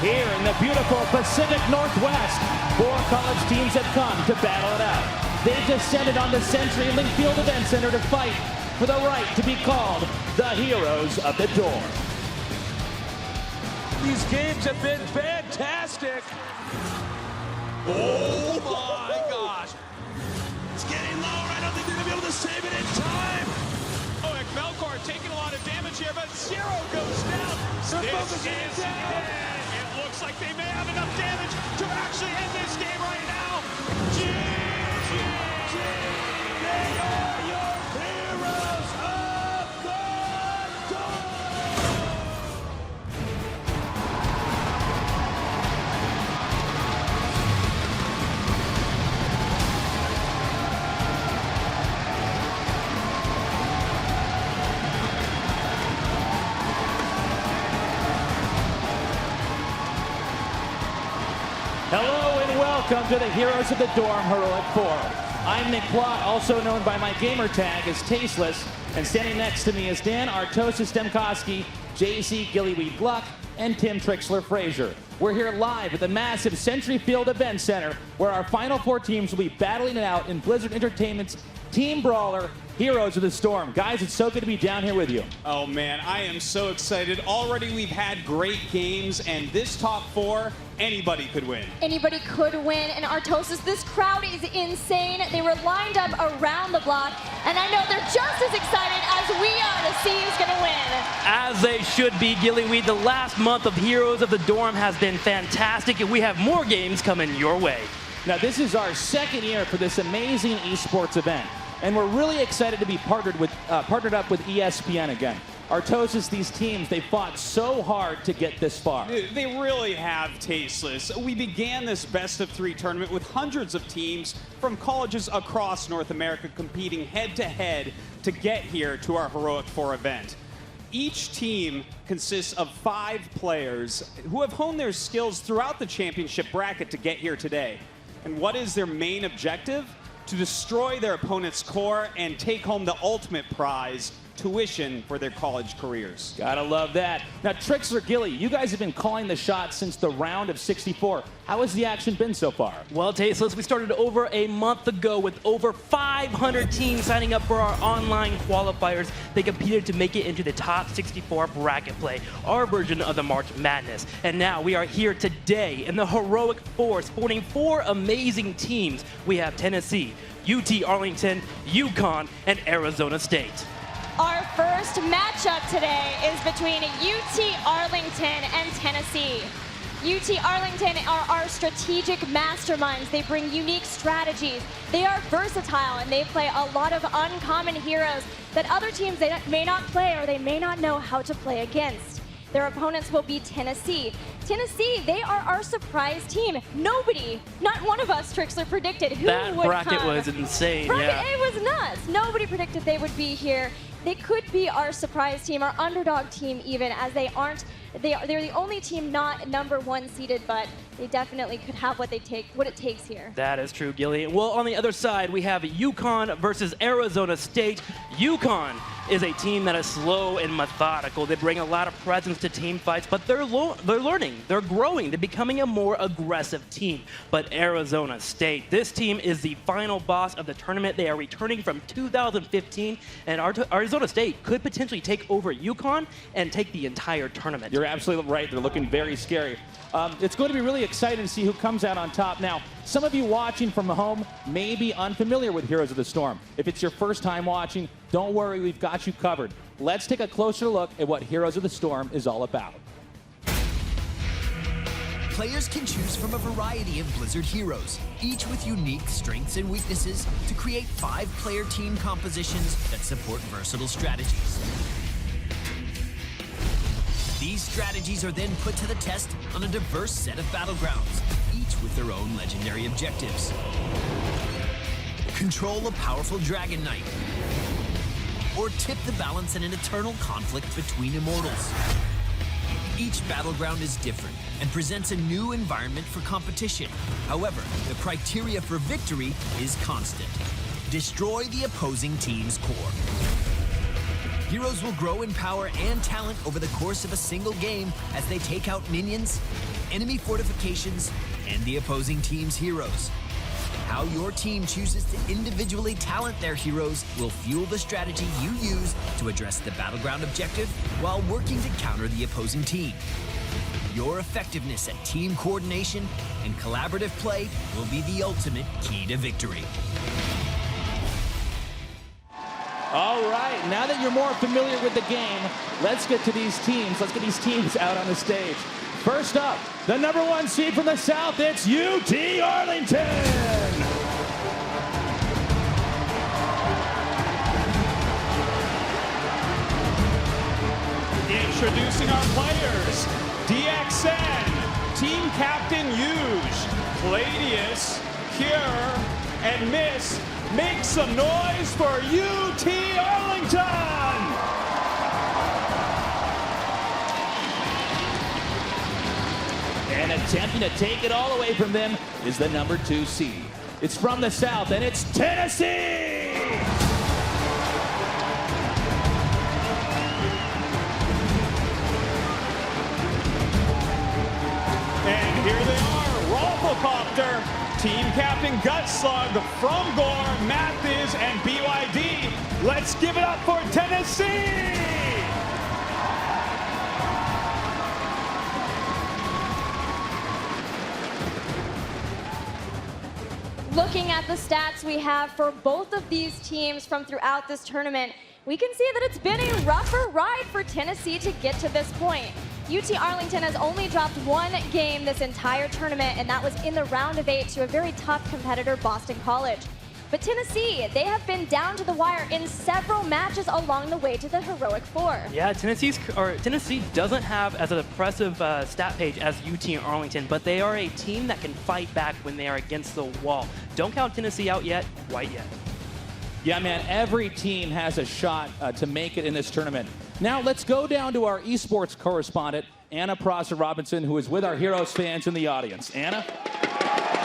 Here in the beautiful Pacific Northwest, 4 college teams have come to battle it out. They've descended on the CenturyLink Field Event Center to fight for the right to be called the heroes of the Dorm. These games have been fantastic. Oh my gosh. It's getting low. I don't think they're going to be able to save it in time. Oh, Melkor taking a lot of damage here, but Zero goes down. This is it. It looks like they may have enough damage to actually end this game right now. They are your heroes of the Dorm. Hello and welcome to the Heroes of the Dorm Heroic 4. I'm Nick Plott, also known by my gamer tag as Tasteless, and standing next to me is Dan Artosis Demkoski, JC Gillyweed Gluck, and Tim Trixler Frazier. We're here live at the massive Century Field Event Center, where our final 4 teams will be battling it out in Blizzard Entertainment's Team Brawler, Heroes of the Storm. Guys, it's so good to be down here with you. Oh man, I am so excited. Already we've had great games, and this top 4, anybody could win. Anybody could win, and Artosis, this crowd is insane. They were lined up around the block, and I know they're just as excited as we are to see who's gonna win. As they should be, Gillyweed. The last month of Heroes of the Dorm has been fantastic, and we have more games coming your way. Now, this is our 2nd year for this amazing esports event, and we're really excited to be partnered up with ESPN again. Artosis, these teams, they fought so hard to get this far. They really have, Tasteless. We began this best-of-3 tournament with hundreds of teams from colleges across North America competing head-to-head to get here to our Heroic 4 event. Each team consists of 5 players who have honed their skills throughout the championship bracket to get here today. And what is their main objective? To destroy their opponent's core and take home the ultimate prize, tuition for their college careers. Gotta love that. Now, Trixler, Gilly, you guys have been calling the shots since the round of 64. How has the action been so far? Well, Tasteless, we started over a month ago with over 500 teams signing up for our online qualifiers. They competed to make it into the top 64 bracket play, our version of the March Madness. And now we are here today in the Heroic 4, sporting 4 amazing teams. We have Tennessee, UT Arlington, UConn, and Arizona State. Our first matchup today is between UT Arlington and Tennessee. UT Arlington are our strategic masterminds. They bring unique strategies. They are versatile, and they play a lot of uncommon heroes that other teams they may not play or they may not know how to play against. Their opponents will be Tennessee. Tennessee, they are our surprise team. Nobody, not one of us, Trixler, predicted who that would bracket come. was insane, Bracket, yeah. it was nuts. Nobody predicted they would be here. They could be our surprise team, our underdog team even, as they're the only team not #1 seeded, but they definitely could have what it takes here. That is true, Gilly. Well, on the other side, we have UConn versus Arizona State. UConn is a team that is slow and methodical. They bring a lot of presence to team fights, but they're learning, they're growing, they're becoming a more aggressive team. But Arizona State, this team is the final boss of the tournament. They are returning from 2015, and Arizona State could potentially take over UConn and take the entire tournament. You're absolutely right. They're looking very scary. It's going to be really exciting to see who comes out on top. Now, some of you watching from home may be unfamiliar with Heroes of the Storm. If it's your first time watching, don't worry, we've got you covered. Let's take a closer look at what Heroes of the Storm is all about. Players can choose from a variety of Blizzard heroes, each with unique strengths and weaknesses to create 5-player team compositions that support versatile strategies. These strategies are then put to the test on a diverse set of battlegrounds, each with their own legendary objectives. Control a powerful Dragon Knight, or tip the balance in an eternal conflict between immortals. Each battleground is different and presents a new environment for competition. However, the criteria for victory is constant. Destroy the opposing team's core. Heroes will grow in power and talent over the course of a single game as they take out minions, enemy fortifications and the opposing team's heroes. How your team chooses to individually talent their heroes will fuel the strategy you use to address the battleground objective while working to counter the opposing team. Your effectiveness at team coordination and collaborative play will be the ultimate key to victory. All right, now that you're more familiar with the game, let's get to these teams. Let's get these teams out on the stage. First up, the #1 seed from the South, it's UT Arlington. Introducing our players, DXN, Team Captain Huge, Gladius, Cure, and Miss. Make some noise for UT Arlington! And attempting to take it all away from them is the #2 seed. It's from the South, and it's Tennessee! And here they are, Rolfocopter, Team Captain Gutslug from Gore, Mathiz, and BYD. Let's give it up for Tennessee! Looking at the stats we have for both of these teams from throughout this tournament, we can see that it's been a rougher ride for Tennessee to get to this point. UT Arlington has only dropped one game this entire tournament, and that was in the round of 8 to a very tough competitor, Boston College. But Tennessee, they have been down to the wire in several matches along the way to the Heroic 4. Yeah, Tennessee doesn't have as an impressive stat page as UT Arlington, but they are a team that can fight back when they are against the wall. Don't count Tennessee out yet, quite yet. Yeah, man, every team has a shot to make it in this tournament. Now let's go down to our esports correspondent, Anna Prosser-Robinson, who is with our Heroes fans in the audience. Anna?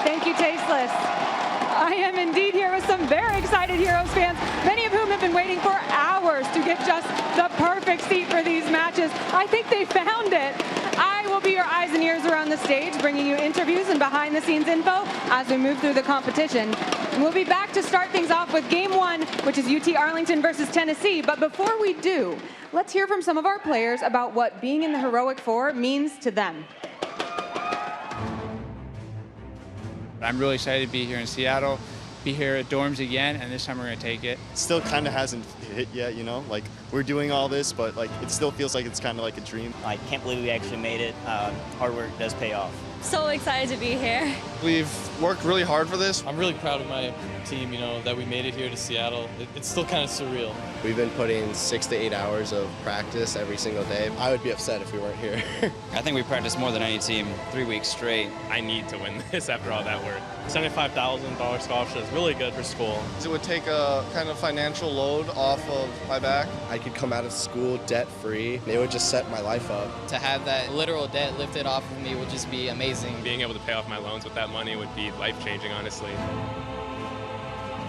Thank you, Tasteless. I am indeed here with some very excited Heroes fans, many of whom have been waiting for hours to get just the perfect seat for these matches. I think they found it. I will be your eyes and ears around the stage, bringing you interviews and behind-the-scenes info as we move through the competition. We'll be back to start things off with Game 1, which is UT Arlington versus Tennessee. But before we do, let's hear from some of our players about what being in the Heroic 4 means to them. I'm really excited to be here in Seattle, be here at Dorms again, and this time we're going to take it. Still kind of hasn't hit yet, you know? Like, we're doing all this, but like it still feels like it's kind of like a dream. I can't believe we actually made it. Hard work does pay off. So excited to be here. We've worked really hard for this. I'm really proud of my team, you know, that we made it here to Seattle. It's still kind of surreal. We've been putting 6 to 8 hours of practice every single day. I would be upset if we weren't here. I think we practiced more than any team 3 weeks straight. I need to win this after all that work. $75,000 scholarship is really good for school. It would take a kind of financial load off of my back. I could come out of school debt-free. It would just set my life up. To have that literal debt lifted off of me would just be amazing. Being able to pay off my loans with that money would be life-changing, honestly.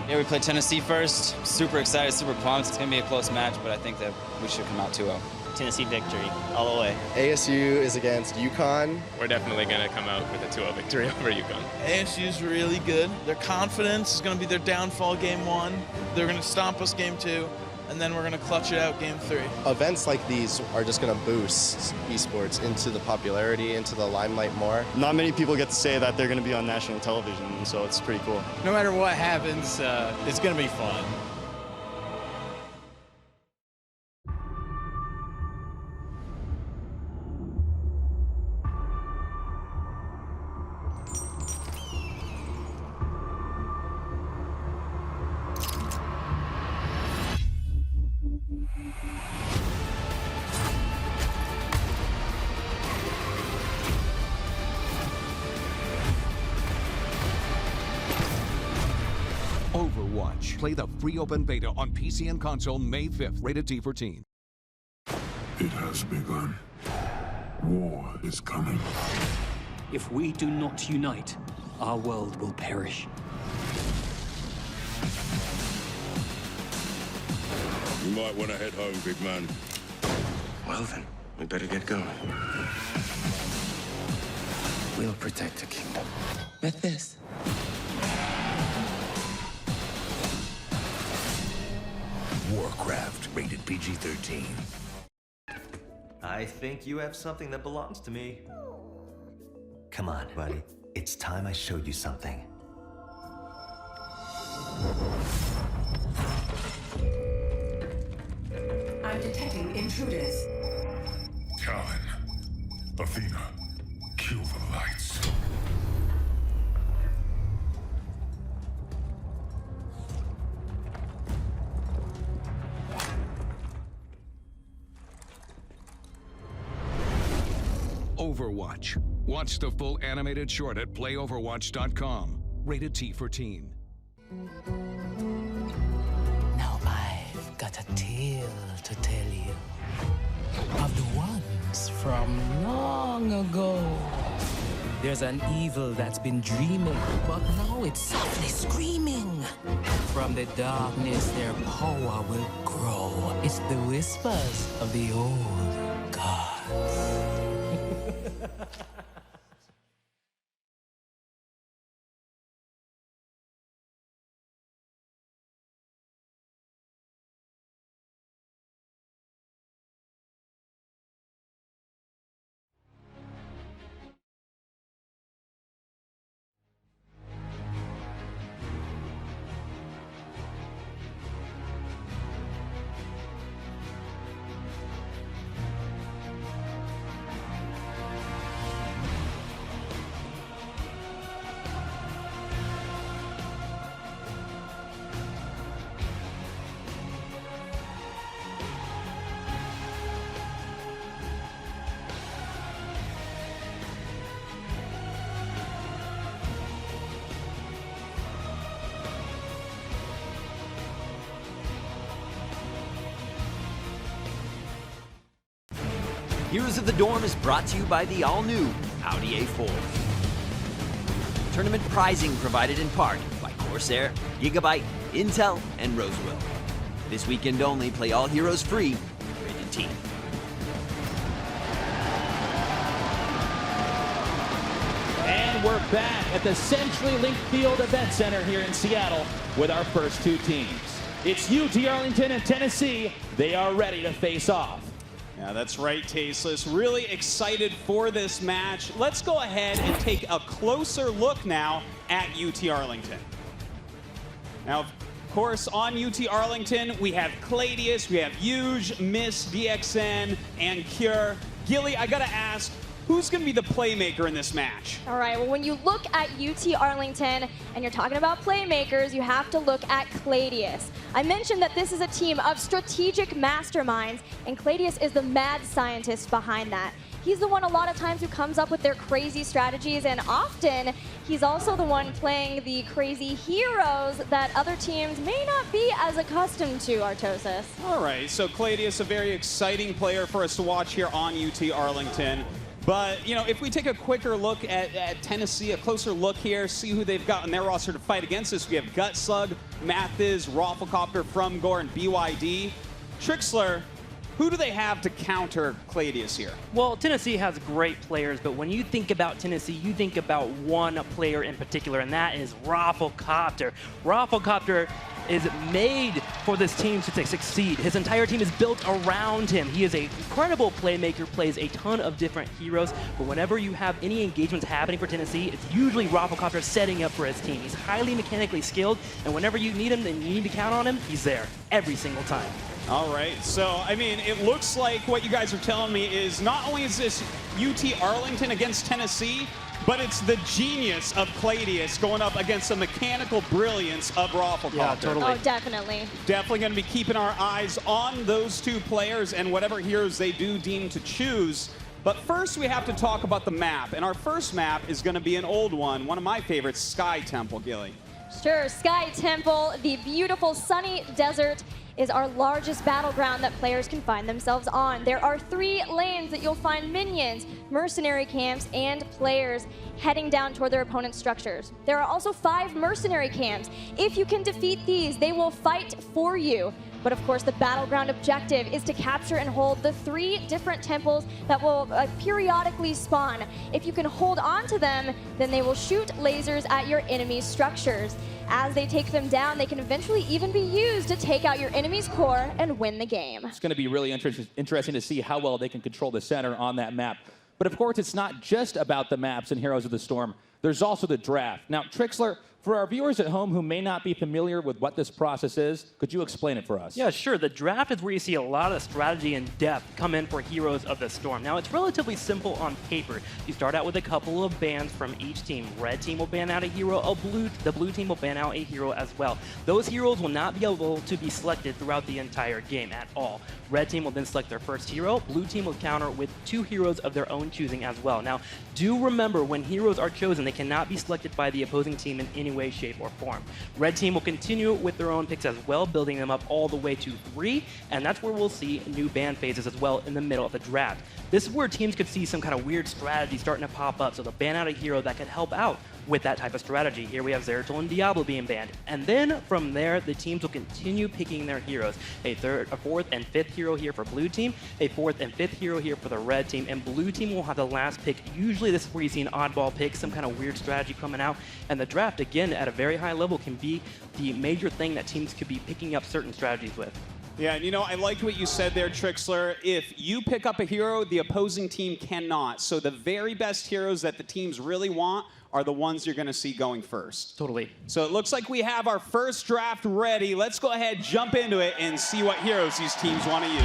Yeah, we played Tennessee first. Super excited, super pumped. It's going to be a close match, but I think that we should come out 2-0. Tennessee victory, all the way. ASU is against UConn. We're definitely going to come out with a 2-0 victory over UConn. ASU is really good. Their confidence is going to be their downfall game 1. They're going to stomp us game 2. And then we're going to clutch it out game 3. Events like these are just going to boost esports into the popularity, into the limelight more. Not many people get to say that they're going to be on national television, so it's pretty cool. No matter what happens, it's going to be fun. Overwatch. Play the free open beta on PC and console May 5th. Rated T for teen. It has begun. War is coming. If we do not unite, our world will perish. You might want to head home, big man. Well then, we better get going. will protect the kingdom. With this. Warcraft, rated PG-13. I think you have something that belongs to me. Come on, buddy. It's time I showed you something. I'm detecting intruders. Talon, Athena, kill the lights. Overwatch. Watch the full animated short at playoverwatch.com. Rated T for teen. Now I've got a tale to tell you of the ones from long ago. There's an evil that's been dreaming, but now it's softly screaming. From the darkness, their power will grow. It's the whispers of the old gods. Heroes of the Dorm is brought to you by the all-new Audi A4. Tournament prizing provided in part by Corsair, Gigabyte, Intel, and Rosewell. This weekend only, play all heroes free, rated T. And we're back at the CenturyLink Field Event Center here in Seattle with our first two teams. It's UT Arlington and Tennessee. They are ready to face off. Yeah, that's right, Tasteless. Really excited for this match. Let's go ahead and take a closer look now at UT Arlington. Now, of course, on UT Arlington, we have Cladius, we have Huge, Miss, DXN, and Cure. Gilly, I gotta ask, who's going to be the playmaker in this match? All right, well, when you look at UT Arlington and you're talking about playmakers, you have to look at Cladius. I mentioned that this is a team of strategic masterminds, and Cladius is the mad scientist behind that. He's the one a lot of times who comes up with their crazy strategies, and often he's also the one playing the crazy heroes that other teams may not be as accustomed to, Artosis. All right, so Cladius, a very exciting player for us to watch here on UT Arlington. But, you know, if we take a quicker look at Tennessee, a closer look here, see who they've got in their roster to fight against us. We have Gutslug, Mathiz, Rafflecopter, Frumgore, and BYD. Trixler, who do they have to counter Cladius here? Well, Tennessee has great players, but when you think about Tennessee, you think about one player in particular, and that is Rafflecopter. Rafflecopter is made for this team to succeed. His entire team is built around him. He is an incredible playmaker, plays a ton of different heroes, but whenever you have any engagements happening for Tennessee, it's usually Rafflecopter setting up for his team. He's highly mechanically skilled, and whenever you need him and you need to count on him, he's there every single time. All right, so, I mean, it looks like what you guys are telling me is not only is this UT Arlington against Tennessee, but it's the genius of Cladius going up against the mechanical brilliance of Rafflecopter. Yeah, totally. Oh, definitely. Definitely going to be keeping our eyes on those two players and whatever heroes they do deem to choose. But first, we have to talk about the map. And our first map is going to be an old one of my favorites, Sky Temple, Gilly. Sure, Sky Temple, the beautiful sunny desert is our largest battleground that players can find themselves on. There are 3 lanes that you'll find minions, mercenary camps, and players heading down toward their opponent's structures. There are also 5 mercenary camps. If you can defeat these, they will fight for you. But of course, the battleground objective is to capture and hold the 3 different temples that will periodically spawn. If you can hold on to them, then they will shoot lasers at your enemy's structures. As they take them down, they can eventually even be used to take out your enemy's core and win the game. It's going to be really interesting to see how well they can control the center on that map. But of course, it's not just about the maps in Heroes of the Storm. There's also the draft. Now, Trixler, for our viewers at home who may not be familiar with what this process is, could you explain it for us? Yeah, sure. The draft is where you see a lot of strategy and depth come in for Heroes of the Storm. Now, it's relatively simple on paper. You start out with a couple of bans from each team. Red team will ban out a hero, the blue team will ban out a hero as well. Those heroes will not be able to be selected throughout the entire game at all. Red team will then select their first hero. Blue team will counter with 2 heroes of their own choosing as well. Now, do remember, when heroes are chosen, they cannot be selected by the opposing team in any way, shape, or form. Red team will continue with their own picks as well, building them up all the way to 3, and that's where we'll see new ban phases as well in the middle of the draft. This is where teams could see some kind of weird strategy starting to pop up, so they'll ban out a hero that could help out with that type of strategy. Here we have Zeratul and Diablo being banned. And then from there, the teams will continue picking their heroes. A 4th and 5th hero here for blue team, a 4th and 5th hero here for the red team, and blue team will have the last pick. Usually this is where you see an oddball pick, some kind of weird strategy coming out. And the draft, again, at a very high level, can be the major thing that teams could be picking up certain strategies with. Yeah, and you know, I liked what you said there, Trixler. If you pick up a hero, the opposing team cannot. So the very best heroes that the teams really want are the ones you're going to see going first. Totally. So it looks like we have our first draft ready. Let's go ahead, jump into it, and see what heroes these teams want to use.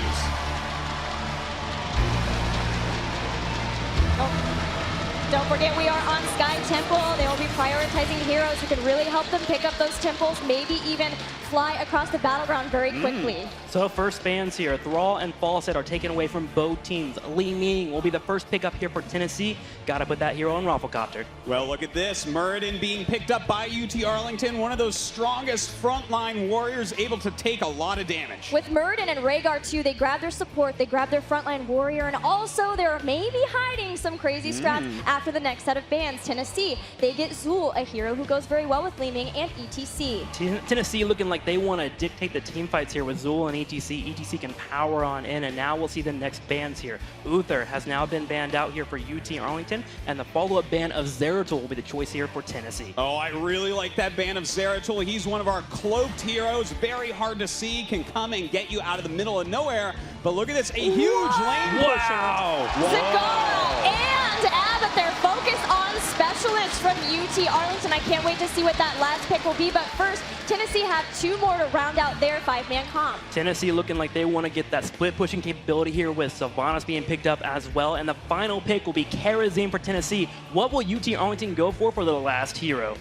Don't forget, we are on Sky Temple. They will be prioritizing heroes who can really help them pick up those temples, maybe even fly across the battleground very quickly. So first bans here, Thrall and Fawcett are taken away from both teams. Li Ming will be the first pick up here for Tennessee. Gotta put that hero on Rafflecopter. Well, look at this. Muradin being picked up by UT Arlington, one of those strongest frontline warriors, able to take a lot of damage. With Muradin and Rhaegar too, they grab their support, they grab their frontline warrior, and also they're maybe hiding some crazy scraps after the next set of bans. Tennessee, they get Zul, a hero who goes very well with Li Ming and ETC. Tennessee looking like they want to dictate the team fights here with Zul and ETC. ETC can power on in, and now we'll see the next bans here. Uther has now been banned out here for UT Arlington, and the follow-up ban of Zeratul will be the choice here for Tennessee. Oh, I really like that ban of Zeratul. He's one of our cloaked heroes, very hard to see, can come and get you out of the middle of nowhere. But look at this, a huge lane pusher. Wow! Zagara and Abbott, they're focused on specialists from UT Arlington. I can't wait to see what that last pick will be, but first, Tennessee have 2 more to round out their 5-man comp. Tennessee looking like they want to get that split pushing capability here with Sylvanas being picked up as well, and the final pick will be Karazim for Tennessee. What will UT Arlington go for the last hero?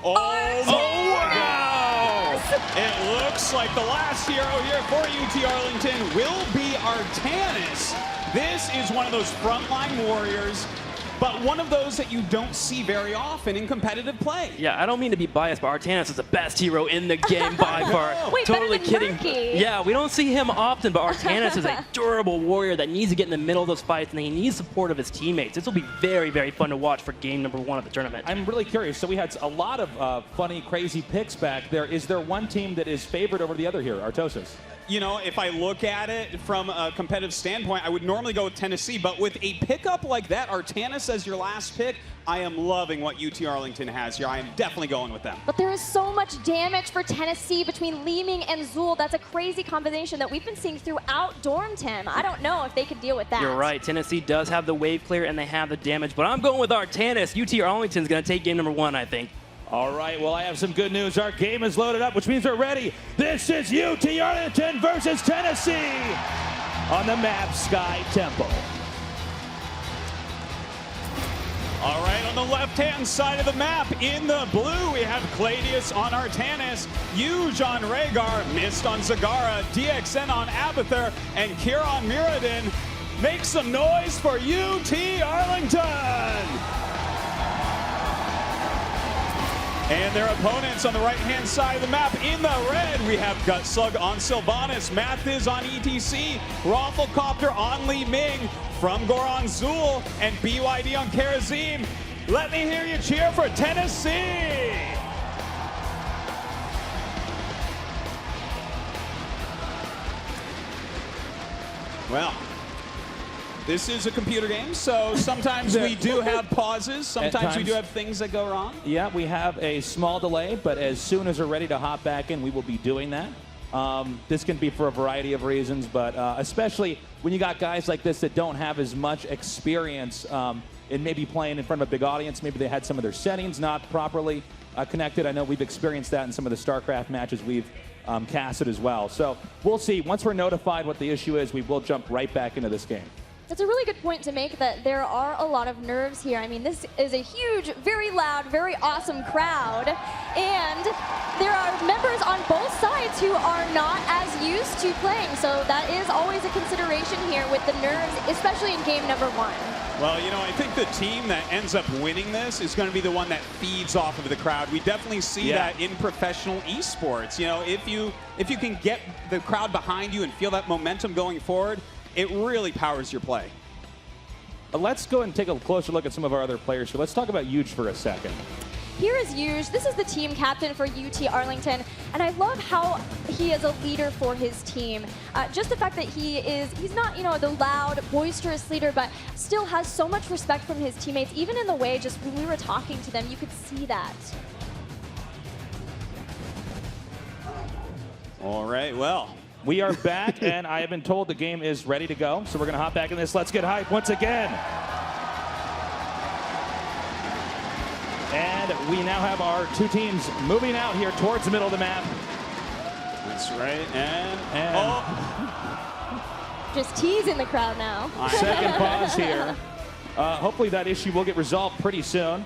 Oh, wow! It looks like the last hero here for UT Arlington will be Artanis. This is one of those frontline warriors, but one of those that you don't see very often in competitive play. Yeah, I don't mean to be biased, but Artanis is the best hero in the game by far. Wait, totally kidding. Murky. Yeah, we don't see him often, but Artanis is a durable warrior that needs to get in the middle of those fights, and he needs support of his teammates. This will be very, very fun to watch for game number 1 of the tournament. I'm really curious. So we had a lot of funny, crazy picks back there. Is there one team that is favored over the other here, Artosis? You know, if I look at it from a competitive standpoint, I would normally go with Tennessee, but with a pickup like that, Artanis as your last pick, I am loving what UT Arlington has here. I am definitely going with them. But there is so much damage for Tennessee between Li Ming and Zul. That's a crazy combination that we've been seeing throughout Dorm, Tim. I don't know if they can deal with that. You're right. Tennessee does have the wave clear, and they have the damage, but I'm going with Artanis. UT Arlington's going to take game number 1, I think. All right, well, I have some good news. Our game is loaded up, which means we're ready. This is UT Arlington versus Tennessee on the map Sky Temple. All right, on the left-hand side of the map, in the blue, we have Cladius on Artanis, Huge on Rhaegar, Mist on Zagara, DXN on Abathur, and Kira on Muradin. Make some noise for UT Arlington! And their opponents on the right-hand side of the map in the red, we have Gutslug on Sylvanas, Mathiz on ETC, Rafflecopter on Li Ming, From Goron Zul, and BYD on Karazim. Let me hear you cheer for Tennessee! Well, this is a computer game, so sometimes we do have pauses. Sometimes we do have things that go wrong. Yeah, we have a small delay, but as soon as we're ready to hop back in, we will be doing that. This can be for a variety of reasons, but especially when you got guys like this that don't have as much experience in maybe playing in front of a big audience. Maybe they had some of their settings not properly connected. I know we've experienced that in some of the StarCraft matches we've casted as well. So we'll see. Once we're notified what the issue is, we will jump right back into this game. That's a really good point to make, that there are a lot of nerves here. I mean, this is a huge, very loud, very awesome crowd. And there are members on both sides who are not as used to playing. So that is always a consideration here with the nerves, especially in game number 1. Well, you know, I think the team that ends up winning this is going to be the one that feeds off of the crowd. We definitely see that in professional esports. You know, if you can get the crowd behind you and feel that momentum going forward, it really powers your play. Let's go and take a closer look at some of our other players here. Let's talk about Huge for a second. Here is Huge. This is the team captain for UT Arlington, and I love how he is a leader for his team. Just the fact that he's not, you know, the loud, boisterous leader, but still has so much respect from his teammates. Even in the way, just when we were talking to them, you could see that. All right, well. We are back, and I have been told the game is ready to go, so we're going to hop back in this. Let's get hype once again. And we now have our two teams moving out here towards the middle of the map. That's right, and just teasing the crowd now. Second pause here. Hopefully that issue will get resolved pretty soon.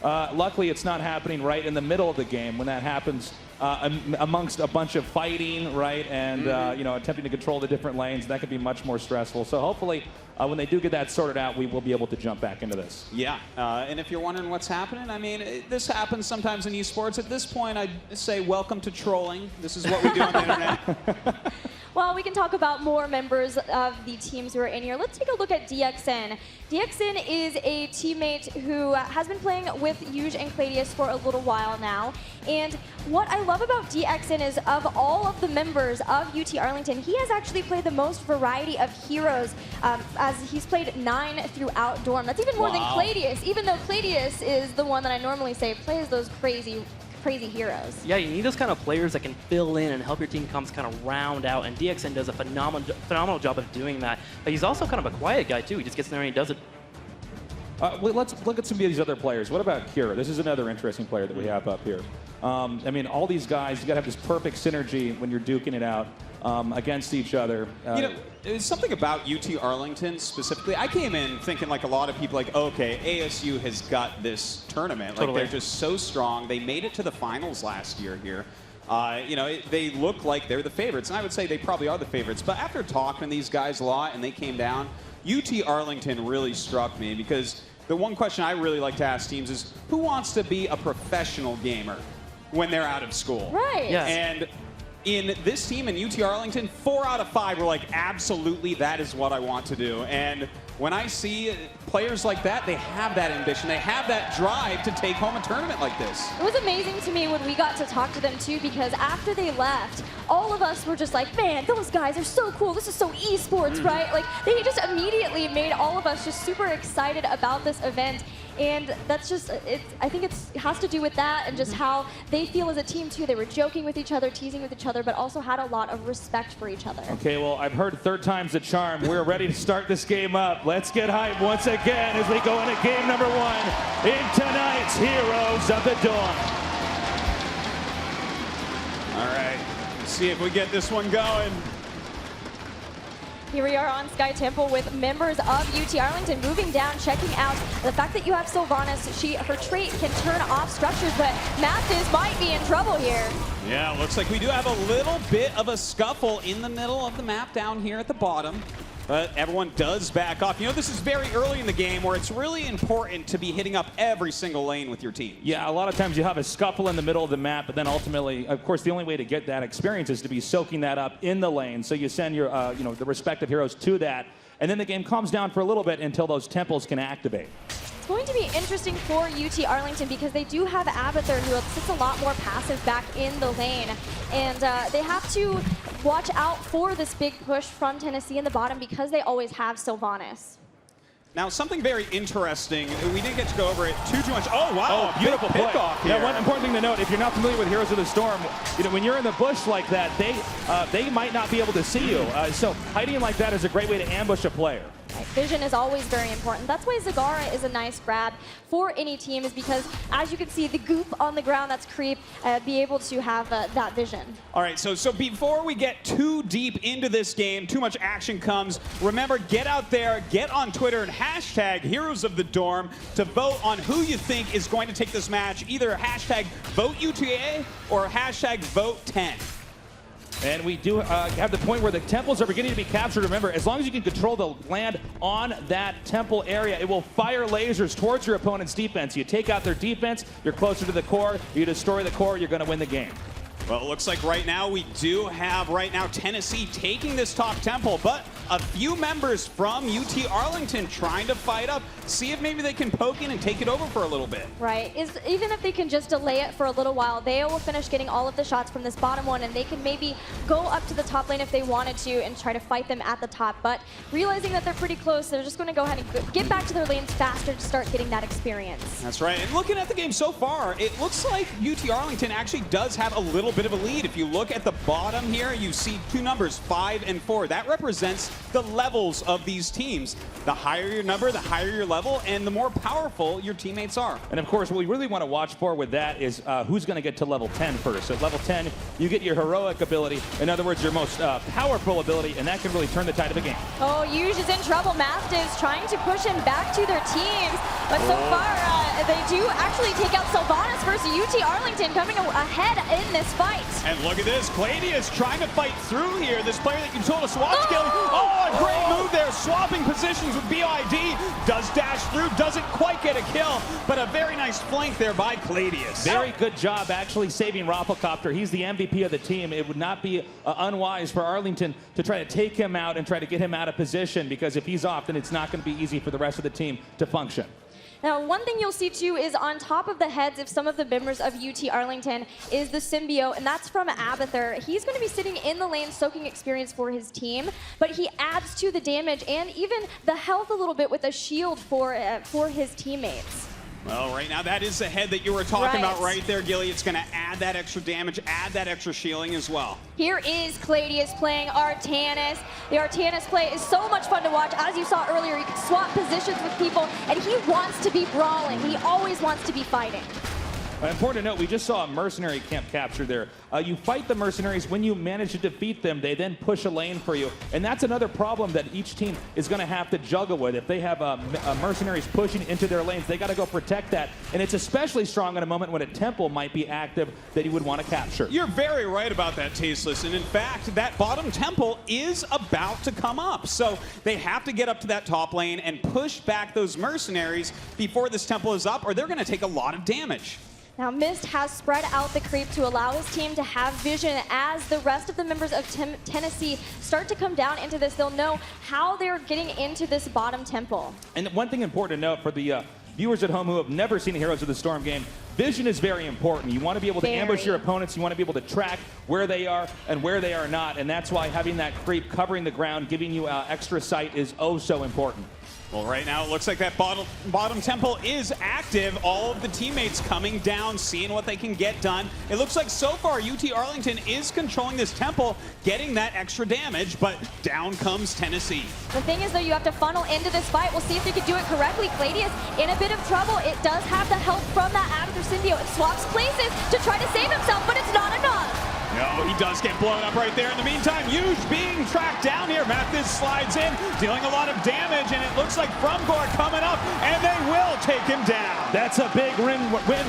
Luckily, it's not happening right in the middle of the game. When that happens, amongst a bunch of fighting, right, and you know, attempting to control the different lanes, that could be much more stressful. So hopefully, when they do get that sorted out, we will be able to jump back into this. Yeah, and if you're wondering what's happening, I mean, this happens sometimes in esports. At this point, I'd say welcome to trolling. This is what we do on the internet. Well, we can talk about more members of the teams who are in here. Let's take a look at DXN. DXN is a teammate who has been playing with Huge and Cladius for a little while now. And what I love about DXN is, of all of the members of UT Arlington, he has actually played the most variety of heroes, as he's played 9 throughout Dorm. That's even more than Cladius, even though Cladius is the one that I normally say plays those crazy heroes. Yeah, you need those kind of players that can fill in and help your team kind of round out, and DXN does a phenomenal job of doing that. But he's also kind of a quiet guy, too. He just gets in there and he does it. Let's look at some of these other players. What about Kira? This is another interesting player that we have up here. I mean, all these guys, you got to have this perfect synergy when you're duking it out against each other. You know, there's something about UT Arlington specifically. I came in thinking, like a lot of people, like, okay, ASU has got this tournament. Like, they're just so strong. They made it to the finals last year here. You know, they look like they're the favorites, and I would say they probably are the favorites. But after talking to these guys a lot and they came down, UT Arlington really struck me, because the one question I really like to ask teams is, who wants to be a professional gamer when they're out of school? Right. Yes. And in this team in UT Arlington, 4 out of 5 were like, absolutely, that is what I want to do. And when I see players like that, they have that ambition. They have that drive to take home a tournament like this. It was amazing to me when we got to talk to them too, because after they left, all of us were just like, man, those guys are so cool. This is so esports, right? Like, they just immediately made all of us just super excited about this event. And that's just, I think it has to do with that and just how they feel as a team too. They were joking with each other, teasing with each other, but also had a lot of respect for each other. Okay, well, I've heard third time's the charm. We're ready to start this game up. Let's get hype once again as we go into game number 1 in tonight's Heroes of the Dorm. All right, let's see if we get this one going. Here we are on Sky Temple with members of UT Arlington moving down, checking out the fact that you have Sylvanas. Her trait can turn off structures, but Mathiz might be in trouble here. Yeah, looks like we do have a little bit of a scuffle in the middle of the map down here at the bottom. But everyone does back off. You know, this is very early in the game where it's really important to be hitting up every single lane with your team. Yeah, a lot of times you have a scuffle in the middle of the map, but then ultimately, of course, the only way to get that experience is to be soaking that up in the lane. So you send your, the respective heroes to that, and then the game calms down for a little bit until those temples can activate. It's going to be interesting for UT Arlington because they do have Abathur, who sits a lot more passive back in the lane. And they have to watch out for this big push from Tennessee in the bottom because they always have Sylvanas. Now, something very interesting, we didn't get to go over it too much. Oh, wow, Oh, beautiful play. Off here. Now, one important thing to note, if you're not familiar with Heroes of the Storm, when you're in the bush like that, they might not be able to see you. So hiding like that is a great way to ambush a player. Vision is always very important. That's why Zagara is a nice grab for any team, is because, as you can see, the goop on the ground, that's creep, be able to have that vision. All right, so before we get too deep into this game, too much action comes, remember, get out there, get on Twitter, and hashtag Heroes of the Dorm to vote on who you think is going to take this match. Either hashtag VoteUTA or hashtag Vote10. And we do have the point where the temples are beginning to be captured. Remember, as long as you can control the land on that temple area, it will fire lasers towards your opponent's defense. You take out their defense, you're closer to the core. You destroy the core, you're going to win the game. Well, it looks like right now we do have Tennessee taking this top temple, but a few members from UT Arlington trying to fight up, see if maybe they can poke in and take it over for a little bit. Right. Even if they can just delay it for a little while, they will finish getting all of the shots from this bottom one, and they can maybe go up to the top lane if they wanted to and try to fight them at the top. But realizing that they're pretty close, they're just going to go ahead and get back to their lanes faster to start getting that experience. That's right. And looking at the game so far, it looks like UT Arlington actually does have a little bit of a lead. If you look at the bottom here, you see two numbers, 5 and 4. That represents the levels of these teams. The higher your number, the higher your level, and the more powerful your teammates are. And of course, what we really want to watch for with that is who's going to get to level 10 first. At level 10, you get your heroic ability. In other words, your most powerful ability, and that can really turn the tide of a game. Oh, Yuge is in trouble. Master is trying to push him back to their teams, but so far they do actually take out Sylvanas versus UT Arlington, coming ahead in this fight. And look at this, Gladius trying to fight through here. This player that you told us to watch, Gilly. Oh, a great move there, swapping positions with BID. Does dash through, doesn't quite get a kill, but a very nice flank there by Gladius. Very good job actually saving Rafflecopter. He's the MVP of the team. It would not be unwise for Arlington to try to take him out and try to get him out of position, because if he's off, then it's not going to be easy for the rest of the team to function. Now, one thing you'll see, too, is on top of the heads of some of the members of UT Arlington is the symbiote, and that's from Abathur. He's going to be sitting in the lane soaking experience for his team, but he adds to the damage and even the health a little bit with a shield for his teammates. Well, right now, that is the head that you were talking about right there, Gilly. It's going to add that extra damage, add that extra shielding as well. Here is Gladius playing Artanis. The Artanis play is so much fun to watch. As you saw earlier, you can swap positions with people, and he wants to be brawling. He always wants to be fighting. Important to note, we just saw a mercenary camp capture there. You fight the mercenaries. When you manage to defeat them, they then push a lane for you. And that's another problem that each team is going to have to juggle with. If they have mercenaries pushing into their lanes, they got to go protect that. And it's especially strong in a moment when a temple might be active that you would want to capture. You're very right about that, Tasteless. And in fact, that bottom temple is about to come up. So they have to get up to that top lane and push back those mercenaries before this temple is up, or they're going to take a lot of damage. Now, Mist has spread out the creep to allow his team to have vision. As the rest of the members of Tennessee start to come down into this, they'll know how they're getting into this bottom temple. And one thing important to note for the viewers at home who have never seen a Heroes of the Storm game, vision is very important. You want to be able to ambush your opponents. You want to be able to track where they are and where they are not. And that's why having that creep covering the ground, giving you extra sight is oh so important. Well, right now it looks like that bottom temple is active. All of the teammates coming down, seeing what they can get done. It looks like so far UT Arlington is controlling this temple, getting that extra damage, but down comes Tennessee. The thing is, though, you have to funnel into this fight. We'll see if they can do it correctly. Gladius in a bit of trouble. It does have the help from that Abathur symbiote. It swaps places to try to save himself, but it's not enough. No, he does get blown up right there. In the meantime, Yuge being tracked down here. Mathis slides in, dealing a lot of damage, and it looks like Frumgore coming up, and they will take him down. That's a big win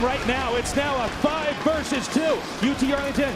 right now. It's now a 5 versus versus 2. UT Arlington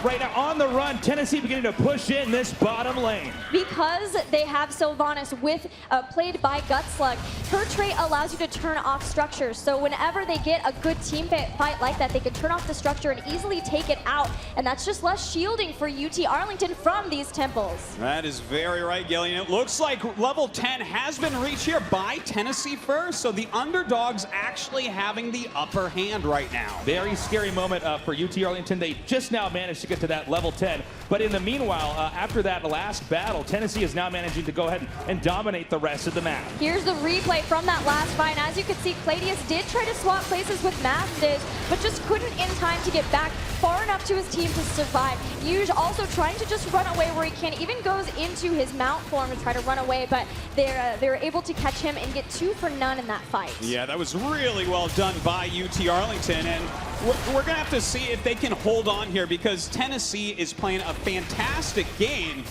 right now on the run. Tennessee beginning to push in this bottom lane. Because they have Sylvanas with played by Gutslug, her trait allows you to turn off structures. So whenever they get a good team fight like that, they can turn off the structure and easily take it out. And that's just less shielding for UT Arlington from these temples. That is very right, Gillian. It looks like level 10 has been reached here by Tennessee first. So the underdogs actually having the upper hand right now. Very scary moment for UT Arlington. They just now managed to get to that level 10. But in the meanwhile, after that last battle, Tennessee is now managing to go ahead and dominate the rest of the map. Here's the replay from that last fight. As you can see, Cladius did try to swap places with Mathiz, but just couldn't in time to get back far enough to his team to survive. Yuge also trying to just run away where he can, even goes into his mount form to try to run away, but they're able to catch him and get 2 for none in that fight. Yeah, that was really well done by UT Arlington, and we're going to have to see if they can hold on here because Tennessee is playing a fantastic game.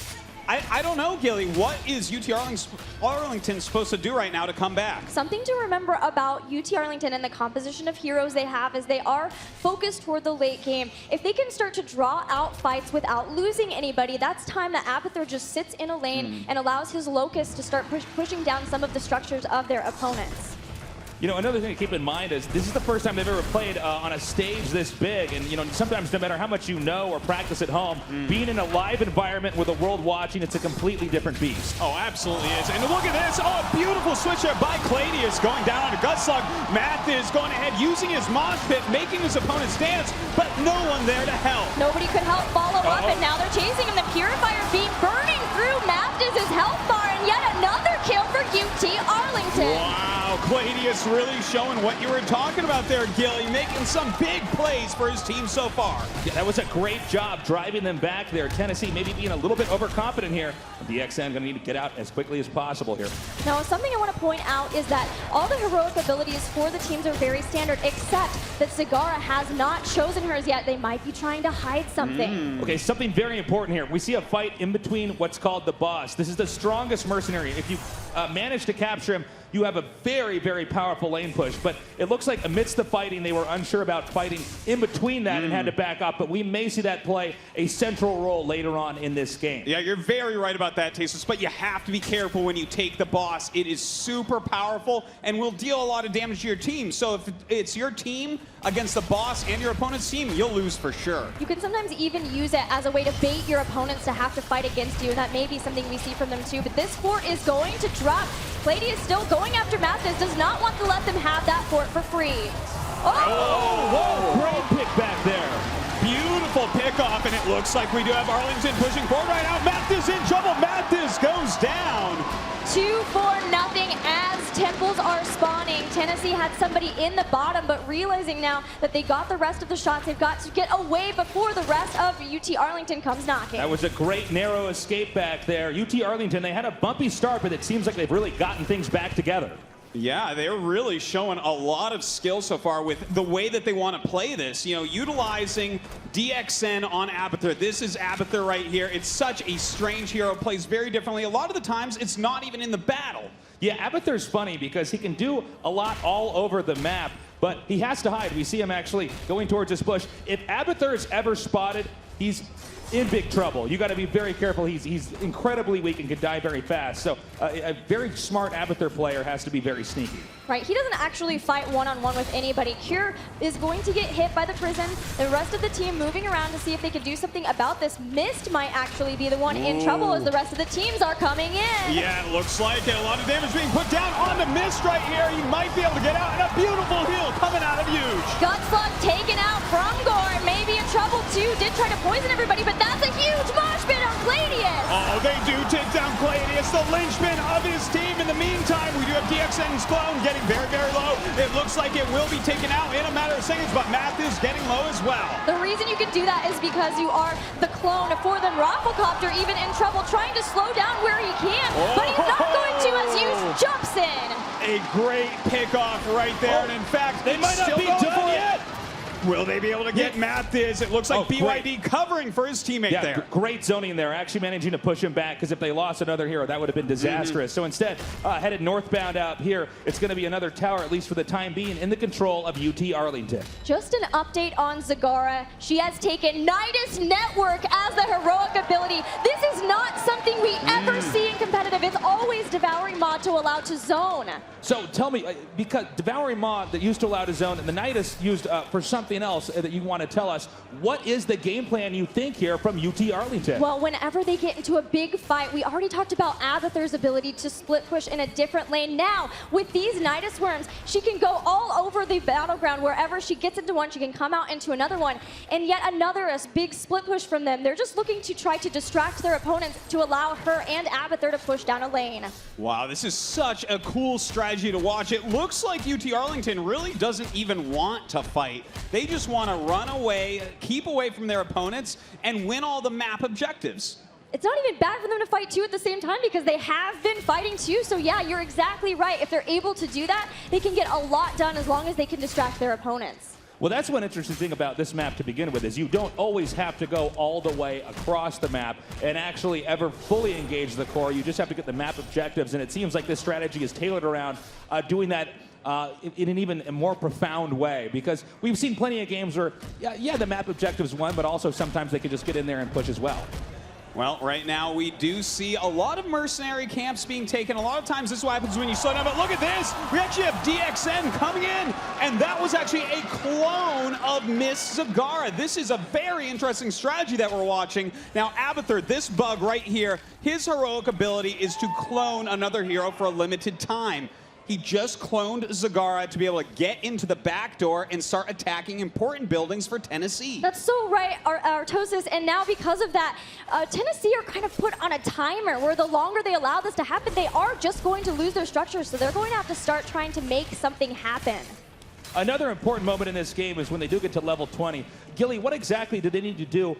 I don't know, Gilly, what is UT Arlington supposed to do right now to come back? Something to remember about UT Arlington and the composition of heroes they have is they are focused toward the late game. If they can start to draw out fights without losing anybody, that's time that Abathur just sits in a lane and allows his Locust to start pushing down some of the structures of their opponents. You know, another thing to keep in mind is this is the first time they've ever played on a stage this big. And, you know, sometimes no matter how much you know or practice at home, being in a live environment with the world watching, it's a completely different beast. Oh, absolutely is. And look at this. Oh, beautiful switch there by Cladius going down on a Gutslug. Mathiz going ahead, using his mosh pit, making his opponents dance, but no one there to help. Nobody could help follow up, and now they're chasing him. The Purifier beam burning through Mathiz's health bar, and yet another kill for UT Arlington. Wow, Cladius really showing what you were talking about there, Gilly, making some big plays for his team so far. Yeah, that was a great job driving them back there. Tennessee maybe being a little bit overconfident here. The XN going to need to get out as quickly as possible here. Now, something I want to point out is that all the heroic abilities for the teams are very standard, except that Sagara has not chosen hers yet. They might be trying to hide something. Okay, something very important here. We see a fight in between what's called the boss. This is the strongest mercenary. If you manage to capture him, you have a very, very powerful lane push. But it looks like amidst the fighting, they were unsure about fighting in between that and had to back up. But we may see that play a central role later on in this game. Yeah, you're very right about that, Tasteless, but you have to be careful when you take the boss. It is super powerful and will deal a lot of damage to your team. So if it's your team against the boss and your opponent's team, you'll lose for sure. You can sometimes even use it as a way to bait your opponents to have to fight against you, and that may be something we see from them too. But this fort is going to drop. Clady is still going after Mathiz, does not want to let them have that fort for free. Whoa, great pick back there. Beautiful pickoff, and it looks like we do have Arlington pushing forward right now. Mathiz in trouble. Mathiz goes down. 2-0 as temples are spawning. Tennessee had somebody in the bottom, but realizing now that they got the rest of the shots, they've got to get away before the rest of UT Arlington comes knocking. That was a great narrow escape back there. UT Arlington, they had a bumpy start, but it seems like they've really gotten things back together. Yeah, they're really showing a lot of skill so far with the way that they want to play this. You know, utilizing DXN on Abathur. This is Abathur right here. It's such a strange hero, plays very differently. A lot of the times, it's not even in the battle. Yeah, Abathur's funny because he can do a lot all over the map, but he has to hide. We see him actually going towards this bush. If Abathur is ever spotted, he's in big trouble. You got to be very careful. He's incredibly weak and can die very fast. So a very smart Abathur player has to be very sneaky. Right, he doesn't actually fight one-on-one with anybody. Cure is going to get hit by the prison. The rest of the team moving around to see if they can do something about this. Mist might actually be the one in trouble as the rest of the teams are coming in. Yeah, it looks like a lot of damage being put down on the Mist right here. He might be able to get out, and a beautiful heal coming out of Huge. Gutslug taken out from Gore, maybe in trouble too. Did try to poison everybody, but that's a huge mosh pit on Cladius. Oh, they do take down Cladius, the linchpin of his team. In the meantime, we do have DXN's clone getting very, very low. It looks like it will be taken out in a matter of seconds, but Math is getting low as well. The reason you can do that is because you are the clone for the Rafflecopter, even in trouble, trying to slow down where he can, but he's not going to as Hughes jumps in. A great pickoff right there, and in fact, they might not be done yet. Will they be able to get Mathis? It looks like BYD covering for his teammate there. Great zoning there, actually managing to push him back, because if they lost another hero, that would have been disastrous. So instead, headed northbound out here, it's going to be another tower, at least for the time being, in the control of UT Arlington. Just an update on Zagara. She has taken Nidus Network as the heroic ability. This is not something we ever see in competitive. It's always Devouring Maw to allow to zone. So tell me, because Devouring Maw that used to allow to zone, and the Nidus used for something else that you want to tell us, what is the game plan you think here from UT Arlington? Well, whenever they get into a big fight, we already talked about Abathur's ability to split push in a different lane. Now, with these Nidus Worms, she can go all over the battleground. Wherever she gets into one, she can come out into another one. And yet another big split push from them. They're just looking to try to distract their opponents to allow her and Abathur to push down a lane. Wow, this is such a cool strategy to watch. It looks like UT Arlington really doesn't even want to fight. They just want to run away, keep away from their opponents, and win all the map objectives. It's not even bad for them to fight two at the same time, because they have been fighting two. So yeah, you're exactly right. If they're able to do that, they can get a lot done as long as they can distract their opponents. Well, that's one interesting thing about this map to begin with, is you don't always have to go all the way across the map and actually ever fully engage the core. You just have to get the map objectives, and it seems like this strategy is tailored around doing that in an even more profound way, because we've seen plenty of games where, yeah, the map objectives won, but also sometimes they could just get in there and push as well. Well, right now we do see a lot of mercenary camps being taken. A lot of times this is what happens when you slow down, but look at this. We actually have DXN coming in, and that was actually a clone of Miss Zagara. This is a very interesting strategy that we're watching. Now, Abathur, this bug right here, his heroic ability is to clone another hero for a limited time. He just cloned Zagara to be able to get into the back door and start attacking important buildings for Tennessee. That's so right, Artosis. And now because of that, Tennessee are kind of put on a timer where the longer they allow this to happen, they are just going to lose their structures. So they're going to have to start trying to make something happen. Another important moment in this game is when they do get to level 20. Gilly, what exactly do they need to do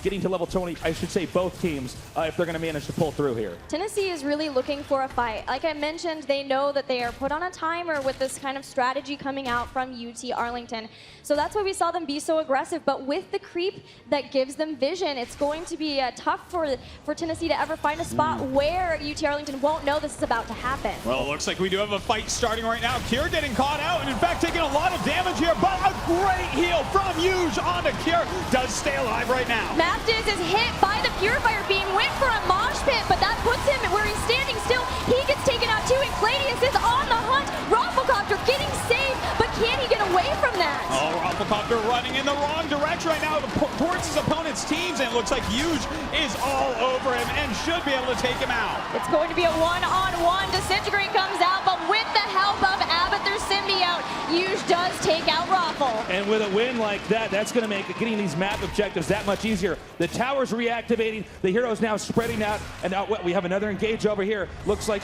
getting to level 20, I should say both teams, if they're going to manage to pull through here? Tennessee is really looking for a fight. Like I mentioned, they know that they are put on a timer with this kind of strategy coming out from UT Arlington. So that's why we saw them be so aggressive. But with the creep that gives them vision, it's going to be tough for Tennessee to ever find a spot where UT Arlington won't know this is about to happen. Well, it looks like we do have a fight starting right now. Kier getting caught out, and in fact taking a lot of damage here, but a great heal from Huge on to Kier. Does stay alive right now. Mathis is hit by the Purifier Beam, went for a mosh pit, but that puts him where he's standing still. He gets taken out too, and Cladius is on the hunt. Rafflecopter getting saved, but can he get away from that? Oh, Rafflecopter running in the wrong direction right now towards his opponent's teams, and it looks like Huge is all over him and should be able to take him out. It's going to be a one-on-one. Disintegrate comes out, but with the help of Abathur Symbiote, Huge does take out Raffle. And with a win like that, that's going to make getting these map objectives that much easier. The tower's reactivating, the hero's now spreading out, and now we have another engage over here. Looks like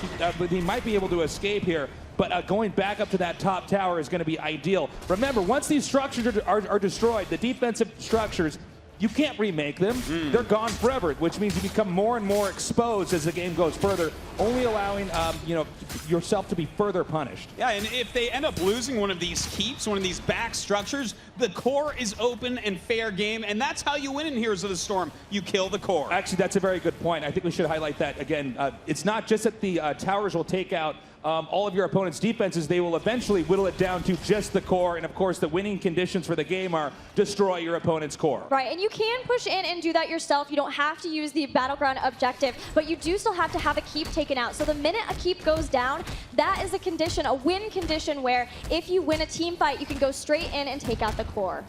he might be able to escape here, but going back up to that top tower is going to be ideal. Remember, once these structures are destroyed, the defensive structures, you can't remake them. They're gone forever, which means you become more and more exposed as the game goes further, only allowing yourself to be further punished. Yeah, and if they end up losing one of these keeps, one of these back structures, the core is open and fair game, and that's how you win in Heroes of the Storm. You kill the core. Actually, that's a very good point. I think we should highlight that again. It's not just that the towers will take out all of your opponent's defenses. They will eventually whittle it down to just the core, and of course the winning conditions for the game are destroy your opponent's core. Right, and you can push in and do that yourself. You don't have to use the Battleground objective, but you do still have to have a keep taken out. So the minute a keep goes down, that is a condition, a win condition, where if you win a team fight, you can go straight in and take out the core.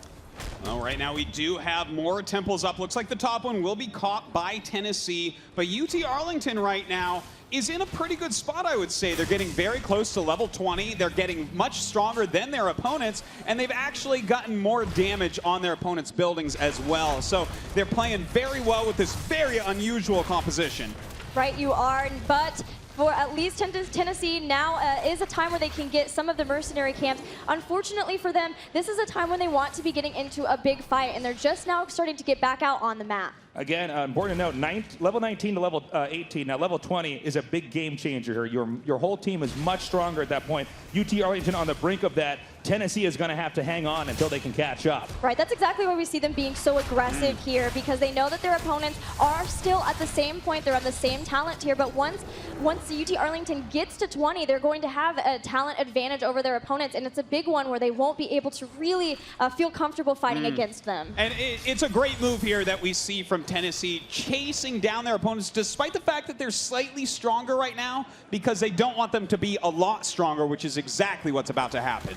Well, right now we do have more temples up. Looks like the top one will be caught by Tennessee, but UT Arlington right now is in a pretty good spot, I would say. They're getting very close to level 20. They're getting much stronger than their opponents, and they've actually gotten more damage on their opponents' buildings as well. So they're playing very well with this very unusual composition. Right, you are, but for at least Tennessee, now is a time where they can get some of the mercenary camps. Unfortunately for them, this is a time when they want to be getting into a big fight, and they're just now starting to get back out on the map. Again, important to note, level 19 to level 18. Now, level 20 is a big game changer here. Your whole team is much stronger at that point. UT Arlington on the brink of that. Tennessee is going to have to hang on until they can catch up. Right, that's exactly why we see them being so aggressive here, because they know that their opponents are still at the same point. They're on the same talent tier, but once UT Arlington gets to 20, they're going to have a talent advantage over their opponents, and it's a big one where they won't be able to really feel comfortable fighting against them. And it's a great move here that we see from Tennessee, chasing down their opponents, despite the fact that they're slightly stronger right now, because they don't want them to be a lot stronger, which is exactly what's about to happen.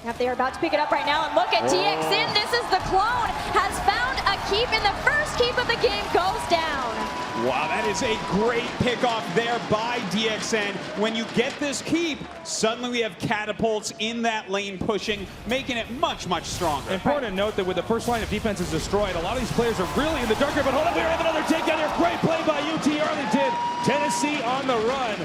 Yep, they are about to pick it up right now, and look at DXN. This is the clone, has found a keep, and the first keep of the game goes down. Wow, that is a great pickoff there by DXN. When you get this keep, suddenly we have catapults in that lane pushing, making it much, much stronger. Important to note that with the first line of defense is destroyed, a lot of these players are really in the dark here, but hold on, we have another takedown here. Great play by UT Arlington. Tennessee on the run,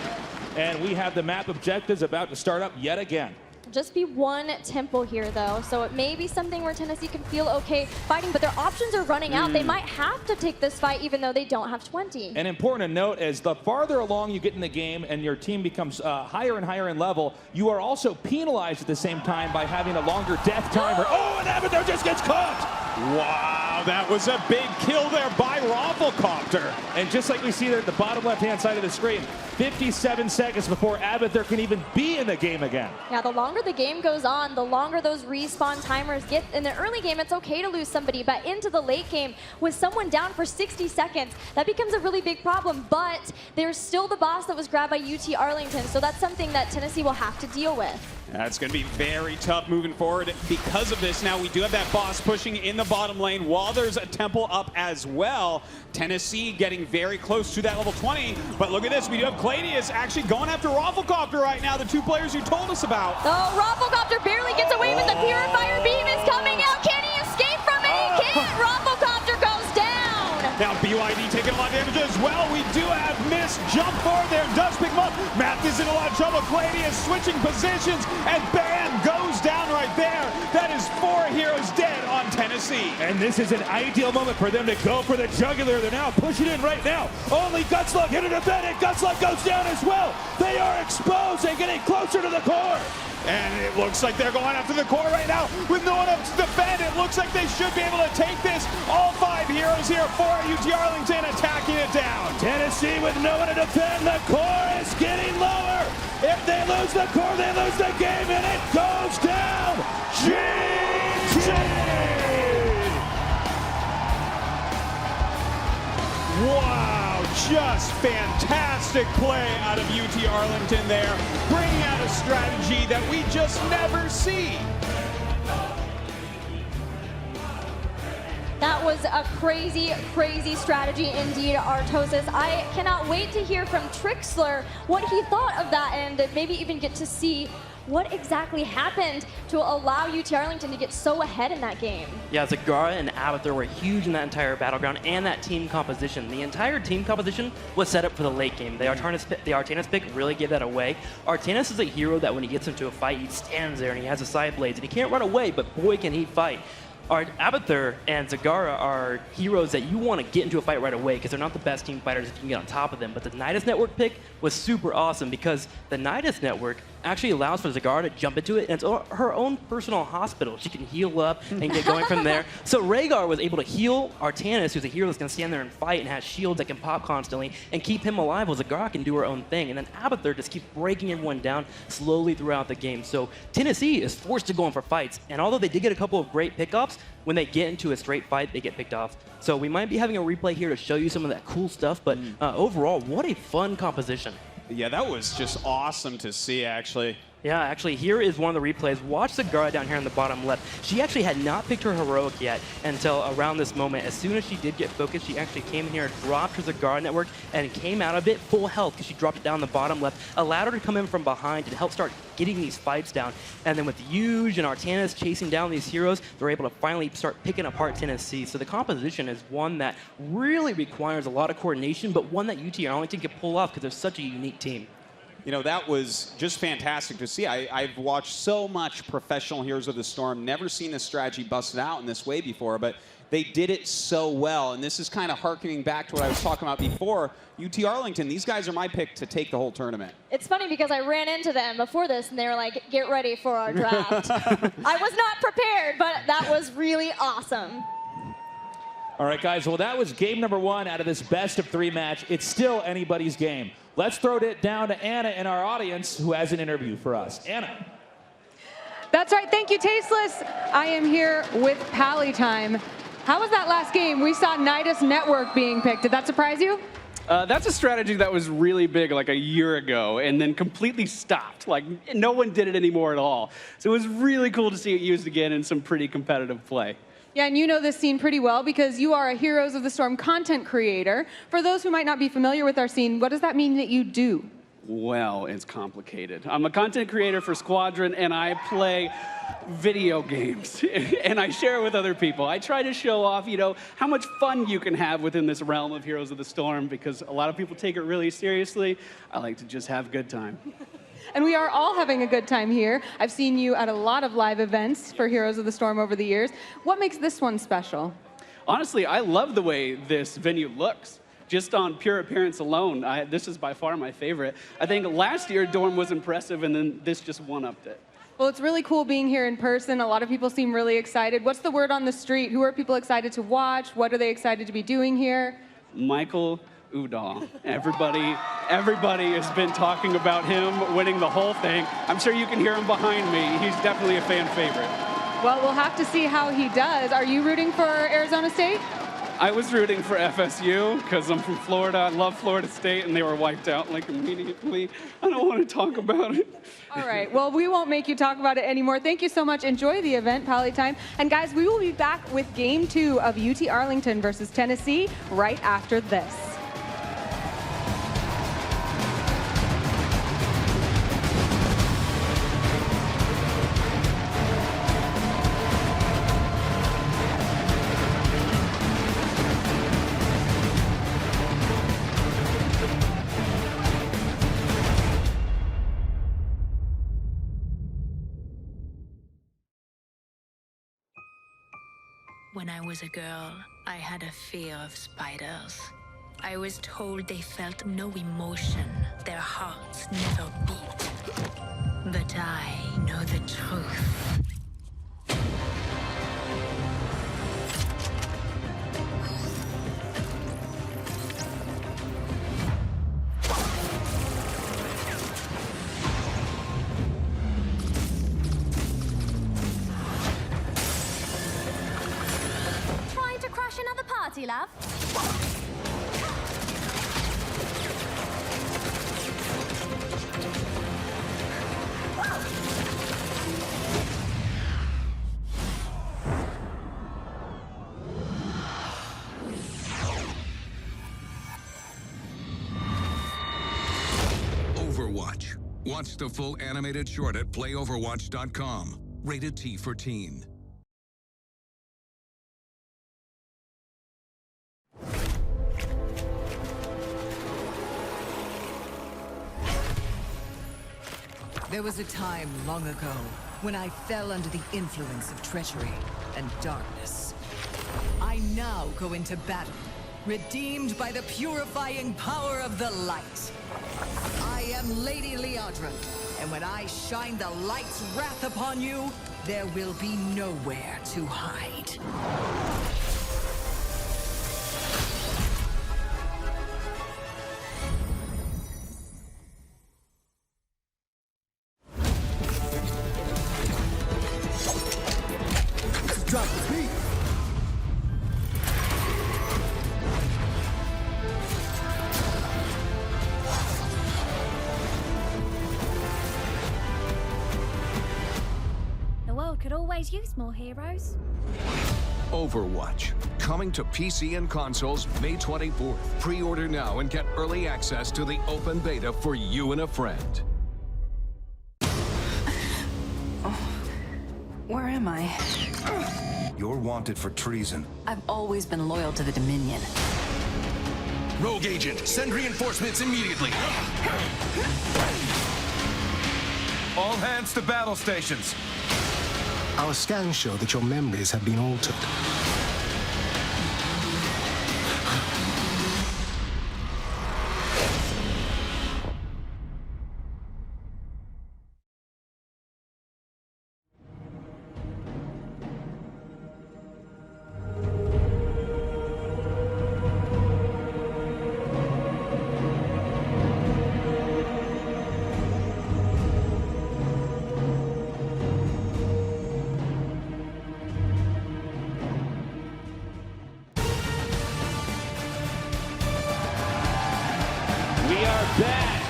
and we have the map objectives about to start up yet again. Just be one temple here, though, so it may be something where Tennessee can feel okay fighting, but their options are running out. They might have to take this fight even though they don't have 20. And important to note is the farther along you get in the game and your team becomes higher and higher in level, you are also penalized at the same time by having a longer death timer. Oh, and Avatar just gets caught! Wow, that was a big kill there by Rafflecopter. And just like we see there at the bottom left-hand side of the screen, 57 seconds before Avatar can even be in the game again. Yeah, the longer the game goes on, the longer those respawn timers get. In the early game, it's okay to lose somebody, but into the late game, with someone down for 60 seconds, that becomes a really big problem. But there's still the boss that was grabbed by UT Arlington, so that's something that Tennessee will have to deal with. That's going to be very tough moving forward because of this. Now, we do have that boss pushing in the bottom lane while there's a temple up as well. Tennessee getting very close to that level 20. But look at this. We do have Cladius actually going after Rafflecopter right now, the two players you told us about. Oh, Rafflecopter barely gets away, but the Purifier Beam is coming out. Can he escape from it? He can't. Rafflecopter goes down. Now, BYD taking a lot of damage as well. We do have missed jump forward there. Does pick him up. Matt is in a lot of trouble. Cladius switching positions, and bam, goes down right there. That is 4 heroes dead on Tennessee. And this is an ideal moment for them to go for the jugular. They're now pushing in right now. Only Gutslug hit a defend, and Gutslug goes down as well. They are exposed and getting closer to the core. And it looks like they're going after the core right now with no one else to defend. It looks like they should be able to take this. All 5 heroes here for UT Arlington attacking it down. Tennessee with no one to defend. The core is getting lower. If they lose the core, they lose the game, and it goes down. GG! Wow, just fantastic play out of UT Arlington there, bringing out a strategy that we just never see. That was a crazy, crazy strategy indeed, Artosis. I cannot wait to hear from Trixler what he thought of that and maybe even get to see what exactly happened to allow UT Arlington to get so ahead in that game. Yeah, Zagara and Avatar were huge in that entire battleground and that team composition. The entire team composition was set up for the late game. The Artanis pick really gave that away. Artanis is a hero that when he gets into a fight, he stands there and he has the side blades and he can't run away, but boy can he fight. Our Avatar and Zagara are heroes that you want to get into a fight right away because they're not the best team fighters if you can get on top of them. But the Nidus Network pick was super awesome because the Nidus Network actually allows for Zagara to jump into it, and it's her own personal hospital. She can heal up and get going from there. So Rhaegar was able to heal Artanis, who's a hero that's going to stand there and fight and has shields that can pop constantly, and keep him alive while Zagara can do her own thing. And then Avatar just keeps breaking everyone down slowly throughout the game. So Tennessee is forced to go in for fights, and although they did get a couple of great pickups, when they get into a straight fight, they get picked off. So we might be having a replay here to show you some of that cool stuff, but overall, what a fun composition. Yeah, that was just awesome to see, actually. Yeah, actually, here is one of the replays. Watch Zagara down here in the bottom left. She actually had not picked her heroic yet until around this moment. As soon as she did get focused, she actually came in here, dropped her Zagara network, and came out of it full health because she dropped it down the bottom left, allowed her to come in from behind and help start getting these fights down. And then with Yuge and Artanis chasing down these heroes, they're able to finally start picking apart Tennessee. So the composition is one that really requires a lot of coordination, but one that UT Arlington can pull off because they're such a unique team. You know, that was just fantastic to see. I've watched so much professional Heroes of the Storm, never seen this strategy busted out in this way before, but they did it so well. And this is kind of harkening back to what I was talking about before. UT Arlington, these guys are my pick to take the whole tournament. It's funny because I ran into them before this and they were like, get ready for our draft. I was not prepared, but that was really awesome. All right, guys, well, that was game number 1 out of this best-of-3 match. It's still anybody's game. Let's throw it down to Anna in our audience, who has an interview for us. Anna. That's right. Thank you, Tasteless. I am here with Pally Time. How was that last game? We saw Nidus Network being picked. Did that surprise you? That's a strategy that was really big like a year ago and then completely stopped. Like, no one did it anymore at all. So it was really cool to see it used again in some pretty competitive play. Yeah, and you know this scene pretty well because you are a Heroes of the Storm content creator. For those who might not be familiar with our scene, what does that mean that you do? Well, it's complicated. I'm a content creator for Squadron, and I play video games, and I share it with other people. I try to show off, you know, how much fun you can have within this realm of Heroes of the Storm, because a lot of people take it really seriously. I like to just have a good time. And we are all having a good time here. I've seen you at a lot of live events for Heroes of the Storm over the years. What makes this one special? Honestly, I love the way this venue looks. Just on pure appearance alone, this is by far my favorite. I think last year Dorm was impressive, and then this just one-upped it. Well, it's really cool being here in person. A lot of people seem really excited. What's the word on the street? Who are people excited to watch? What are they excited to be doing here? Michael Udall. Everybody has been talking about him winning the whole thing. I'm sure you can hear him behind me. He's definitely a fan favorite. Well, we'll have to see how he does. Are you rooting for Arizona State? I was rooting for FSU because I'm from Florida. I love Florida State, and they were wiped out like immediately. I don't want to talk about it. All right. Well, we won't make you talk about it anymore. Thank you so much. Enjoy the event, Pally Time. And guys, we will be back with Game 2 of UT Arlington versus Tennessee right after this. When I was a girl, I had a fear of spiders. I was told they felt no emotion, their hearts never beat. But I know the truth. Another party, love? Overwatch. Watch the full animated short at playoverwatch.com. Rated T for Teen. There was a time long ago when I fell under the influence of treachery and darkness. I now go into battle, redeemed by the purifying power of the light. I am Lady Liadra, and when I shine the light's wrath upon you, there will be nowhere to hide. Drop the beat. The world could always use more heroes. Overwatch. Coming to PC and consoles May 24th. Pre-order now and get early access to the open beta for you and a friend. Where am I? You're wanted for treason. I've always been loyal to the Dominion. Rogue Agent, send reinforcements immediately. All hands to battle stations. Our scans show that your memories have been altered.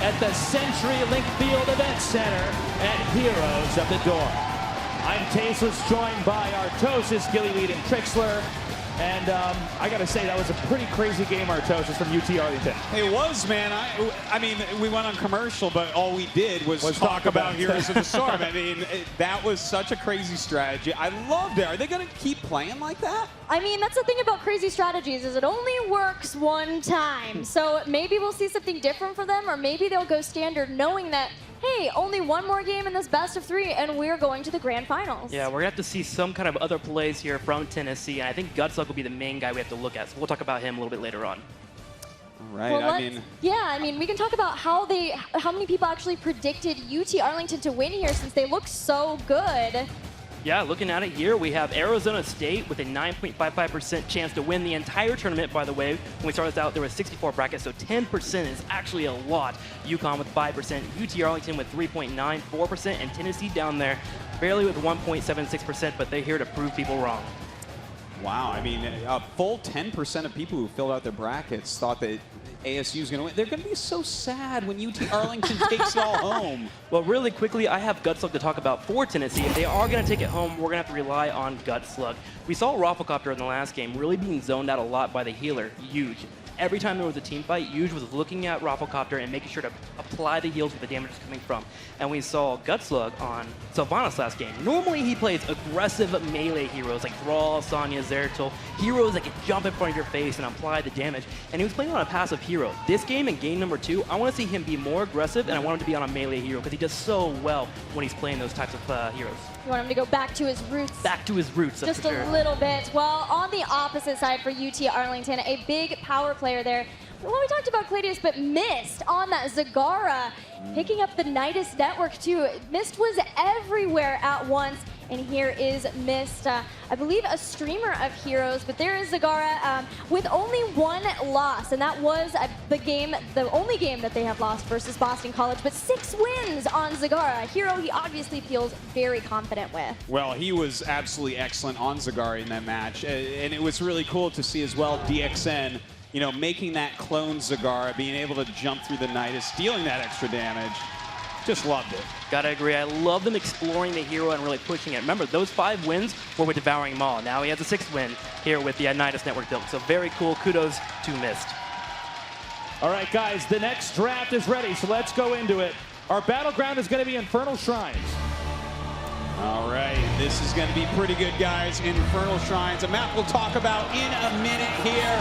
At the CenturyLink Field Event Center at Heroes of the Dorm. I'm Tasteless, joined by Artosis, Gillyweed, and Trixler. And I got to say, that was a pretty crazy game, Artosis, from UT Arlington. It was, man. I mean, we went on commercial, but all we did was talk about Heroes of the Storm. I mean, that was such a crazy strategy. I loved it. Are they going to keep playing like that? I mean, that's the thing about crazy strategies, is it only works one time. So maybe we'll see something different for them, or maybe they'll go standard knowing that, hey, only one more game in this best of 3, and we're going to the grand finals. Yeah, we're going to have to see some kind of other plays here from Tennessee, and I think Gutslug will be the main guy we have to look at. So we'll talk about him a little bit later on. All right, well, I mean, we can talk about how many people actually predicted UT Arlington to win here, since they look so good. Yeah, looking at it here, we have Arizona State with a 9.55% chance to win the entire tournament, by the way. When we started this out, there were 64 brackets, so 10% is actually a lot. UConn with 5%, UT Arlington with 3.94%, and Tennessee down there barely with 1.76%, but they're here to prove people wrong. Wow, I mean, a full 10% of people who filled out their brackets thought that ASU is going to win. They're going to be so sad when UT Arlington takes it all home. Well, really quickly, I have Gutslug to talk about for Tennessee. If they are going to take it home, we're going to have to rely on Gutslug. We saw Rafflecopter in the last game really being zoned out a lot by the healer, Huge. Every time there was a team fight, Huge was looking at Rafflecopter and making sure to apply the heals where the damage is coming from. And we saw Gutslug on Sylvanas last game. Normally he plays aggressive melee heroes like Thrall, Sonya, Zeratul, heroes that can jump in front of your face and apply the damage. And he was playing on a passive hero. This game, in game number 2, I want to see him be more aggressive, and I want him to be on a melee hero because he does so well when he's playing those types of heroes. You want him to go back to his roots? Back to his roots, that's just for sure. A little bit. Well, on the opposite side for UT Arlington, a big power player there. Well, we talked about Cladius, but Mist on that Zagara, picking up the Nidus network too. Mist was everywhere at once, and here is Mist, I believe a streamer of heroes, but there is Zagara with only 1 loss, and that was the only game that they have lost versus Boston College, but 6 wins on Zagara, a hero he obviously feels very confident with. Well, he was absolutely excellent on Zagara in that match, and it was really cool to see as well DXN, you know, making that clone Zagara, being able to jump through the Nidus, stealing that extra damage. Just loved it. Gotta agree. I love them exploring the hero and really pushing it. Remember, those 5 wins were with Devouring Maw. Now he has a 6th win here with the Nidus network built. So very cool. Kudos to Mist. All right, guys, the next draft is ready, so let's go into it. Our battleground is going to be Infernal Shrines. All right, this is going to be pretty good, guys. Infernal Shrines, a map we'll talk about in a minute here.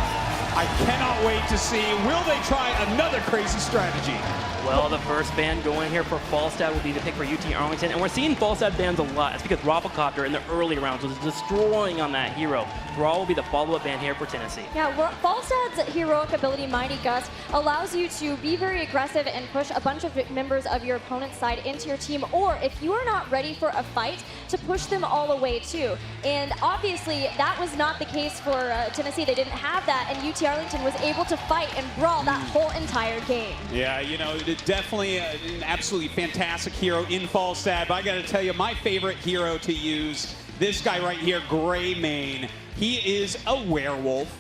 I cannot wait to see, will they try another crazy strategy? Well, the first ban going here for Falstad will be the pick for UT Arlington, and we're seeing Falstad bans a lot. It's because Rafflecopter in the early rounds was destroying on that hero. Thrall will be the follow-up ban here for Tennessee. Yeah, Falstad's heroic ability, Mighty Gust, allows you to be very aggressive and push a bunch of members of your opponent's side into your team, or if you are not ready for a fight, to push them all away too. And obviously, that was not the case for Tennessee. They didn't have that, and UT Arlington was able to fight and brawl that whole entire game. Yeah, you know, definitely an absolutely fantastic hero in Falstad, but I gotta tell you, my favorite hero to use, this guy right here, Greymane. He is a werewolf.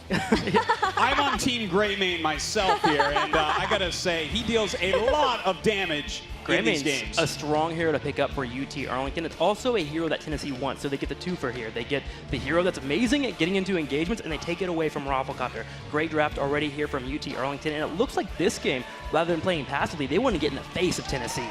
I'm on Team Greymane myself here, and I gotta say, he deals a lot of damage in these games. A strong hero to pick up for UT Arlington. It's also a hero that Tennessee wants, so they get the 2 for here. They get the hero that's amazing at getting into engagements, and they take it away from Rafflecopter. Great draft already here from UT Arlington, and it looks like this game, rather than playing passively, they want to get in the face of Tennessee.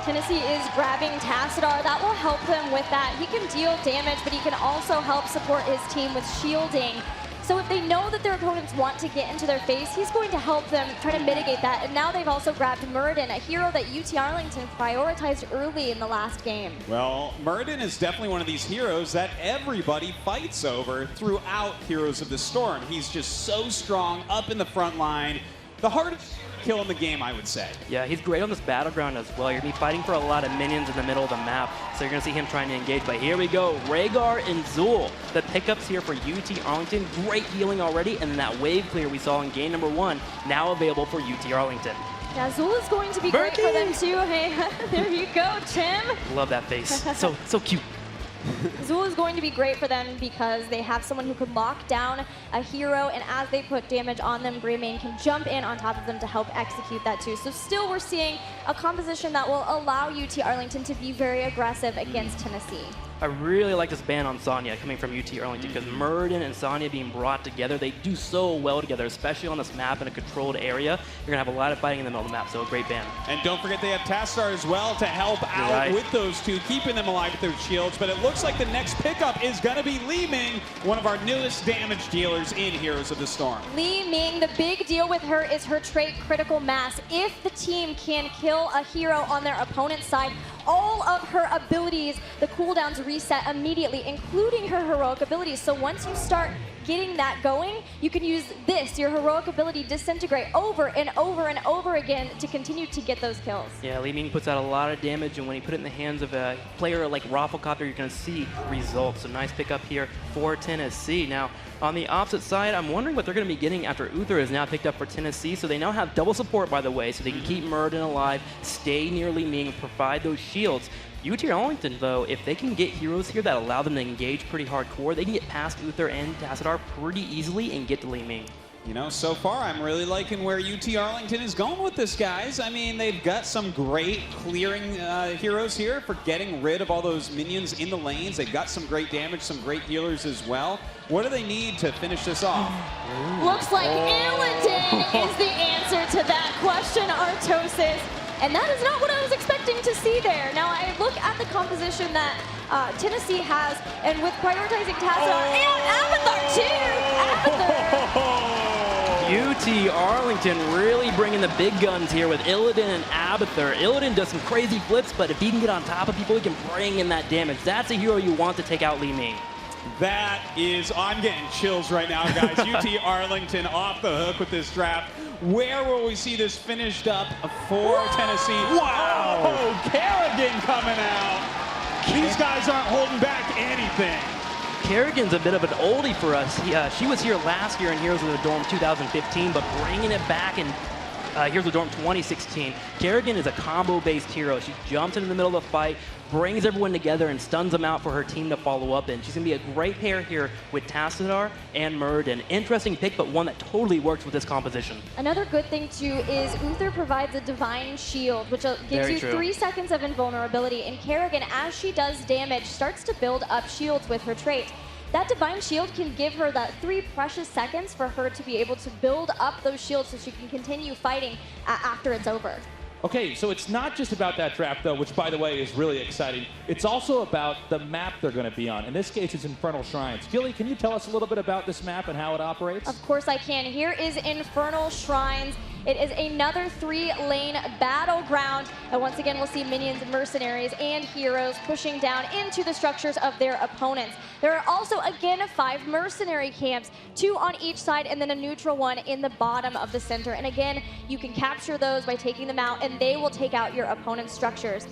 Tennessee is grabbing Tassadar. That will help him with that. He can deal damage, but he can also help support his team with shielding. So if they know that their opponents want to get into their face, he's going to help them try to mitigate that. And now they've also grabbed Muradin, a hero that UT Arlington prioritized early in the last game. Well, Muradin is definitely one of these heroes that everybody fights over throughout Heroes of the Storm. He's just so strong up in the front line. The hardest kill in the game, I would say. Yeah, he's great on this battleground as well. You're going to be fighting for a lot of minions in the middle of the map, so you're going to see him trying to engage. But here we go, Rhaegar and Zul. The pickups here for UT Arlington. Great healing already, and then that wave clear we saw in game number 1, now available for UT Arlington. Yeah, Zul is going to be great for them too. Hey, there you go, Tim. Love that face. So cute. Zul is going to be great for them because they have someone who can lock down a hero, and as they put damage on them, Greymane can jump in on top of them to help execute that too. So still we're seeing a composition that will allow UT Arlington to be very aggressive against Tennessee. I really like this ban on Sonya coming from UT Arlington because Muradin and Sonya being brought together, they do so well together, especially on this map in a controlled area. You're going to have a lot of fighting in the middle of the map, so a great ban. And don't forget they have Tastar as well to help out with those two, keeping them alive with their shields. But it looks like the next pickup is going to be Li Ming, one of our newest damage dealers in Heroes of the Storm. Li Ming, the big deal with her is her trait Critical Mass. If the team can kill a hero on their opponent's side, all of her abilities, the cooldowns reset immediately, including her heroic abilities. So once you start getting that going, you can use this, your heroic ability, Disintegrate, over and over and over again to continue to get those kills. Yeah, Li Ming puts out a lot of damage, and when you put it in the hands of a player like Rafflecopter, you're going to see results. So nice pickup here for Tennessee. Now, on the opposite side, I'm wondering what they're going to be getting after Uther is now picked up for Tennessee. So they now have double support, by the way, so they can keep Muradin alive, stay near Li Ming, and provide those shields. UT Arlington, though, if they can get heroes here that allow them to engage pretty hardcore, they can get past Uther and Tassadar pretty easily and get to Li Ming. You know, so far I'm really liking where UT Arlington is going with this, guys. I mean, they've got some great clearing heroes here for getting rid of all those minions in the lanes. They've got some great damage, some great healers as well. What do they need to finish this off? Looks like Illidan is the answer to that question, Artosis. And that is not what I was expecting to see there. Now, I look at the composition that Tennessee has, and with prioritizing Tassadar and Abathar too. Abathar! UT Arlington really bringing the big guns here with Illidan and Abathar. Illidan does some crazy flips, but if he can get on top of people, he can bring in that damage. That's a hero you want to take out Li Ming. That is, I'm getting chills right now, guys. UT Arlington off the hook with this draft. Where will we see this finished up for Tennessee? Wow! Oh, Kerrigan coming out. These guys aren't holding back anything. Kerrigan's a bit of an oldie for us. She was here last year in Heroes of the Dorm 2015, but bringing it back in Heroes of the Dorm 2016. Kerrigan is a combo-based hero. She jumps into the middle of the fight, brings everyone together, and stuns them out for her team to follow up in. She's going to be a great pair here with Tassadar and Muradin. Interesting pick, but one that totally works with this composition. Another good thing, too, is Uther provides a Divine Shield, which gives you 3 seconds of invulnerability. And Kerrigan, as she does damage, starts to build up shields with her trait. That Divine Shield can give her that 3 precious seconds for her to be able to build up those shields so she can continue fighting after it's over. Okay, so it's not just about that draft, though, which, by the way, is really exciting. It's also about the map they're going to be on. In this case, it's Infernal Shrines. Gilly, can you tell us a little bit about this map and how it operates? Of course I can. Here is Infernal Shrines. It is another 3-lane battleground. And once again, we'll see minions, mercenaries, and heroes pushing down into the structures of their opponents. There are also, again, 5 mercenary camps, 2 on each side, and then a neutral one in the bottom of the center. And again, you can capture those by taking them out, and they will take out your opponent's structures.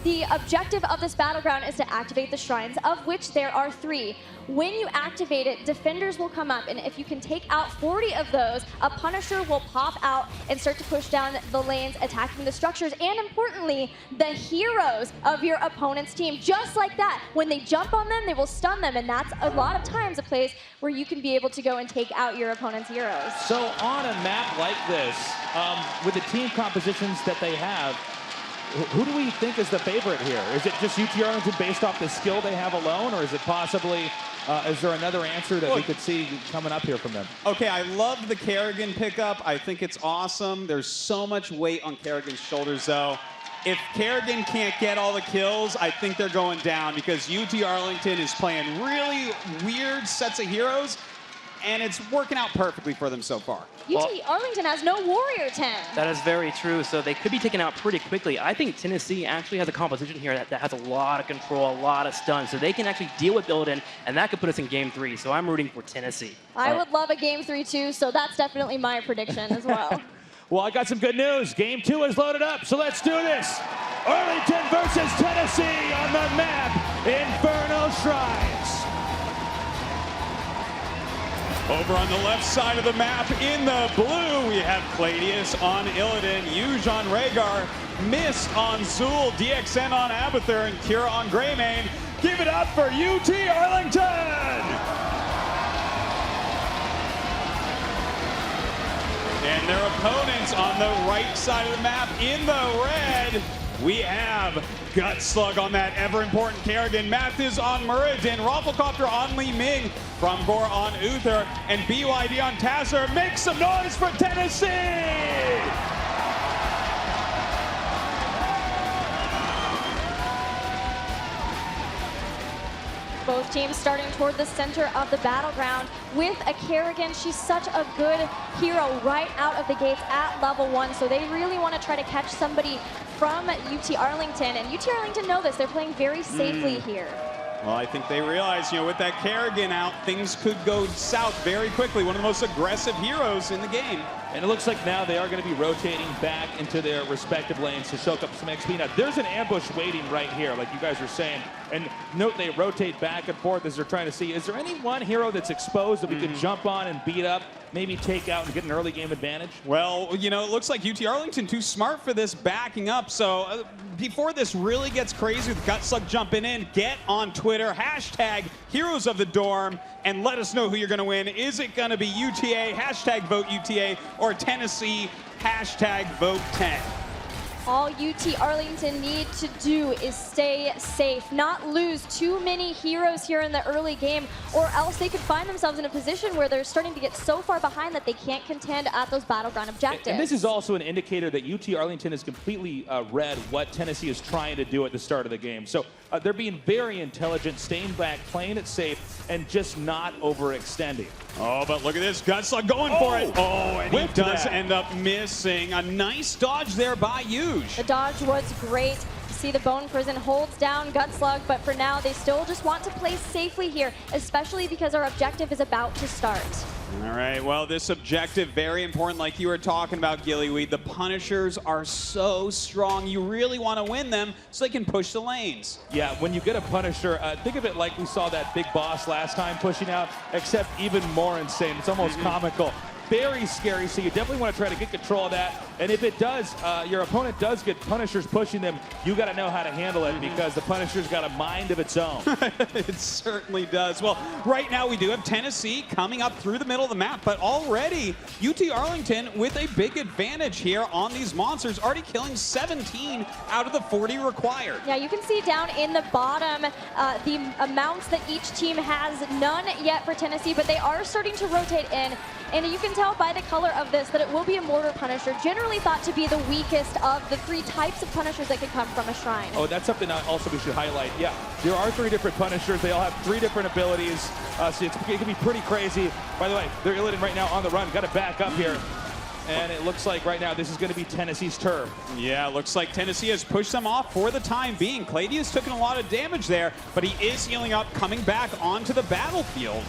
The objective of this battleground is to activate the shrines, of which there are 3. When you activate it, defenders will come up, and if you can take out 40 of those, a Punisher will pop out and start to push down the lanes, attacking the structures, and importantly, the heroes of your opponent's team. Just like that, when they jump on them, they will stun them, and that's a lot of times a place where you can be able to go and take out your opponent's heroes. So on a map like this, with the team compositions that they have, who do we think is the favorite here? Is it just UT Arlington based off the skill they have alone, or is it possibly, is there another answer that we could see coming up here from them? Okay, I love the Kerrigan pickup. I think it's awesome. There's so much weight on Kerrigan's shoulders, though. If Kerrigan can't get all the kills, I think they're going down because UT Arlington is playing really weird sets of heroes. and it's working out perfectly for them so far. UT Arlington has no Warrior 10. That is very true. So they could be taken out pretty quickly. I think Tennessee actually has a composition here that has a lot of control, a lot of stuns. So they can actually deal with Illidan, and that could put us in game 3. So I'm rooting for Tennessee. I would love a game 3 too, so that's definitely my prediction as well. Well, I got some good news. Game 2 is loaded up, so let's do this. Arlington versus Tennessee on the map, Inferno Shrines. Over on the left side of the map, in the blue, we have Cladius on Illidan, Yuge on Rhaegar, Mist on Zul, DXN on Abathur, and Kira on Greymane. Give it up for UT Arlington! And their opponents on the right side of the map, in the red, we have Gutslug on that ever-important Kerrigan, Mathis on Muradin, Rafflecopter on Li Ming, Fromgor on Uther, and BYD on Tasser. Make some noise for Tennessee! Both teams starting toward the center of the battleground with a Kerrigan. She's such a good hero right out of the gates at level 1, so they really want to try to catch somebody from UT Arlington, and UT Arlington know this. They're playing very safely here. Well, I think they realize, with that Kerrigan out, things could go south very quickly. One of the most aggressive heroes in the game. And it looks like now they are going to be rotating back into their respective lanes to soak up some XP. Now, there's an ambush waiting right here, like you guys are saying. And note they rotate back and forth as they're trying to see, is there any one hero that's exposed that we can jump on and beat up, maybe take out and get an early game advantage? Well, it looks like UT Arlington too smart for this, backing up. So before this really gets crazy with Gutslug jumping in, get on Twitter, hashtag Heroes of the Dorm, and let us know who you're going to win. Is it going to be UTA, hashtag vote UTA, or Tennessee, hashtag vote 10? All UT Arlington need to do is stay safe, not lose too many heroes here in the early game, or else they could find themselves in a position where they're starting to get so far behind that they can't contend at those battleground objectives. And this is also an indicator that UT Arlington has completely read what Tennessee is trying to do at the start of the game. So they're being very intelligent, staying back, playing it safe, and just not overextending. Oh, but look at this, Gutslug going for it. Oh, and he does end up missing. A nice dodge there by Yuge. The dodge was great. See, the Bone Prison holds down Gutslug, but for now they still just want to play safely here, especially because our objective is about to start. All right, well, this objective, very important, like you were talking about, Gillyweed. The Punishers are so strong. You really want to win them so they can push the lanes. Yeah, when you get a Punisher, think of it like we saw that big boss last time pushing out, except even more insane. It's almost comical. Very scary, so you definitely want to try to get control of that. And if it does, your opponent does get Punishers pushing them, you got to know how to handle it because the Punisher's got a mind of its own. It certainly does. Well, right now we do have Tennessee coming up through the middle of the map, but already UT Arlington with a big advantage here on these monsters, already killing 17 out of the 40 required. Yeah, you can see down in the bottom the amounts that each team has. None yet for Tennessee, but they are starting to rotate in. And you can tell by the color of this that it will be a Mortar Punisher, generally thought to be the weakest of the 3 types of Punishers that can come from a shrine. Oh, that's something also we should highlight. Yeah, there are 3 different Punishers. They all have 3 different abilities, so it can be pretty crazy. By the way, they're Illidan right now on the run. Got to back up here. And it looks like right now this is going to be Tennessee's turf. Yeah, looks like Tennessee has pushed them off for the time being. Cladius took a lot of damage there, but he is healing up, coming back onto the battlefield.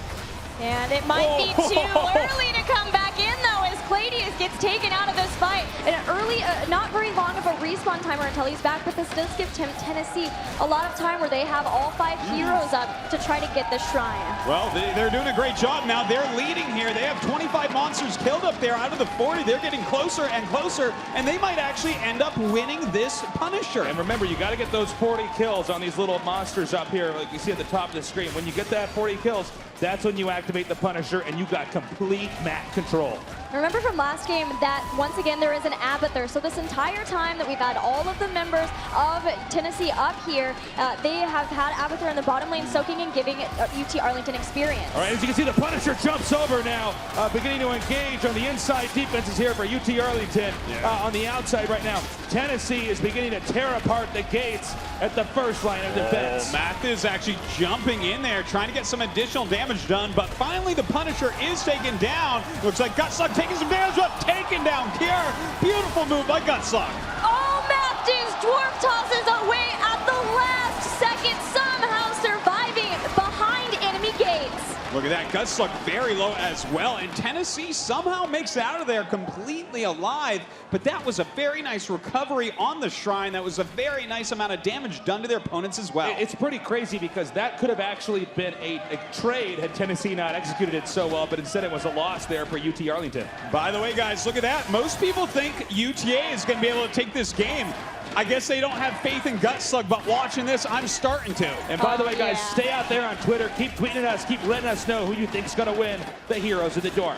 And it might be too early to come back in, though, as Cladius gets taken out of this fight. An early, not very long of a respawn timer until he's back, but this does give Tennessee a lot of time where they have all 5 heroes up to try to get the shrine. Well, they're doing a great job now. They're leading here. They have 25 monsters killed up there out of the 40. They're getting closer and closer, and they might actually end up winning this Punisher. And remember, you got to get those 40 kills on these little monsters up here, like you see at the top of the screen. When you get that 40 kills, that's when you activate the Punisher, and you got complete map control. Remember from last game that, once again, there is an Abathur. So this entire time that we've had all of the members of Tennessee up here, they have had Abathur in the bottom lane soaking and giving UT Arlington experience. All right, as you can see, the Punisher jumps over now, beginning to engage on the inside defenses here for UT Arlington. On the outside right now, Tennessee is beginning to tear apart the gates at the first line of defense. Math is actually jumping in there, trying to get some additional damage done, but finally the Punisher is taken down. Looks like Gutslug taking some damage, but taken down Kier. Beautiful move by Gutslug. Oh, Matthews dwarf tosses away at the last second, somehow surviving behind enemy gates. Look at that, Gutslug very low as well, and Tennessee somehow makes it out of there completely alive, but that was a very nice recovery on the Shrine. That was a very nice amount of damage done to their opponents as well. It's pretty crazy because that could have actually been a trade had Tennessee not executed it so well, but instead it was a loss there for UT Arlington. By the way, guys, look at that. Most people think UTA is going to be able to take this game. I guess they don't have faith in Gutslug, but watching this, I'm starting to. And by the way, guys, stay out there on Twitter. Keep tweeting us. Keep letting us know who you think's going to win the Heroes of the Dorm.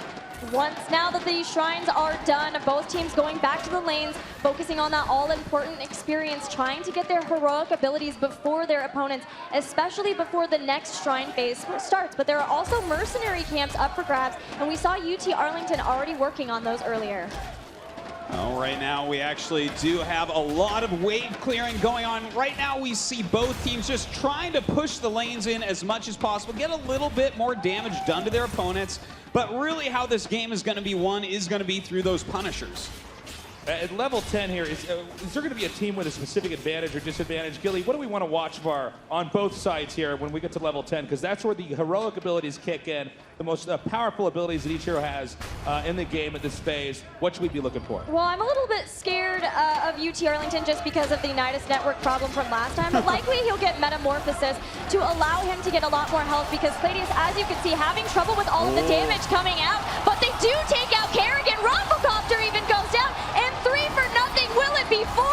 Once now that the Shrines are done, both teams going back to the lanes, focusing on that all-important experience, trying to get their heroic abilities before their opponents, especially before the next Shrine phase starts. But there are also mercenary camps up for grabs, and we saw UT Arlington already working on those earlier. Oh, right now we actually do have a lot of wave clearing going on. Right now we see both teams just trying to push the lanes in as much as possible, get a little bit more damage done to their opponents. But really how this game is going to be won is going to be through those Punishers. At level 10 here, is there going to be a team with a specific advantage or disadvantage? Gilly, what do we want to watch for on both sides here when we get to level 10? Because that's where the heroic abilities kick in, the most powerful abilities that each hero has in the game at this phase. What should we be looking for? Well, I'm a little bit scared of UT Arlington just because of the Nidus Network problem from last time, but likely he'll get Metamorphosis to allow him to get a lot more health because Cladius, as you can see, having trouble with all of the damage coming out, but they do take out Kerrigan. Rumblecopter even goes down, and 3 for nothing. Will it be 4?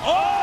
Oh!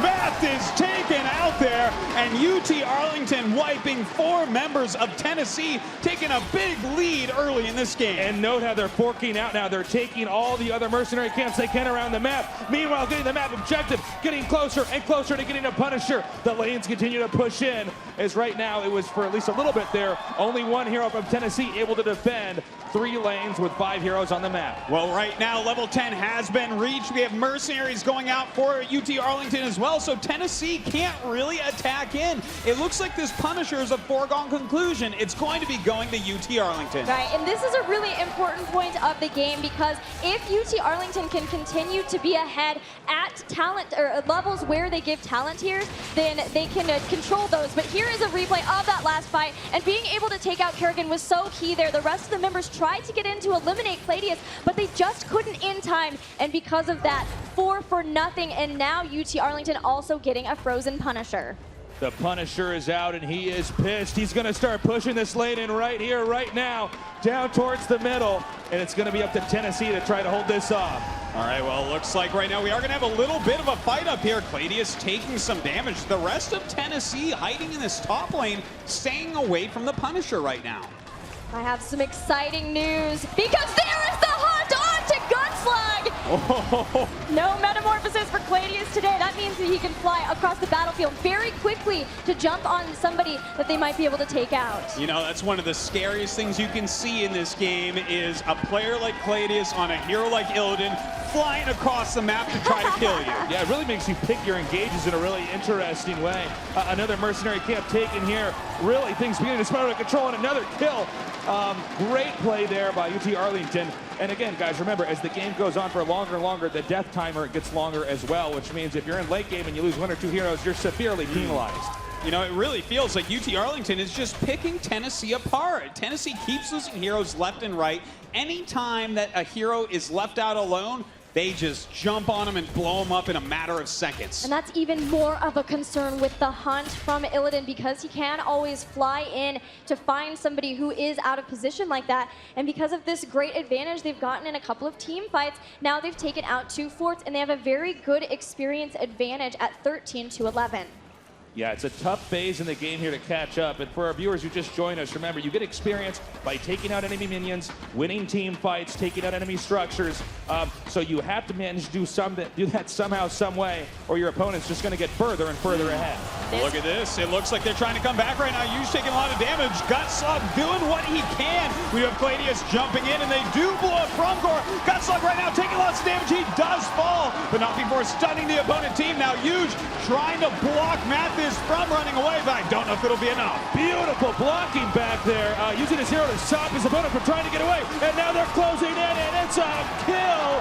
Math is taken out there, and UT Arlington wiping 4 members of Tennessee, taking a big lead early in this game. And note how they're forking out now. They're taking all the other mercenary camps they can around the map. Meanwhile, getting the map objective, getting closer and closer to getting a Punisher. The lanes continue to push in, as right now it was for at least a little bit there. Only one hero from Tennessee able to defend 3 lanes with 5 heroes on the map. Well, right now, level 10 has been reached. We have mercenaries going out for UT Arlington as well, so Tennessee can't really attack in. It looks like this Punisher is a foregone conclusion. It's going to be going to UT Arlington. Right, and this is a really important point of the game because if UT Arlington can continue to be ahead at talent or levels where they give talent tiers, then they can control those. But here is a replay of that last fight, and being able to take out Kerrigan was so key there. The rest of the members tried to get in to eliminate Cladius, but they just couldn't in time, and because of that, 4 for nothing, and now UT Arlington also getting a frozen Punisher. The Punisher is out, and he is pissed. He's going to start pushing this lane in right here, right now, down towards the middle, and it's going to be up to Tennessee to try to hold this off. All right, well, it looks like right now we are going to have a little bit of a fight up here. Cladius taking some damage. The rest of Tennessee hiding in this top lane, staying away from the Punisher right now. I have some exciting news because there is the hunt on to Gutslug! Oh. No Metamorphosis for Cladius today. That means that he can fly across the battlefield very quickly to jump on somebody that they might be able to take out. You know, that's one of the scariest things you can see in this game is a player like Cladius on a hero like Illidan flying across the map to try to kill you. Yeah, it really makes you pick your engages in a really interesting way. Another mercenary camp taken here. Really, things beginning to spiral out of control, and another kill. Great play there by UT Arlington. And again, guys, remember, as the game goes on for longer and longer, the death timer gets longer as well, which means if you're in late game and you lose 1 or 2 heroes, you're severely penalized. You know, it really feels like UT Arlington is just picking Tennessee apart. Tennessee keeps losing heroes left and right. Anytime that a hero is left out alone, they just jump on him and blow him up in a matter of seconds. And that's even more of a concern with the hunt from Illidan because he can always fly in to find somebody who is out of position like that. And because of this great advantage they've gotten in a couple of team fights, now they've taken out 2 forts and they have a very good experience advantage at 13 to 11. Yeah, it's a tough phase in the game here to catch up. And for our viewers who just joined us, remember, you get experience by taking out enemy minions, winning team fights, taking out enemy structures. So you have to manage to do that somehow, some way, or your opponent's just going to get further and further ahead. Look at this. It looks like they're trying to come back right now. Yu's taking a lot of damage. Gutslug doing what he can. We have Gladius jumping in, and they do blow up Fromgor. Gutslug right now taking lots of damage. He does fall, but not before stunning the opponent team. Now Yuj trying to block Mathis from running away, but I don't know if it'll be enough. Beautiful blocking back there, using his hero to stop his opponent from trying to get away. And now they're closing in, and it's a kill.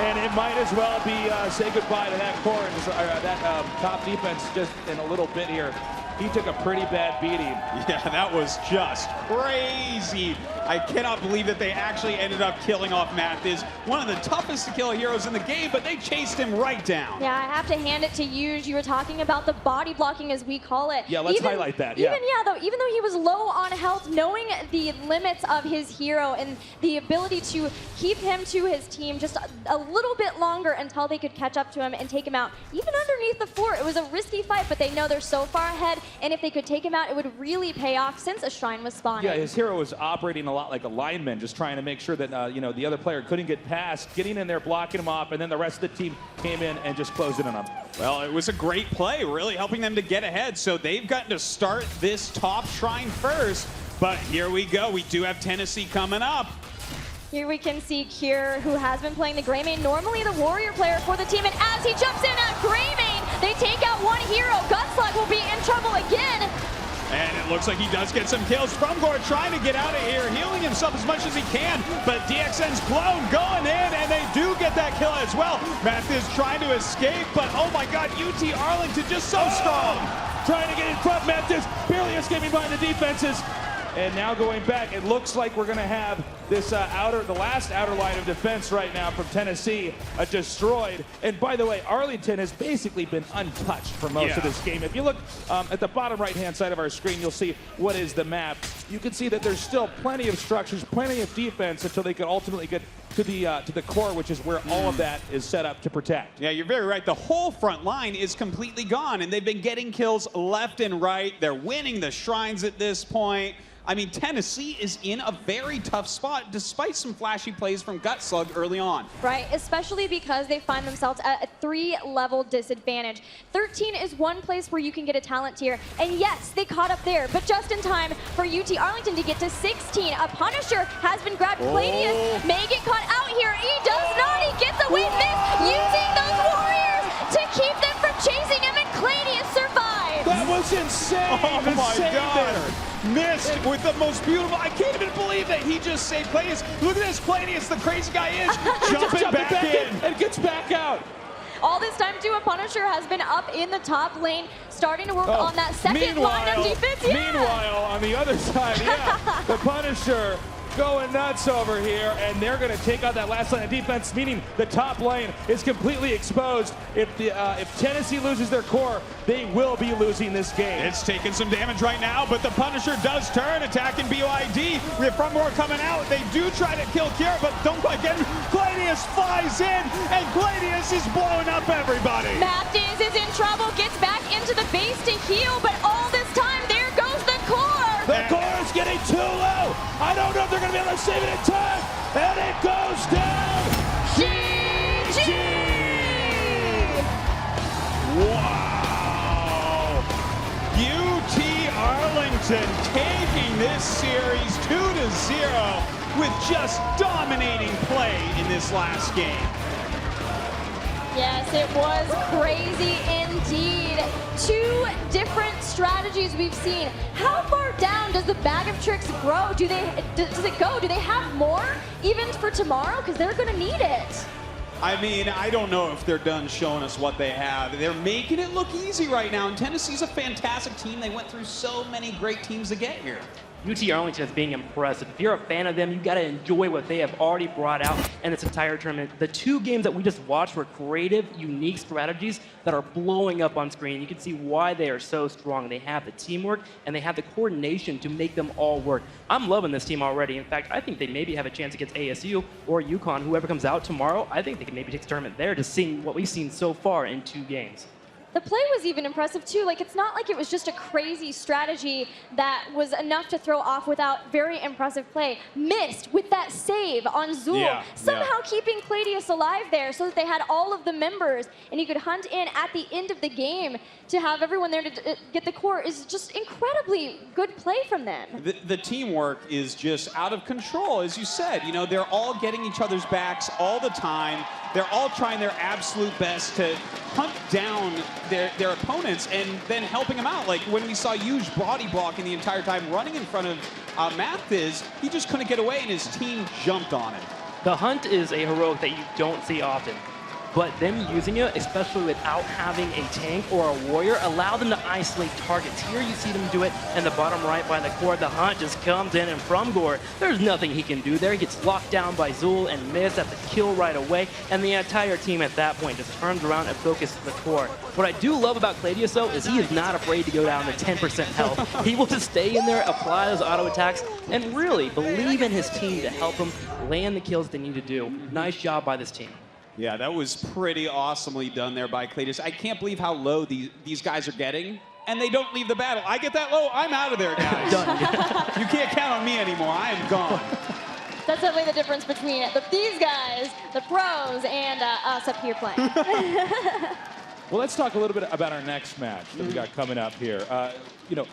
And it might as well be say goodbye to that core, that top defense just in a little bit here. He took a pretty bad beating. Yeah, that was just crazy. I cannot believe that they actually ended up killing off Mathis, one of the toughest to kill heroes in the game, but they chased him right down. Yeah, I have to hand it to you. You were talking about the body blocking, as we call it. Yeah, let's highlight that. Even though he was low on health, knowing the limits of his hero and the ability to keep him to his team just a little bit longer until they could catch up to him and take him out. Even underneath the fort, it was a risky fight, but they know they're so far ahead, and if they could take him out, it would really pay off since a shrine was spawning. Yeah, his hero was operating a lot like a lineman, just trying to make sure that the other player couldn't get past, getting in there, blocking him off, and then the rest of the team came in and just closed in on him. Well, it was a great play, really helping them to get ahead. So they've gotten to start this top shrine first. But here we go. We do have Tennessee coming up. Here we can see Cure, who has been playing the Greymane, normally the warrior player for the team, and as he jumps in at Greymane, they take out one hero. Gutslug will be in trouble again. And it looks like he does get some kills. Fromgor trying to get out of here, healing himself as much as he can, but DXN's clone going in, and they do get that kill as well. Mathis trying to escape, but oh my god, UT Arlington just so strong. Trying to get in front, Mathis barely escaping behind the defenses. And now going back, it looks like we're going to have this the last outer line of defense right now from Tennessee destroyed. And by the way, Arlington has basically been untouched for most of this game. If you look at the bottom right-hand side of our screen, you'll see what is the map. You can see that there's still plenty of structures, plenty of defense until they could ultimately get to the core, which is where all of that is set up to protect. Yeah, you're very right. The whole front line is completely gone, and they've been getting kills left and right. They're winning the shrines at this point. I mean, Tennessee is in a very tough spot, despite some flashy plays from Gutslug early on. Right, especially because they find themselves at a 3-level disadvantage. 13 is one place where you can get a talent tier, and yes, they caught up there, but just in time for UT Arlington to get to 16. A Punisher has been grabbed. Gladius may get caught out here. He does not. He gets away with this, using those warriors to keep them from chasing him, and Gladius survives. That was insane. Oh my god. Missed with the most beautiful. I can't even believe that he just saved Gladius. Look at this, Gladius, the crazy guy is jumping back in and gets back out. All this time, too, a Punisher has been up in the top lane, starting to work on that second line of defense. Meanwhile, on the other side, the Punisher going nuts over here, and they're going to take out that last line of defense, meaning the top lane is completely exposed. If Tennessee loses their core, they will be losing this game. It's taking some damage right now, but the Punisher does turn, attacking BYD. We have Fromgor coming out. They do try to kill Kira, but don't quite get him. Gladius flies in, and Gladius is blowing up everybody. Mathis is in trouble, gets back into the base to heal, but all this time, there goes the core. The core is getting too low. I don't know if they're going to be able to save it in time. And it goes down. GG! Wow. UT Arlington taking this series 2-0 with just dominating play in this last game. Yes, it was crazy indeed. 2 different strategies we've seen. How far down does the bag of tricks grow? Does it go? Do they have more even for tomorrow? Because they're going to need it. I mean, I don't know if they're done showing us what they have. They're making it look easy right now, and Tennessee's a fantastic team. They went through so many great teams to get here. UT Arlington is being impressive. If you're a fan of them, you got to enjoy what they have already brought out in this entire tournament. The 2 games that we just watched were creative, unique strategies that are blowing up on screen. You can see why they are so strong. They have the teamwork, and they have the coordination to make them all work. I'm loving this team already. In fact, I think they maybe have a chance against ASU or UConn. Whoever comes out tomorrow, I think they can maybe take the tournament there, just seeing what we've seen so far in 2 games. The play was even impressive too. Like, it's not like it was just a crazy strategy that was enough to throw off without very impressive play. Missed with that save on Zool, somehow keeping Cladius alive there so that they had all of the members and you could hunt in at the end of the game to have everyone there to get the core is just incredibly good play from them. The teamwork is just out of control, as you said. You know, they're all getting each other's backs all the time. They're all trying their absolute best to hunt down their opponents and then helping them out. Like when we saw Huge body blocking the entire time, running in front of Mathiz, he just couldn't get away and his team jumped on it. The hunt is a heroic that you don't see often. But them using it, especially without having a tank or a warrior, allow them to isolate targets. Here you see them do it in the bottom right by the core. The hunt just comes in, and from Gore, there's nothing he can do there. He gets locked down by Zool and missed at the kill right away, and the entire team at that point just turns around and focuses the core. What I do love about Cladius, though, is he is not afraid to go down to 10% health. He will just stay in there, apply those auto attacks, and really believe in his team to help him land the kills they need to do. Nice job by this team. Yeah, that was pretty awesomely done there by Cladius. I can't believe how low these guys are getting, and they don't leave the battle. I get that low, I'm out of there, guys. You can't count on me anymore. I am gone. That's definitely the difference between these guys, the pros, and us up here playing. Well, let's talk a little bit about our next match that we got coming up here. You know,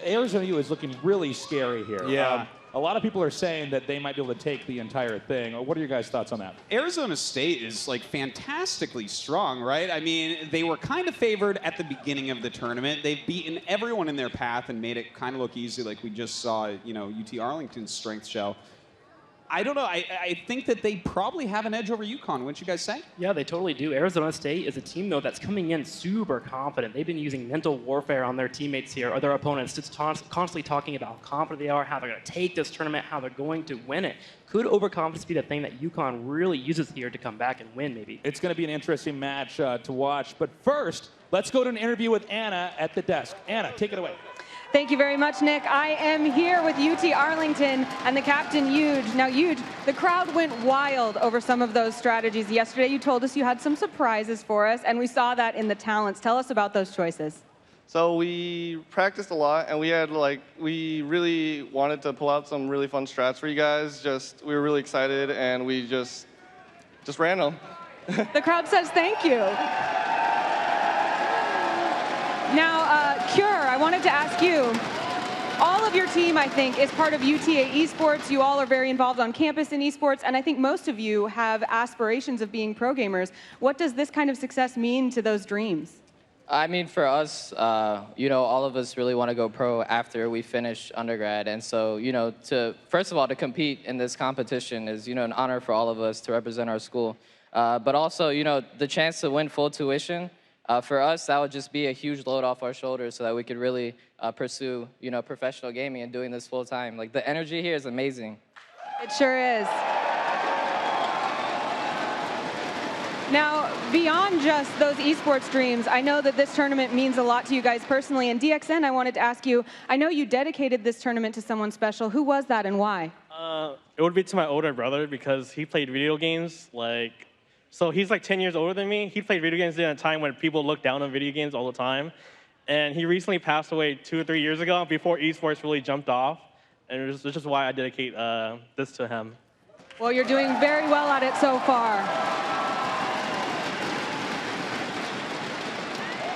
Arizona U is looking really scary here. Yeah. A lot of people are saying that they might be able to take the entire thing. What are your guys' thoughts on that? Arizona State is like fantastically strong, right? I mean, they were kind of favored at the beginning of the tournament. They've beaten everyone in their path and made it kind of look easy, like we just saw, you know, UT Arlington's strength show. I don't know. I think that they probably have an edge over UConn. Wouldn't you guys say? Yeah, they totally do. Arizona State is a team, though, that's coming in super confident. They've been using mental warfare on their teammates here, or their opponents, just constantly talking about how confident they are, how they're going to take this tournament, how they're going to win it. Could overconfidence be the thing that UConn really uses here to come back and win, maybe? It's going to be an interesting match to watch. But first, let's go to an interview with Anna at the desk. Anna, take it away. Thank you very much, Nick. I am here with UT Arlington and the captain, Huge. Now, Huge, the crowd went wild over some of those strategies. Yesterday, you told us you had some surprises for us, and we saw that in the talents. Tell us about those choices. So we practiced a lot, and we really wanted to pull out some really fun strats for you guys. We were really excited, and we just ran them. The crowd says thank you. Now, Cure, I wanted to ask you, all of your team, I think, is part of UTA Esports. You all are very involved on campus in esports, and I think most of you have aspirations of being pro gamers. What does this kind of success mean to those dreams? I mean, for us, you know, all of us really want to go pro after we finish undergrad. And so, you know, first of all, to compete in this competition is, you know, an honor for all of us to represent our school. But also, you know, the chance to win full tuition, for us, that would just be a huge load off our shoulders so that we could really pursue, you know, professional gaming and doing this full time. Like, the energy here is amazing. It sure is. Now, beyond just those esports dreams, I know that this tournament means a lot to you guys personally. And DXN, I wanted to ask you, I know you dedicated this tournament to someone special. Who was that and why? It would be to my older brother because he played video games so he's like 10 years older than me. He played video games in a time when people looked down on video games all the time. And he recently passed away 2 or 3 years ago before esports really jumped off. And it's just why I dedicate this to him. Well, you're doing very well at it so far.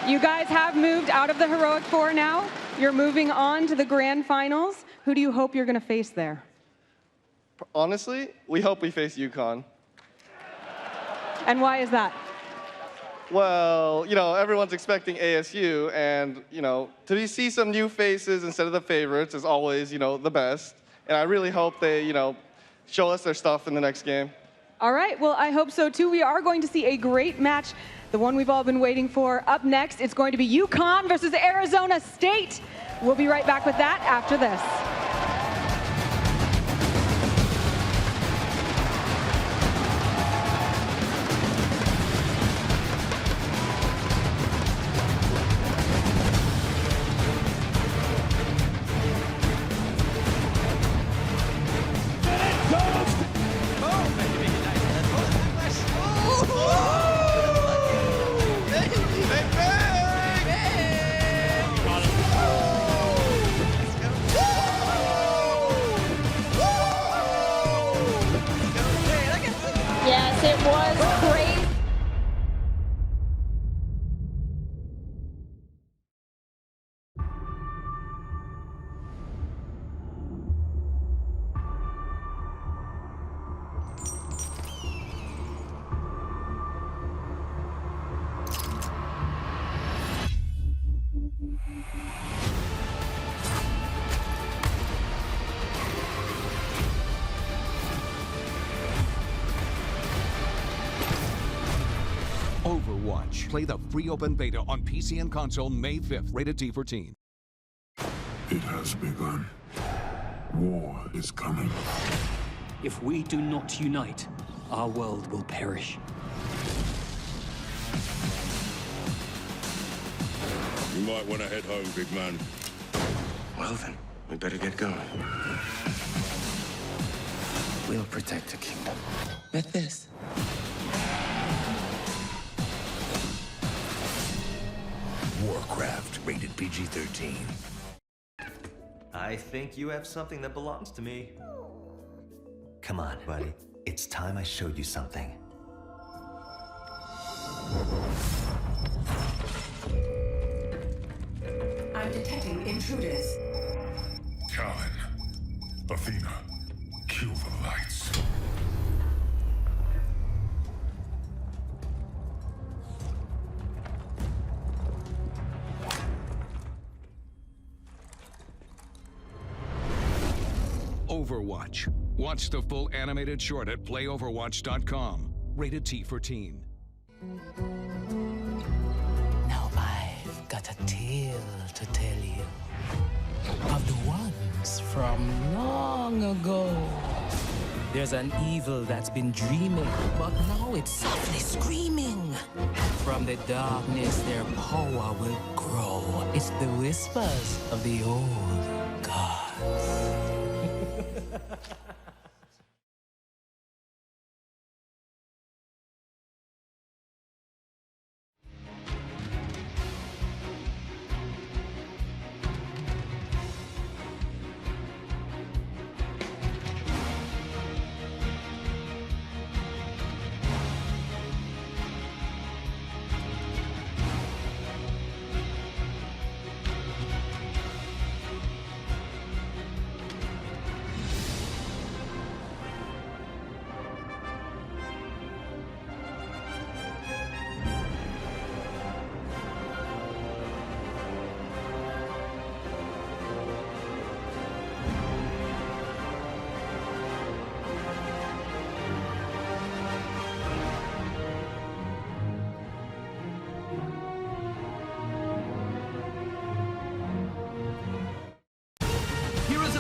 You guys have moved out of the Heroic Four now. You're moving on to the grand finals. Who do you hope you're going to face there? Honestly, we hope we face UConn. And why is that? Well, you know, everyone's expecting ASU, and, you know, to see some new faces instead of the favorites is always, you know, the best. And I really hope they, you know, show us their stuff in the next game. All right, well, I hope so too. We are going to see a great match, the one we've all been waiting for. Up next, it's going to be UConn versus Arizona State. We'll be right back with that after this. Yes, it was great. Overwatch. Play the free open beta on PC and console May 5th. Rated T for teen. It has begun. War is coming. If we do not unite, our world will perish. You might want to head home, big man. Well then, we better get going. We'll protect the kingdom. With this. Warcraft, rated PG-13. I think you have something that belongs to me. Come on, buddy. It's time I showed you something. I'm detecting intruders. Callan, Athena, cue the lights. Overwatch. Watch the full animated short at playoverwatch.com. Rated T for teen. Now I've got a tale to tell you of the ones from long ago. There's an evil that's been dreaming, but now it's softly screaming. From the darkness, their power will grow. It's the whispers of the old gods.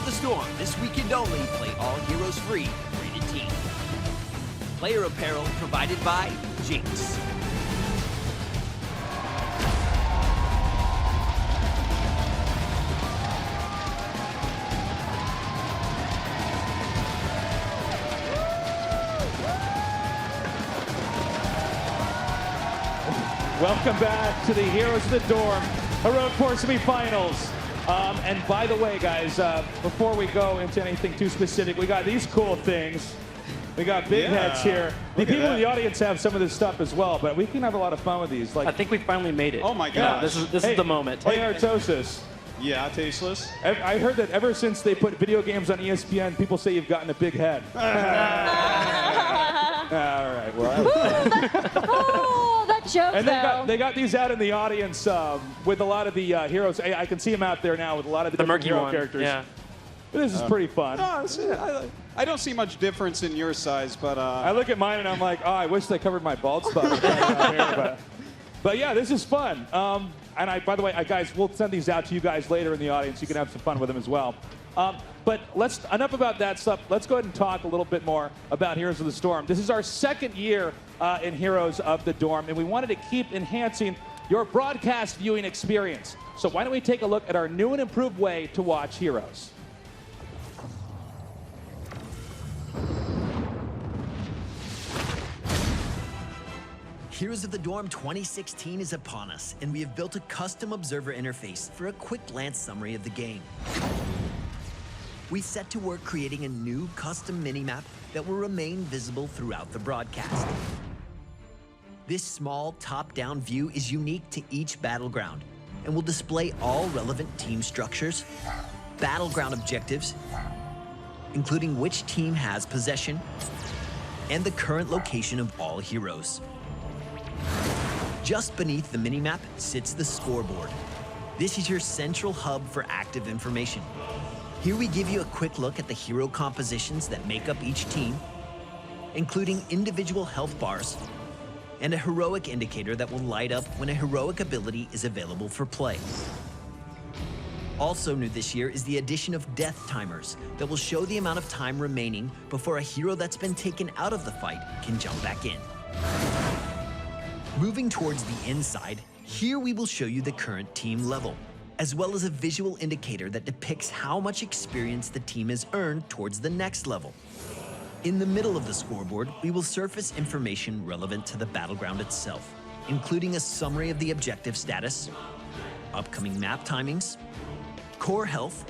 Storm. This weekend only, play all heroes free, rated teen. Player apparel provided by Jinx. Welcome back to the Heroes of the Dorm Heroic 4 Semifinals. And by the way, guys, before we go into anything too specific, we got these cool things. We got big heads here. The people in the audience have some of this stuff as well, but we can have a lot of fun with these. Like, I think we finally made it. Oh my Yeah, gosh. this is the moment. Hey, Artosis. Yeah, Tasteless. I heard that ever since they put video games on ESPN, people say you've gotten a big head. All right, well. Oh, that joke, And though. they got these out in the audience with a lot of the heroes. I can see them out there now with a lot of the different murky hero one, characters. Yeah. But this is pretty fun. No, I don't see much difference in your size, but I look at mine and I'm like, oh, I wish they covered my bald spot. But yeah, this is fun. And by the way, guys, we'll send these out to you guys later in the audience. You can have some fun with them as well. But enough about that stuff. Let's go ahead and talk a little bit more about Heroes of the Storm. This is our second year in Heroes of the Dorm, and we wanted to keep enhancing your broadcast viewing experience. So why don't we take a look at our new and improved way to watch Heroes. Heroes of the Dorm 2016 is upon us, and we have built a custom observer interface for a quick glance summary of the game. we set to work creating a new custom minimap that will remain visible throughout the broadcast. This small top-down view is unique to each battleground and will display all relevant team structures, battleground objectives, including which team has possession, and the current location of all heroes. Just beneath the minimap sits the scoreboard. This is your central hub for active information. Here we give you a quick look at the hero compositions that make up each team, including individual health bars, and a heroic indicator that will light up when a heroic ability is available for play. Also new this year is the addition of death timers that will show the amount of time remaining before a hero that's been taken out of the fight can jump back in. Moving towards the inside, here we will show you the current team level, as well as a visual indicator that depicts how much experience the team has earned towards the next level. In the middle of the scoreboard, we will surface information relevant to the battleground itself, including a summary of the objective status, upcoming map timings, core health,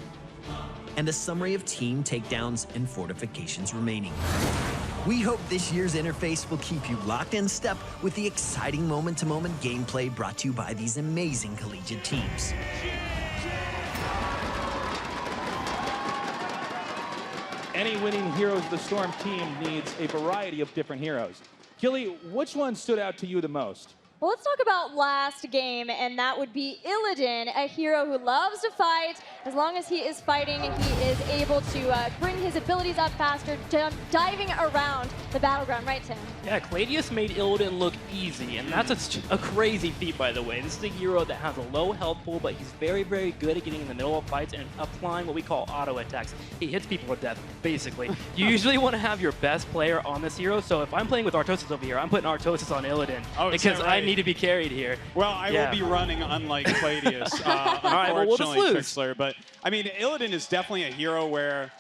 and a summary of team takedowns and fortifications remaining. We hope this year's interface will keep you locked in step with the exciting moment-to-moment gameplay brought to you by these amazing collegiate teams. Any winning Heroes of the Storm team needs a variety of different heroes. Killy, which one stood out to you the most? Well, let's talk about last game, and that would be Illidan, a hero who loves to fight. As long as he is fighting, he is able to bring his abilities up faster, diving around the battleground. Right, Tim? Yeah, Cladius made Illidan look easy, and that's a crazy feat, by the way. This is a hero that has a low health pool, but he's very, very good at getting in the middle of fights and applying what we call auto attacks. He hits people to death, basically. You usually want to have your best player on this hero, so if I'm playing with Artosis over here, I'm putting Artosis on Illidan because I need to be carried here. Well, I will be running unlike Cladius, unfortunately, Trixler. But, I mean, Illidan is definitely a hero where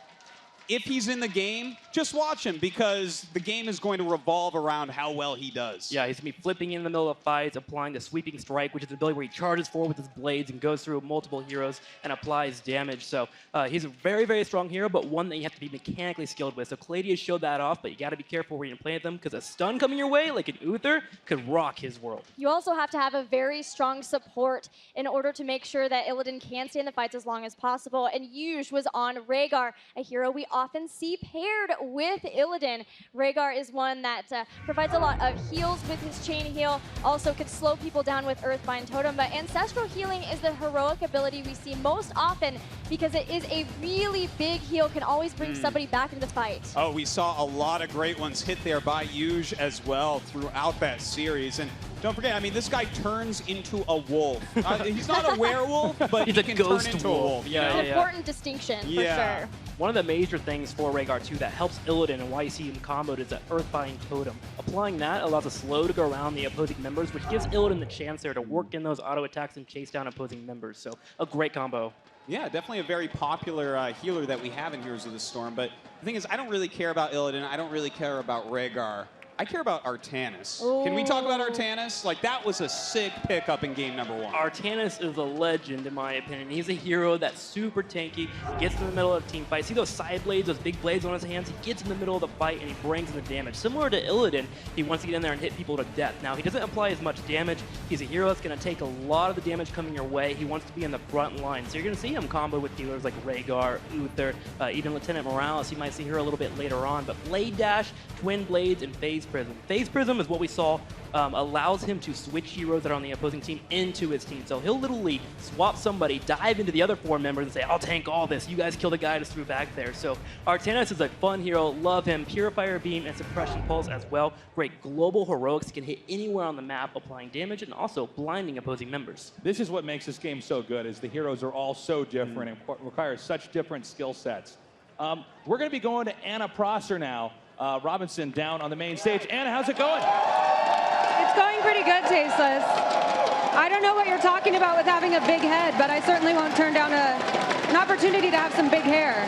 if he's in the game, just watch him because the game is going to revolve around how well he does. Yeah, he's going to be flipping in the middle of fights, applying the sweeping strike, which is the ability where he charges forward with his blades and goes through multiple heroes and applies damage. So he's a very, very strong hero, but one that you have to be mechanically skilled with. So Cladius showed that off, but you got to be careful where you're playing them because a stun coming your way, like an Uther, could rock his world. You also have to have a very strong support in order to make sure that Illidan can stay in the fights as long as possible. And Yuj was on Rhaegar, a hero we often see paired with Illidan. Rhaegar is one that provides a lot of heals with his chain heal, also could slow people down with Earthbind Totem, but Ancestral Healing is the heroic ability we see most often because it is a really big heal, can always bring somebody back into the fight. Oh, we saw a lot of great ones hit there by Yuj as well throughout that series. And don't forget, I mean, this guy turns into a wolf. He's not a werewolf, but he's he a can ghost turn into wolf. a wolf. Yeah, Important distinction, for sure. One of the major things for Rhaegar too that helps Illidan and why you see him comboed is that Earthbind Totem. Applying that allows a slow to go around the opposing members, which gives Illidan the chance there to work in those auto attacks and chase down opposing members. So a great combo. Yeah, definitely a very popular healer that we have in Heroes of the Storm. But the thing is, I don't really care about Illidan. I don't really care about Rhaegar. I care about Artanis. Can we talk about Artanis? Like, that was a sick pickup in game number 1. Artanis is a legend, in my opinion. He's a hero that's super tanky, gets in the middle of team fights. See those side blades, those big blades on his hands? He gets in the middle of the fight and he brings in the damage. Similar to Illidan, he wants to get in there and hit people to death. Now, he doesn't apply as much damage. He's a hero that's going to take a lot of the damage coming your way. He wants to be in the front line. So you're going to see him combo with healers like Rhaegar, Uther, even Lieutenant Morales. You might see her a little bit later on. But Blade Dash, Twin Blades, and Phase Prism. Phase Prism is what we saw allows him to switch heroes that are on the opposing team into his team. So he'll literally swap somebody, dive into the other 4 members and say, I'll tank all this. You guys kill the guy I just threw back there. So Artanis is a fun hero. Love him. Purifier Beam and Suppression Pulse as well. Great global heroics. He can hit anywhere on the map, applying damage and also blinding opposing members. This is what makes this game so good, is the heroes are all so different and require such different skill sets. We're going to be going to Anna Prosser now. Robinson down on the main stage. Anna, how's it going? It's going pretty good, Tasteless. I don't know what you're talking about with having a big head, but I certainly won't turn down an opportunity to have some big hair.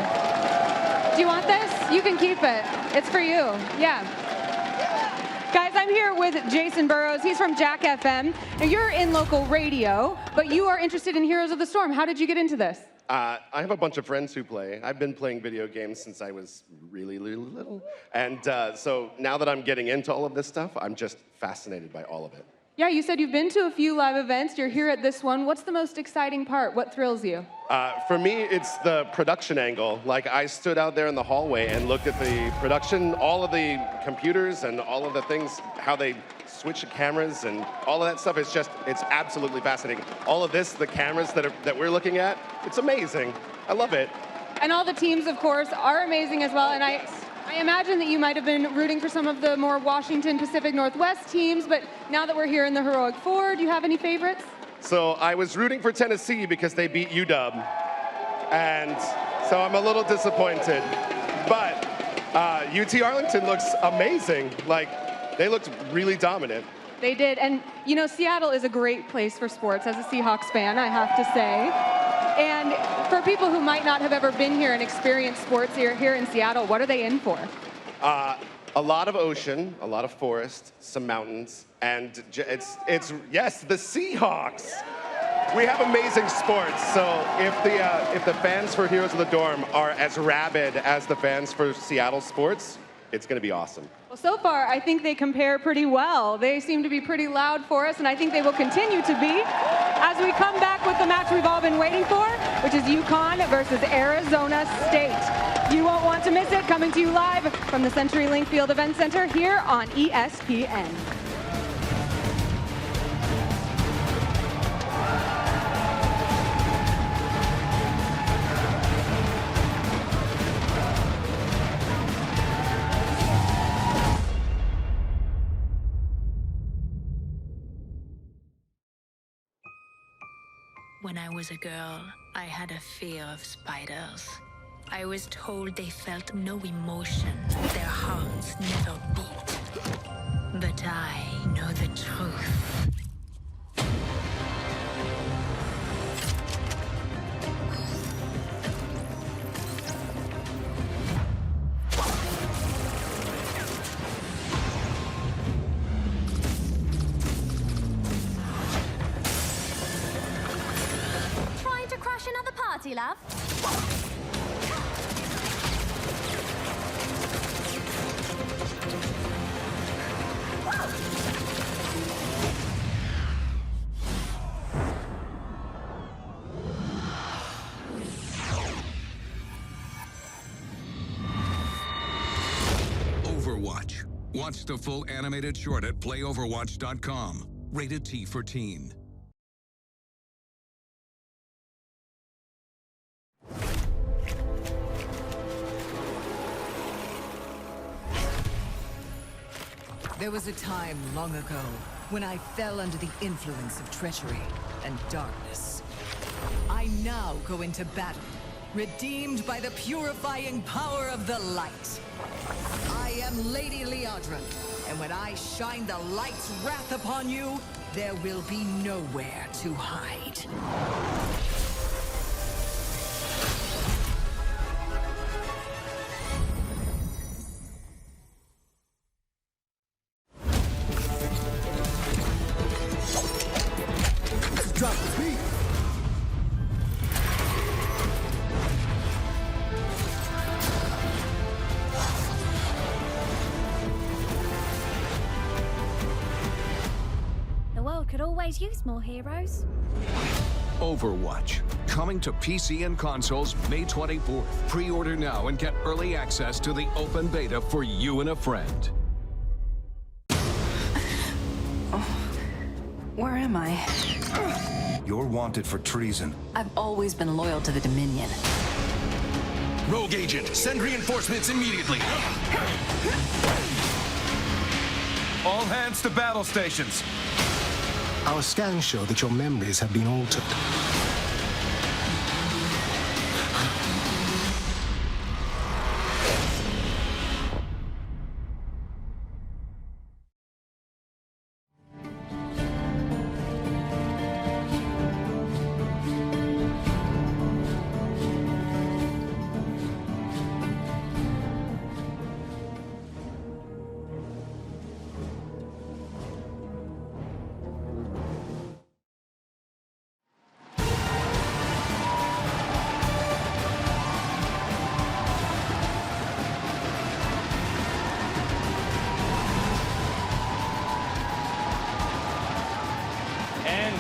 Do you want this? You can keep it. It's for you. Yeah. Guys, I'm here with Jason Burrows. He's from Jack FM. Now, you're in local radio, but you are interested in Heroes of the Storm. How did you get into this? I have a bunch of friends who play. I've been playing video games since I was really, really little. And so now that I'm getting into all of this stuff, I'm just fascinated by all of it. Yeah, you said you've been to a few live events. You're here at this one. What's the most exciting part? What thrills you? For me, it's the production angle. Like, I stood out there in the hallway and looked at the production, all of the computers and all of the things, how they switch the cameras and all of that stuff. It's absolutely fascinating. All of this, the cameras that we're looking at, it's amazing. I love it. And all the teams, of course, are amazing as well. And I imagine that you might have been rooting for some of the more Washington Pacific Northwest teams, but now that we're here in the Heroic Four, do you have any favorites? So I was rooting for Tennessee because they beat UW, and so I'm a little disappointed. But UT Arlington looks amazing. Like, they looked really dominant. They did, and you know, Seattle is a great place for sports. As a Seahawks fan, I have to say. And for people who might not have ever been here and experienced sports here in Seattle, what are they in for? A lot of ocean, a lot of forest, some mountains, and it's yes, the Seahawks. We have amazing sports. So if the fans for Heroes of the Dorm are as rabid as the fans for Seattle sports, it's going to be awesome. Well, so far, I think they compare pretty well. They seem to be pretty loud for us, and I think they will continue to be as we come back with the match we've all been waiting for, which is UConn versus Arizona State. You won't want to miss it, coming to you live from the CenturyLink Field Event Center here on ESPN. When I was a girl, I had a fear of spiders. I was told they felt no emotion, their hearts never beat. But I know the truth. Another party, love? Overwatch. Watch the full animated short at playoverwatch.com. Rated T for teen. There was a time long ago when I fell under the influence of treachery and darkness. I now go into battle, redeemed by the purifying power of the light. I am Lady Liadra, and when I shine the light's wrath upon you, there will be nowhere to hide. Drop the beat. The world could always use more heroes. Overwatch. Coming to PC and consoles May 24th. Pre-order now and get early access to the open beta for you and a friend. Where am I? You're wanted for treason. I've always been loyal to the Dominion. Rogue Agent, send reinforcements immediately. All hands to battle stations. Our scans show that your memories have been altered.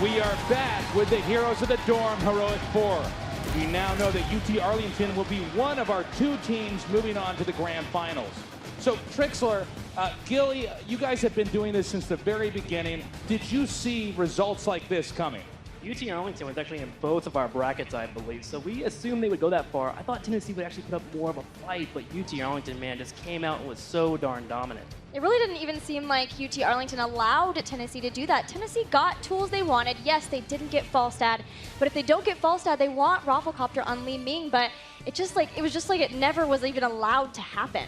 we are back with the heroes of the Dorm Heroic 4. We now know that UT Arlington will be one of our 2 teams moving on to the grand finals. So Trixler, Gilly, you guys have been doing this since the very beginning. Did you see results like this coming? UT Arlington was actually in both of our brackets, I believe, so we assumed they would go that far. I thought Tennessee would actually put up more of a fight, but UT Arlington, man, just came out and was so darn dominant. It really didn't even seem like UT Arlington allowed Tennessee to do that. Tennessee got tools they wanted. Yes, they didn't get Falstad, but if they don't get Falstad, they want Rafflecopter on Li Ming, but it was just like it never was even allowed to happen.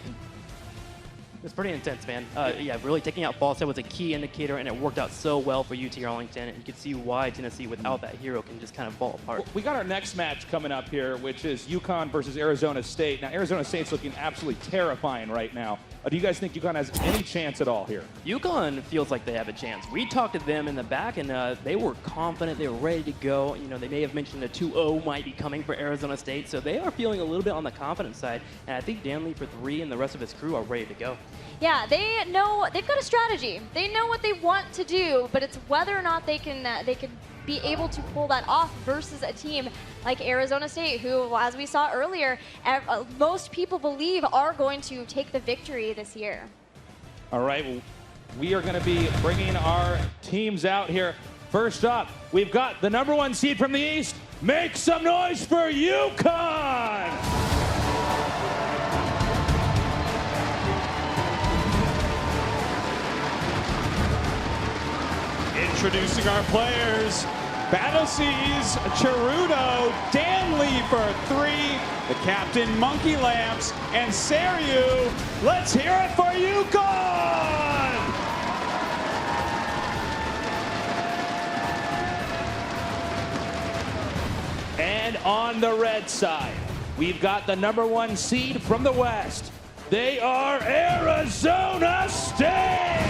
It's pretty intense, man. Yeah, really taking out Falstad was a key indicator, and it worked out so well for UT Arlington, and you can see why Tennessee, without that hero, can just kind of fall apart. Well, we got our next match coming up here, which is UConn versus Arizona State. Now, Arizona State's looking absolutely terrifying right now. Do you guys think UConn has any chance at all here? UConn feels like they have a chance. We talked to them in the back, and they were confident. They were ready to go. You know, they may have mentioned a 2-0 might be coming for Arizona State, so they are feeling a little bit on the confident side, and I think Dan Lee for 3 and the rest of his crew are ready to go. Yeah, they know they've got a strategy. They know what they want to do, but it's whether or not they can be able to pull that off versus a team like Arizona State, who, as we saw earlier, most people believe are going to take the victory this year. All right, well, we are going to be bringing our teams out here. First up, we've got the #1 seed from the East. Make some noise for UConn! Introducing our players, Battleseas, Cherudo, Dan Lee for 3, the captain Monkey Lamps, and Seryu. Let's hear it for UConn! And on the red side, we've got the #1 seed from the West. They are Arizona State!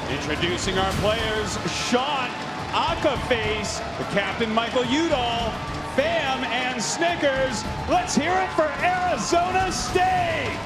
Introducing our players, Sean, Akaface, the captain Michael Udall, Fam, and Snickers. Let's hear it for Arizona State!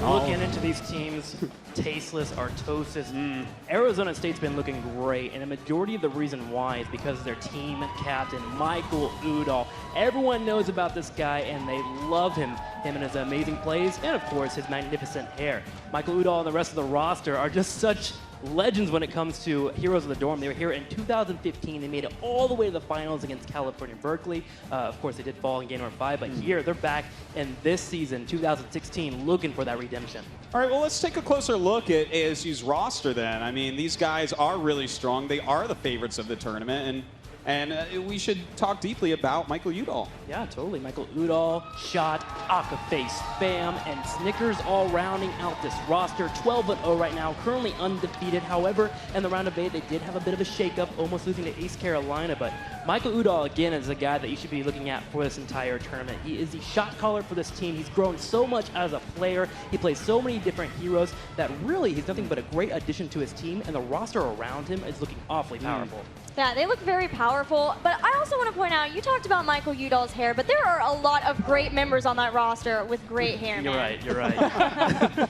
Looking into these teams, Tasteless, Artosis, Arizona State's been looking great, and a majority of the reason why is because of their team captain, Michael Udall. Everyone knows about this guy, and they love him and his amazing plays, and of course, his magnificent hair. Michael Udall and the rest of the roster are just such legends when it comes to Heroes of the Dorm. They were here in 2015. They made it all the way to the finals against California Berkeley. Of course, they did fall in game number 5, but here they're back in this season, 2016, looking for that redemption. All right, well, let's take a closer look at ASU's roster then. I mean, these guys are really strong. They are the favorites of the tournament, and we should talk deeply about Michael Udall. Yeah, totally. Michael Udall, Shot, Akaface, Fam, and Snickers all rounding out this roster. 12-0 right now, currently undefeated. However, in the round of 8, they did have a bit of a shakeup, almost losing to East Carolina. But Michael Udall, again, is a guy that you should be looking at for this entire tournament. He is the shot caller for this team. He's grown so much as a player. He plays so many different heroes that really he's nothing but a great addition to his team, and the roster around him is looking awfully powerful. Yeah, they look very powerful, but I also want to point out, you talked about Michael Udall's hair, but there are a lot of great members on that roster with great hair, man. You're right.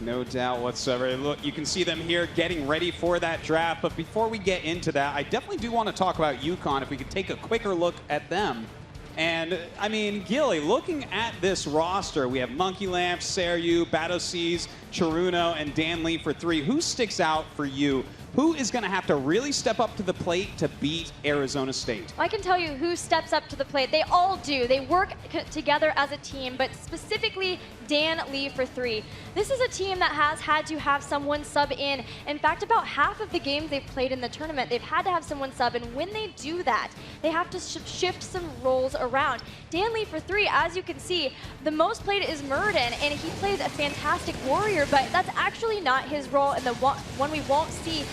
No doubt whatsoever. Look, you can see them here getting ready for that draft, but before we get into that, I definitely do want to talk about UConn, if we could take a quicker look at them. And, I mean, Gilly, looking at this roster, we have Monkey Lamp, Seryu, Battleseas, Cheruno, and Dan Lee for 3. Who sticks out for you? Who is going to have to really step up to the plate to beat Arizona State? I can tell you who steps up to the plate. They all do. They work together as a team, but specifically Dan Lee for 3. This is a team that has had to have someone sub in. In fact, about half of the games they've played in the tournament, they've had to have someone sub, and when they do that, they have to shift some roles around. Dan Lee for 3, as you can see, the most played is Murden, and he plays a fantastic warrior, but that's actually not his role, and the one we won't see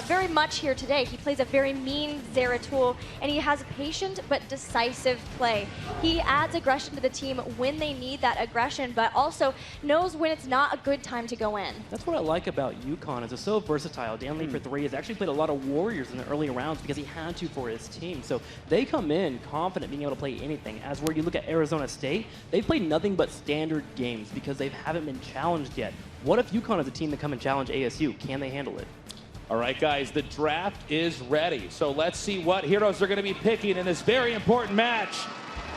very much here today. He plays a very mean Zeratul, and he has patient but decisive play. He adds aggression to the team when they need that aggression, but also knows when it's not a good time to go in. That's what I like about Yukon, is it's so versatile. Dan Lee for 3 has actually played a lot of Warriors in the early rounds because he had to for his team. So they come in confident being able to play anything. As where you look at Arizona State, they've played nothing but standard games because they haven't been challenged yet. What if Yukon is a team that come and challenge ASU? Can they handle it? All right, guys, the draft is ready. So let's see what heroes are going to be picking in this very important match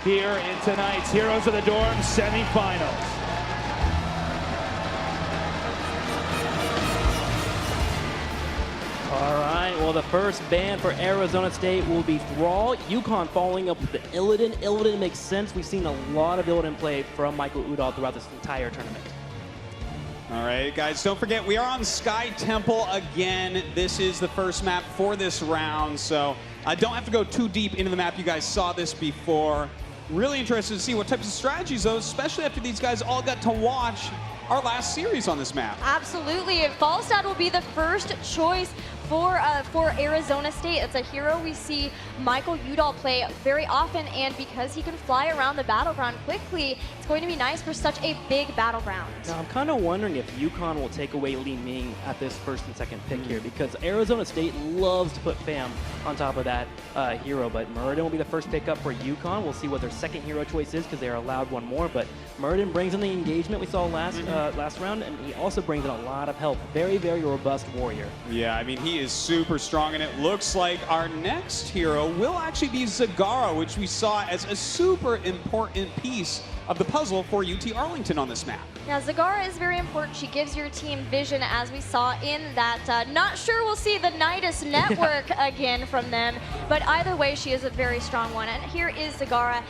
here in tonight's Heroes of the Dorm semifinals. All right, well, the first ban for Arizona State will be Thrall. Yukon following up with the Illidan. Illidan makes sense. We've seen a lot of Illidan play from Michael Udall throughout this entire tournament. All right, guys, don't forget, we are on Sky Temple again. This is the first map for this round, so I don't have to go too deep into the map. You guys saw this before. Really interested to see what types of strategies, though, especially after these guys all got to watch our last series on this map. Absolutely. Falstad will be the first choice for Arizona State. It's a hero we see Michael Udall play very often, and because he can fly around the battleground quickly, it's going to be nice for such a big battleground. Now, I'm kind of wondering if Yukon will take away Li Ming at this first and second pick here, because Arizona State loves to put Pham on top of that hero, but Muradin will be the first pick up for Yukon. We'll see what their second hero choice is, because they are allowed one more, but Muradin brings in the engagement we saw last round, and he also brings in a lot of help. Very, very robust warrior. Yeah, I mean, he is super strong, and it looks like our next hero will actually be Zagara, which we saw as a super important piece of the puzzle for UT Arlington on this map. Now, Zagara is very important. She gives your team vision, as we saw in that. Not sure we'll see the Nidus network again from them, but either way, she is a very strong one. And here is Zagara.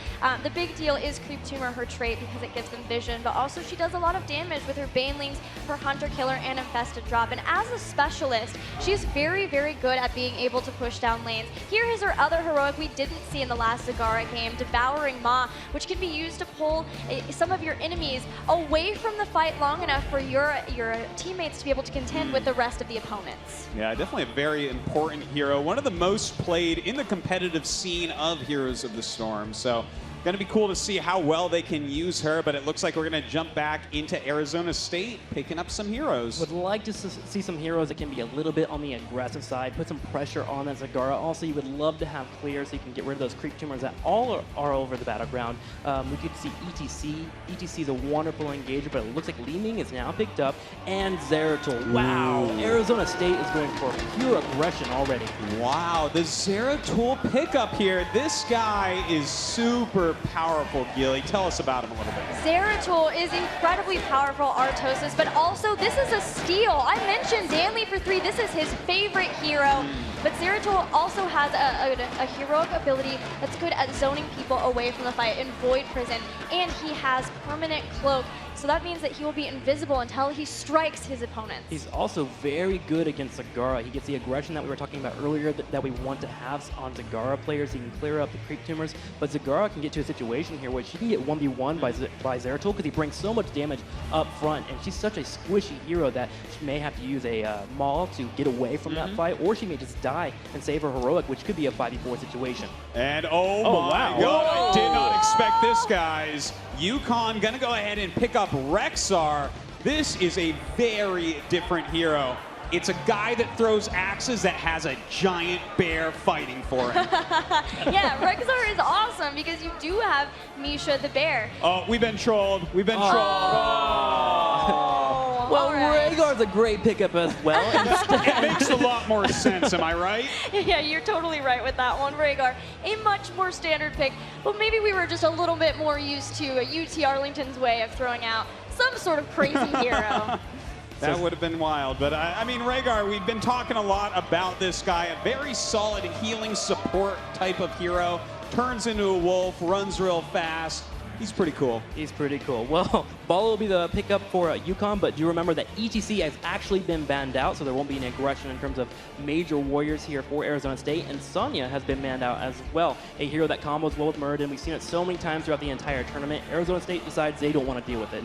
The big deal is Creep Tumor, her trait, because it gives them vision, but also she does a lot of damage with her Banelings, her Hunter Killer, and Infested Drop. And as a specialist, she's very, very good at being able to push down lanes. Here is her other heroic we didn't see in the last Zagara game, Devouring Maw, which can be used to pull some of your enemies away from the fight long enough for your teammates to be able to contend with the rest of the opponents. Yeah, definitely a very important hero. One of the most played in the competitive scene of Heroes of the Storm. So going to be cool to see how well they can use her, but it looks like we're going to jump back into Arizona State, picking up some heroes. Would like to see some heroes that can be a little bit on the aggressive side, put some pressure on that Zagara. Also, you would love to have clear so you can get rid of those creep tumors that all are over the battleground. We could see ETC. ETC is a wonderful engager, but it looks like Li Ming is now picked up, and Zeratul. Wow, Arizona State is going for pure aggression already. Wow, the Zeratul pickup here. This guy is super powerful, Gilly. Tell us about him a little bit. Zeratul is incredibly powerful, Artosis, but also this is a steal. I mentioned Dan Lee for 3. This is his favorite hero, but Zeratul also has a heroic ability that's good at zoning people away from the fight in Void Prison, and he has permanent cloak. So that means that he will be invisible until he strikes his opponents. He's also very good against Zagara. He gets the aggression that we were talking about earlier that we want to have on Zagara players. He can clear up the creep tumors, but Zagara can get to a situation here where she can get 1v1 by Zeratul because he brings so much damage up front, and she's such a squishy hero that she may have to use a Maul to get away from that fight, or she may just die and save her heroic, which could be a 5v4 situation. And oh my God, I did not expect this, guys. Yukon gonna go ahead and pick up Rexar. This is a very different hero. It's a guy that throws axes that has a giant bear fighting for him. Yeah, Rexar is awesome because you do have Misha the bear. Oh, we've been trolled. We've been trolled. Oh, well, right. Rhaegar's a great pickup as well. It makes a lot more sense, am I right? Yeah, you're totally right with that one. Rhaegar, a much more standard pick, but maybe we were just a little bit more used to UT Arlington's way of throwing out some sort of crazy hero. That would have been wild, but I mean, Rhaegar, we've been talking a lot about this guy, a very solid healing support type of hero, turns into a wolf, runs real fast. He's pretty cool. He's pretty cool. Well, Bala will be the pickup for Yukon, but do remember that ETC has actually been banned out, so there won't be any aggression in terms of major warriors here for Arizona State, and Sonya has been banned out as well, a hero that combos well with Muradin. We've seen it so many times throughout the entire tournament. Arizona State decides they don't want to deal with it.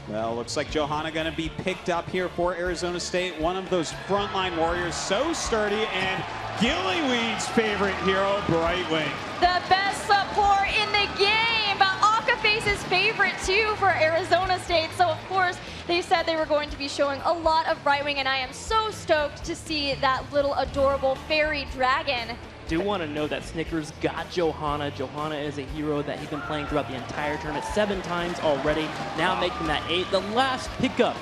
Well, looks like Johanna going to be picked up here for Arizona State. One of those frontline warriors, so sturdy, and Gillyweed's favorite hero, Brightwing. The best support in the game, but Akaface's favorite too for Arizona State. So of course, they said they were going to be showing a lot of Brightwing, and I am so stoked to see that little adorable fairy dragon. Do want to know that Snickers got Johanna. Johanna is a hero that he's been playing throughout the entire tournament 7 times already, now making that 8. The last pickup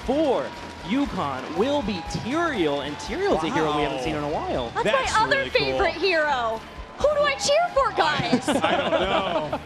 for UConn will be Tyrael, and Tyrael's a hero we haven't seen in a while. That's my other really favorite hero. Who do I cheer for, guys? I don't know.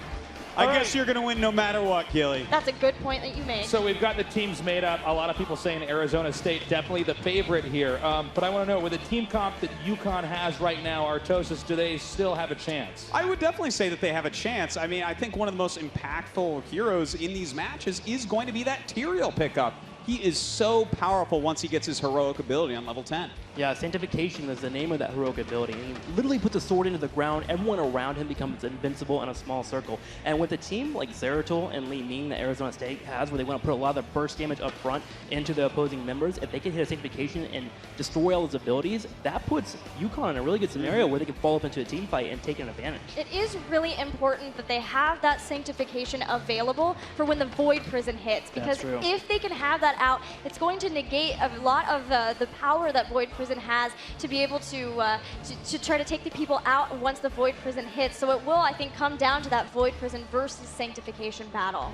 I guess you're going to win no matter what, Gilly. That's a good point that you made. So we've got the teams made up. A lot of people saying Arizona State definitely the favorite here. But I want to know, with the team comp that UConn has right now, Artosis, do they still have a chance? I would definitely say that they have a chance. I mean, I think one of the most impactful heroes in these matches is going to be that Tyrael pickup. He is so powerful once he gets his heroic ability on level 10. Yeah, Sanctification is the name of that heroic ability. And he literally puts a sword into the ground. Everyone around him becomes invincible in a small circle. And with a team like Zeratul and Li Ming that Arizona State has, where they want to put a lot of the burst damage up front into the opposing members, if they can hit a Sanctification and destroy all his abilities, that puts UConn in a really good scenario where they can fall up into a team fight and take an advantage. It is really important that they have that Sanctification available for when the Void Prison hits, because if they can have that out, it's going to negate a lot of the power that Void Prison has to be able to try to take the people out once the Void Prison hits. So it will, I think, come down to that Void Prison versus Sanctification battle.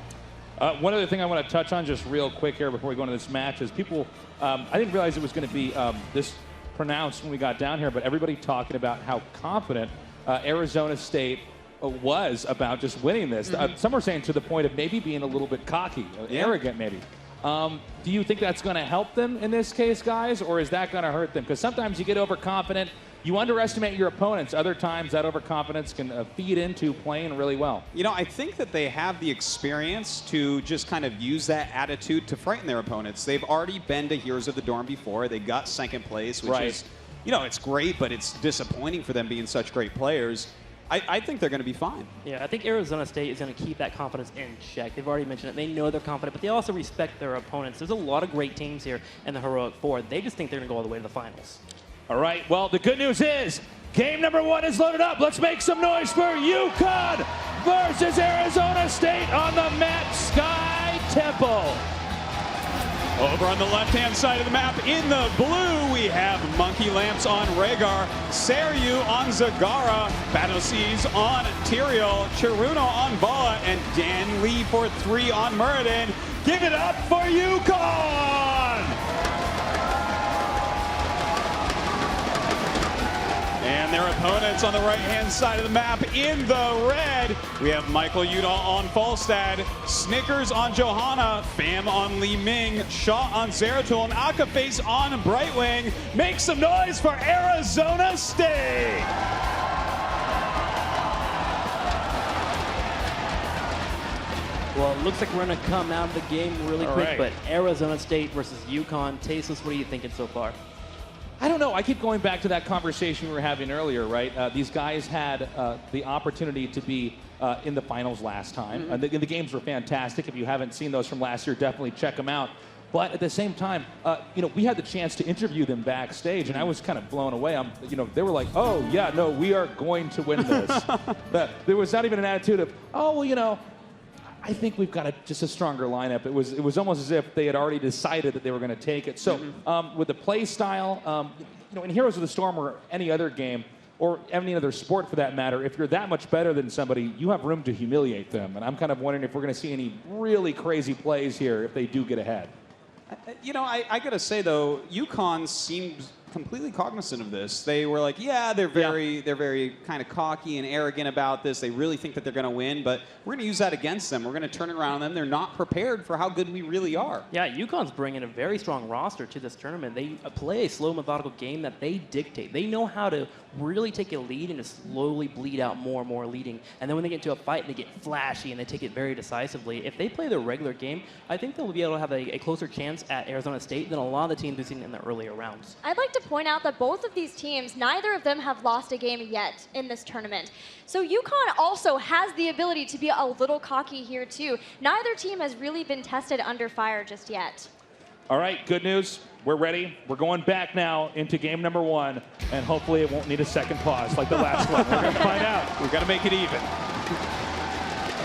One other thing I want to touch on just real quick here before we go into this match is people, I didn't realize it was going to be this pronounced when we got down here, but everybody talking about how confident Arizona State was about just winning this. Some were saying to the point of maybe being a little bit cocky, arrogant maybe. Do you think that's going to help them in this case, guys, or is that going to hurt them? Because sometimes you get overconfident, you underestimate your opponents. Other times that overconfidence can feed into playing really well. You know, I think that they have the experience to just kind of use that attitude to frighten their opponents. They've already been to Heroes of the Dorm before. They got 2nd place, which is, you know, it's great, but it's disappointing for them being such great players. I think they're going to be fine. Yeah, I think Arizona State is going to keep that confidence in check. They've already mentioned it. They know they're confident, but they also respect their opponents. There's a lot of great teams here in the Heroic Four. They just think they're going to go all the way to the finals. All right, well, the good news is game number 1 is loaded up. Let's make some noise for UConn versus Arizona State on the map Sky Temple. Over on the left-hand side of the map, in the blue, we have Monkey Lamps on Rhaegar, Seryu on Zagara, Battle Seas on Tyrael, Chiruno on Bala, and Dan Lee for 3 on Muradin. Give it up for UConn! And their opponents on the right-hand side of the map in the red. We have Michael Udall on Falstad, Snickers on Johanna, Pham on Li Ming, Shaw on Zeratul, and Akaface on Brightwing. Make some noise for Arizona State! Well, it looks like we're going to come out of the game really quick, but Arizona State versus UConn. Tasteless, what are you thinking so far? I don't know. I keep going back to that conversation we were having earlier, right? These guys had the opportunity to be in the finals last time. The games were fantastic. If you haven't seen those from last year, definitely check them out. But at the same time, you know, we had the chance to interview them backstage, and I was kind of blown away. You know, they were like, "Oh yeah, no, we are going to win this." There was not even an attitude of, "Oh, well, you know, I think we've got just a stronger lineup." It was almost as if they had already decided that they were going to take it. So with the play style, you know, in Heroes of the Storm or any other game, or any other sport for that matter, if you're that much better than somebody, you have room to humiliate them. And I'm kind of wondering if we're going to see any really crazy plays here if they do get ahead. You know, I got to say, though, UConn seemed completely cognizant of this. They were like, yeah, they're very kind of cocky and arrogant about this. They really think that they're going to win, but we're going to use that against them. We're going to turn it around on them. They're not prepared for how good we really are. Yeah, UConn's bringing a very strong roster to this tournament. They play a slow, methodical game that they dictate. They know how to really take a lead and to slowly bleed out more and more leading. And then when they get into a fight, they get flashy and they take it very decisively. If they play their regular game, I think they'll be able to have a closer chance at Arizona State than a lot of the teams we've seen in the earlier rounds. I'd like to to point out that both of these teams, neither of them have lost a game yet in this tournament. So UConn also has the ability to be a little cocky here too. Neither team has really been tested under fire just yet. All right, good news. We're ready. We're going back now into game number 1, and hopefully it won't need a second pause like the last one. We're going to find out. We've got to make it even.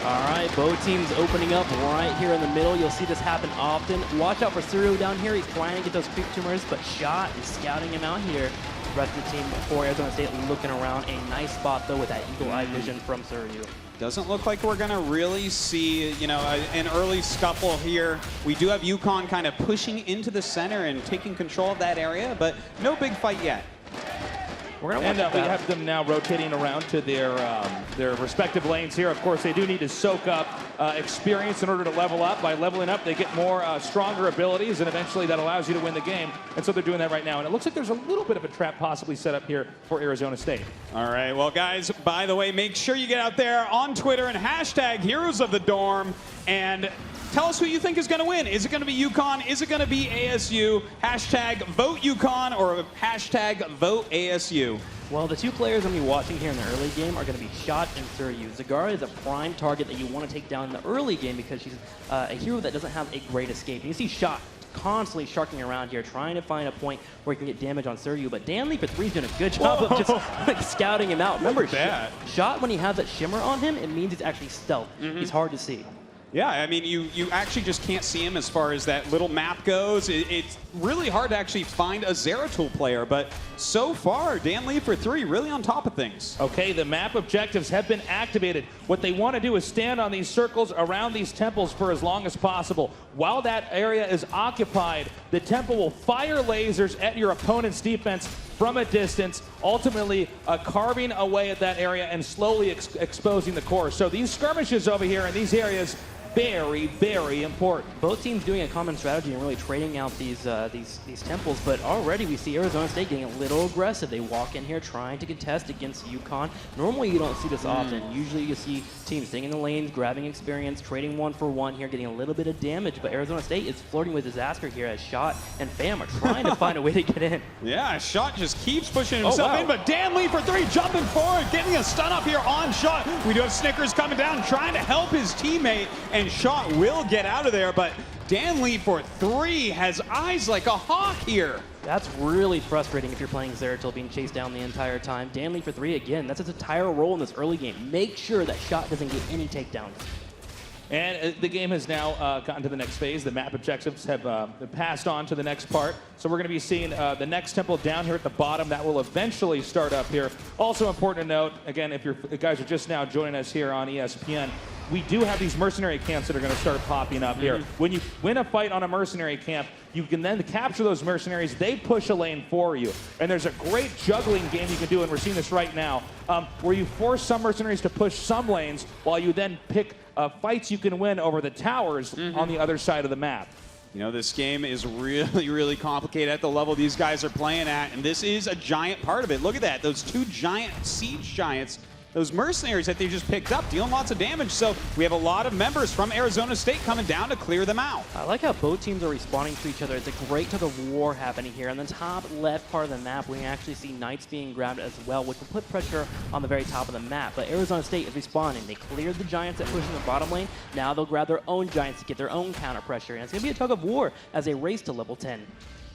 All right, both teams opening up right here in the middle. You'll see this happen often. Watch out for Suryo down here. He's trying to get those creep tumors, but Shot is scouting him out here. The rest of the team for Arizona State looking around. A nice spot, though, with that eagle eye vision from Suryo. Doesn't look like we're going to really see, you know, an early scuffle here. We do have UConn kind of pushing into the center and taking control of that area, but no big fight yet. And we have them now rotating around to their respective lanes here. Of course, they do need to soak up experience in order to level up. By leveling up, they get more stronger abilities, and eventually that allows you to win the game. And so they're doing that right now. And it looks like there's a little bit of a trap possibly set up here for Arizona State. All right, well, guys, by the way, make sure you get out there on Twitter and hashtag Heroes of the Dorm and tell us who you think is going to win. Is it going to be UConn? Is it going to be ASU? Hashtag vote UConn or hashtag vote ASU. Well, the two players I'm going to be watching here in the early game are going to be Shot and Suryo. Zagara is a prime target that you want to take down in the early game because she's a hero that doesn't have a great escape. And you see Shot constantly sharking around here, trying to find a point where he can get damage on Suryo. But DanLeap3 is doing a good job of just like scouting him out. Remember, Shot, when he has that shimmer on him, it means he's actually stealth. He's hard to see. Yeah, I mean, you actually just can't see him as far as that little map goes. It's really hard to actually find a Zeratul player, but so far, DanLeap3 really on top of things. Okay, the map objectives have been activated. What they want to do is stand on these circles around these temples for as long as possible. While that area is occupied, the temple will fire lasers at your opponent's defense from a distance, ultimately carving away at that area and slowly exposing the core. So these skirmishes over here in these areas, very, very important. Both teams doing a common strategy and really trading out these temples, but already we see Arizona State getting a little aggressive. They walk in here trying to contest against UConn. Normally you don't see this often. Usually you see teams staying in the lanes, grabbing experience, trading 1-for-1 here, getting a little bit of damage, but Arizona State is flirting with disaster here as Shot and Fam are trying to find a way to get in. Yeah, Shot just keeps pushing himself in, but DanLeap3 jumping forward, getting a stun up here on Shot. We do have Snickers coming down, trying to help his teammate, and Shot will get out of there, but DanLeap3 has eyes like a hawk here. That's really frustrating if you're playing Zeratul being chased down the entire time. DanLeap3 again, that's his entire role in this early game. Make sure that Shot doesn't get any takedowns. And the game has now gotten to the next phase. The map objectives have passed on to the next part. So we're going to be seeing the next temple down here at the bottom. That will eventually start up here. Also important to note, again, if you guys are just now joining us here on ESPN, we do have these mercenary camps that are going to start popping up here. When you win a fight on a mercenary camp, you can then capture those mercenaries. They push a lane for you. And there's a great juggling game you can do, and we're seeing this right now, where you force some mercenaries to push some lanes while you then pick fights you can win over the towers on the other side of the map. You know, this game is really, really complicated at the level these guys are playing at, and this is a giant part of it. Look at that, those two giant siege giants, those mercenaries that they just picked up, dealing lots of damage. So we have a lot of members from Arizona State coming down to clear them out. I like how both teams are responding to each other. It's a great tug of war happening here. On the top left part of the map, we actually see Knights being grabbed as well, which will put pressure on the very top of the map. But Arizona State is responding. They cleared the Giants that push in the bottom lane. Now they'll grab their own Giants to get their own counter pressure. And it's going to be a tug of war as they race to level 10.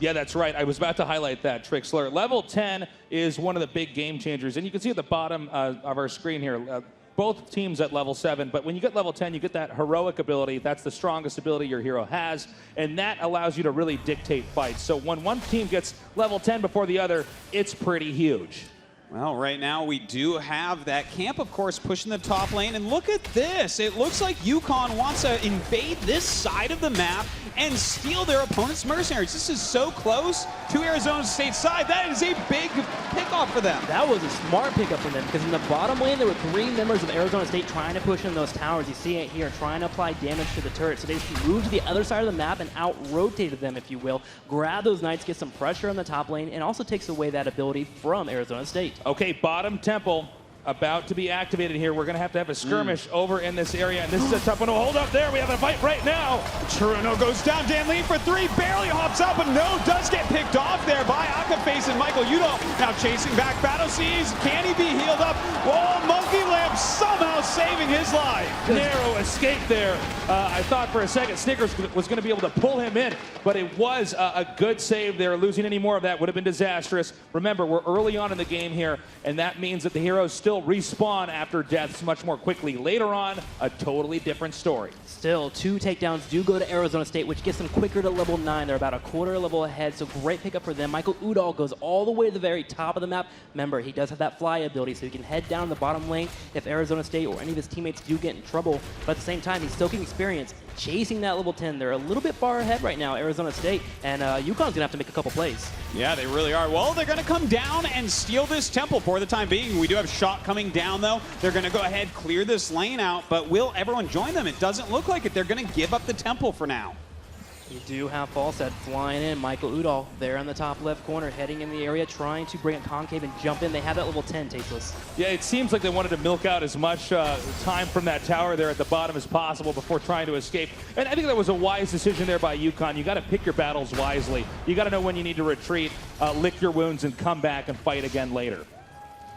Yeah, that's right. I was about to highlight that, Trixler. Level 10 is one of the big game changers. And you can see at the bottom of our screen here, both teams at level 7. But when you get level 10, you get that heroic ability. That's the strongest ability your hero has. And that allows you to really dictate fights. So when one team gets level 10 before the other, it's pretty huge. Well, right now we do have that camp, of course, pushing the top lane. And look at this. It looks like UConn wants to invade this side of the map and steal their opponent's mercenaries. This is so close to Arizona State's side. That is a big pickoff for them. That was a smart pickup for them because in the bottom lane, there were 3 members of Arizona State trying to push in those towers. You see it here, trying to apply damage to the turret. So they just moved to the other side of the map and out-rotated them, if you will. Grab those Knights, get some pressure on the top lane, and also takes away that ability from Arizona State. Okay, bottom temple. about to be activated here. We're going to have a skirmish over in this area, and this is a tough one. Oh, hold up there. We have a fight right now. Truno goes down. Dan Lee for 3, barely hops up, but no, does get picked off there by Akaface and Michael Udall. Now chasing back Battle Seas. Can he be healed up? Oh, Monkey Lamp somehow saving his life. Narrow escape there. I thought for a second Snickers was going to be able to pull him in, but it was a good save there. Losing any more of that would have been disastrous. Remember, we're early on in the game here, and that means that the heroes still respawn after deaths much more quickly. Later on, a totally different story. Still, 2 takedowns do go to Arizona State, which gets them quicker to level 9. They're about a quarter level ahead, so great pickup for them. Michael Udall goes all the way to the very top of the map. Remember, he does have that fly ability, so he can head down the bottom lane if Arizona State or any of his teammates do get in trouble. But at the same time, he's soaking experience, chasing that level 10. They're a little bit far ahead right now, Arizona State, and UConn's going to have to make a couple plays. Yeah, they really are. Well, they're going to come down and steal this temple for the time being. We do have Shot coming down, though. They're going to go ahead, clear this lane out, but will everyone join them? It doesn't look like it. They're going to give up the temple for now. You do have Falset flying in. Michael Udall there in the top left corner, heading in the area, trying to bring a concave and jump in. They have that level 10, Tasteless. Yeah, it seems like they wanted to milk out as much time from that tower there at the bottom as possible before trying to escape. And I think that was a wise decision there by UConn. You got to pick your battles wisely. You got to know when you need to retreat, lick your wounds, and come back and fight again later.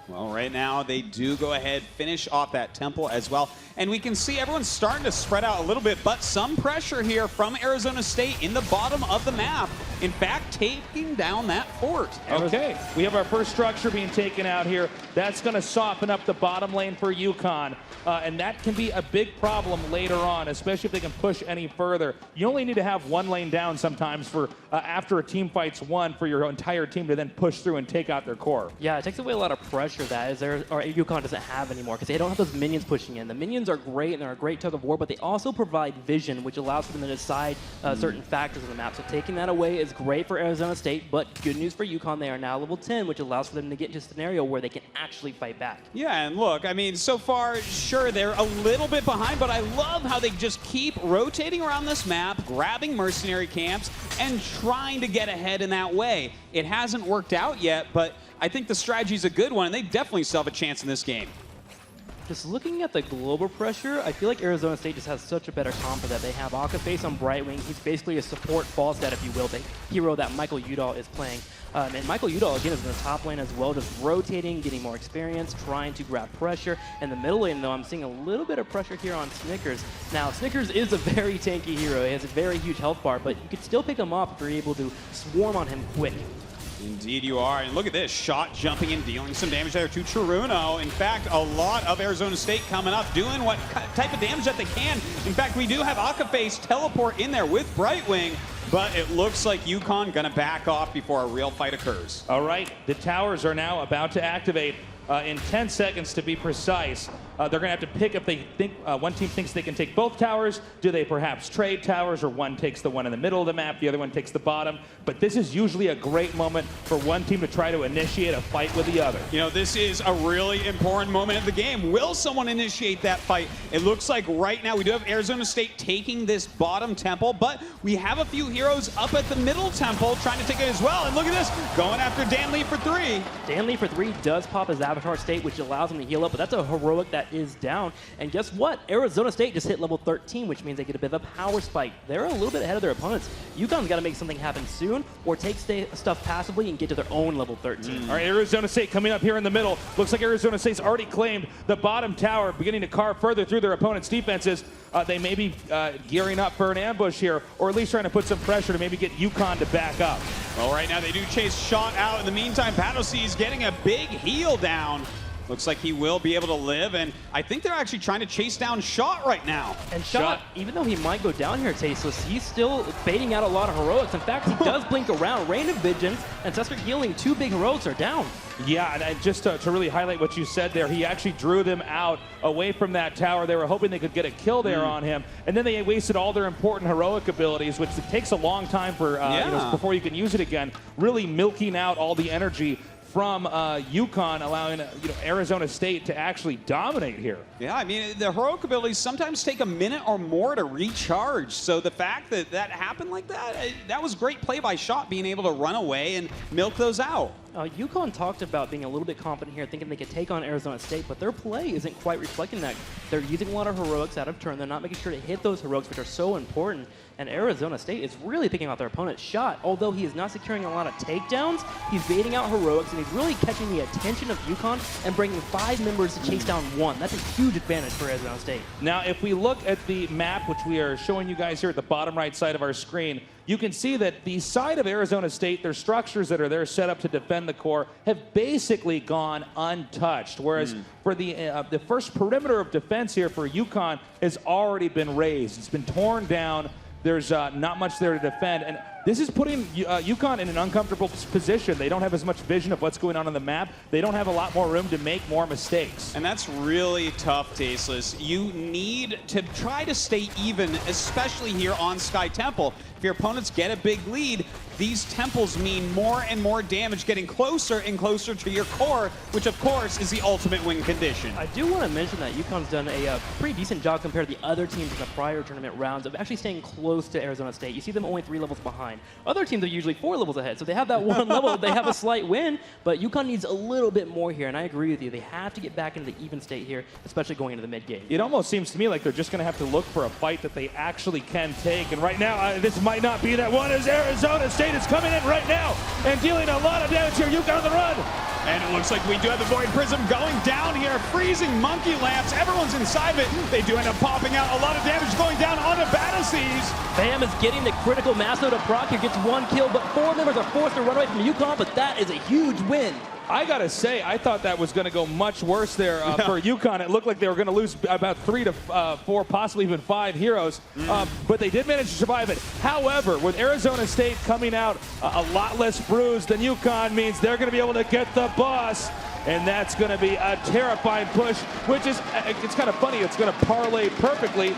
Well, right now they do go ahead, finish off that temple as well. And we can see everyone's starting to spread out a little bit, but some pressure here from Arizona State in the bottom of the map. In fact, taking down that fort. Okay, we have our first structure being taken out here. That's going to soften up the bottom lane for UConn. And that can be a big problem later on, especially if they can push any further. You only need to have one lane down sometimes for after a team fight's won for your entire team to then push through and take out their core. Yeah, it takes away a lot of pressure that UConn doesn't have anymore because they don't have those minions pushing in. The minions are great and they're a great tug of war, but they also provide vision, which allows for them to decide certain factors of the map. So taking that away is great for Arizona State, but good news for UConn, they are now level 10, which allows for them to get into a scenario where they can actually fight back. Yeah, and look, I mean, so far, sure, they're a little bit behind, but I love how they just keep rotating around this map, grabbing mercenary camps, and trying to get ahead in that way. It hasn't worked out yet, but I think the strategy's a good one, and they definitely still have a chance in this game. Just looking at the global pressure, I feel like Arizona State just has such a better comp for that. They have Akaface on Brightwing. He's basically a support Falstad, if you will, the hero that Michael Udall is playing. And Michael Udall, again, is in the top lane as well, just rotating, getting more experience, trying to grab pressure. In the middle lane, though, I'm seeing a little bit of pressure here on Snickers. Now, Snickers is a very tanky hero. He has a very huge health bar, but you could still pick him off if you're able to swarm on him quick. Indeed you are, and look at this, Shot jumping and dealing some damage there to Chiruno. In fact, a lot of Arizona State coming up, doing what type of damage that they can. In fact, we do have Akaface teleport in there with Brightwing, but it looks like UConn gonna back off before a real fight occurs. All right, the towers are now about to activate. In 10 seconds to be precise. They're going to have to pick if they think one team thinks they can take both towers. Do they perhaps trade towers, or one takes the one in the middle of the map, the other one takes the bottom? But this is usually a great moment for one team to try to initiate a fight with the other. You know, this is a really important moment of the game. Will someone initiate that fight? It looks like right now we do have Arizona State taking this bottom temple, but we have a few heroes up at the middle temple trying to take it as well. And look at this, going after Dan Lee for 3. Dan Lee for 3 does pop his Avatar state, which allows him to heal up, but that's a heroic that is down. And guess what? Arizona State just hit level 13, which means they get a bit of a power spike. They're a little bit ahead of their opponents. UConn's got to make something happen soon, or take stuff passively and get to their own level 13. All right, Arizona State coming up here in the middle. Looks like Arizona State's already claimed the bottom tower, beginning to carve further through their opponent's defenses. They may be gearing up for an ambush here, or at least trying to put some pressure to maybe get UConn to back up. Well, right now they do chase Shot out. In the meantime, Battlesea's getting a big heal down. Looks like he will be able to live, and I think they're actually trying to chase down Shot right now. And Shot, even though he might go down here, Tasteless, he's still baiting out a lot of heroics. In fact, he does blink around. Rain of Vengeance and Cesar Healing, 2 big heroics are down. Yeah, and just to really highlight what you said there, he actually drew them out away from that tower. They were hoping they could get a kill there on him, and then they wasted all their important heroic abilities, which takes a long time for before you can use it again. Really milking out all the energy from UConn, allowing Arizona State to actually dominate here. Yeah, I mean, the heroic abilities sometimes take a minute or more to recharge. So the fact that that happened like that, that was great play by Shot, being able to run away and milk those out. UConn talked about being a little bit confident here, thinking they could take on Arizona State, but their play isn't quite reflecting that. They're using a lot of heroics out of turn. They're not making sure to hit those heroics, which are so important. And Arizona State is really picking out their opponent's shot. Although he is not securing a lot of takedowns, he's baiting out heroics, and he's really catching the attention of UConn and bringing 5 members to chase down 1. That's a huge advantage for Arizona State. Now, if we look at the map, which we are showing you guys here at the bottom right side of our screen, you can see that the side of Arizona State, their structures that are there set up to defend the core, have basically gone untouched. Whereas for the first perimeter of defense here for UConn has already been raised. It's been torn down. There's not much there to defend. And this is putting UConn in an uncomfortable position. They don't have as much vision of what's going on the map. They don't have a lot more room to make more mistakes. And that's really tough, Tasteless. You need to try to stay even, especially here on Sky Temple. If your opponents get a big lead, these temples mean more and more damage, getting closer and closer to your core, which of course is the ultimate win condition. I do want to mention that UConn's done a pretty decent job compared to the other teams in the prior tournament rounds of actually staying close to Arizona State. You see them only 3 levels behind. Other teams are usually 4 levels ahead, so they have that 1 level. They have a slight win, but UConn needs a little bit more here, and I agree with you. They have to get back into the even state here, especially going into the mid game. It almost seems to me like they're just going to have to look for a fight that they actually can take. And right now, this might not be that one, as Arizona State is coming in right now and dealing a lot of damage here. UConn on the run. And it looks like we do have the Void Prism going down here. Freezing Monkey Lamps. Everyone's inside of it. They do end up popping out. A lot of damage going down onto Battleseas. Bam is getting the critical mass though to proc. He gets 1 kill, but 4 members are forced to run away from UConn, but that is a huge win. I gotta say, I thought that was gonna go much worse there for UConn. It looked like they were gonna lose about 3 to 4, possibly even 5 heroes, but they did manage to survive it. However, with Arizona State coming out a lot less bruised than UConn, means they're gonna be able to get the boss. And that's going to be a terrifying push, which is, it's kind of funny, it's going to parlay perfectly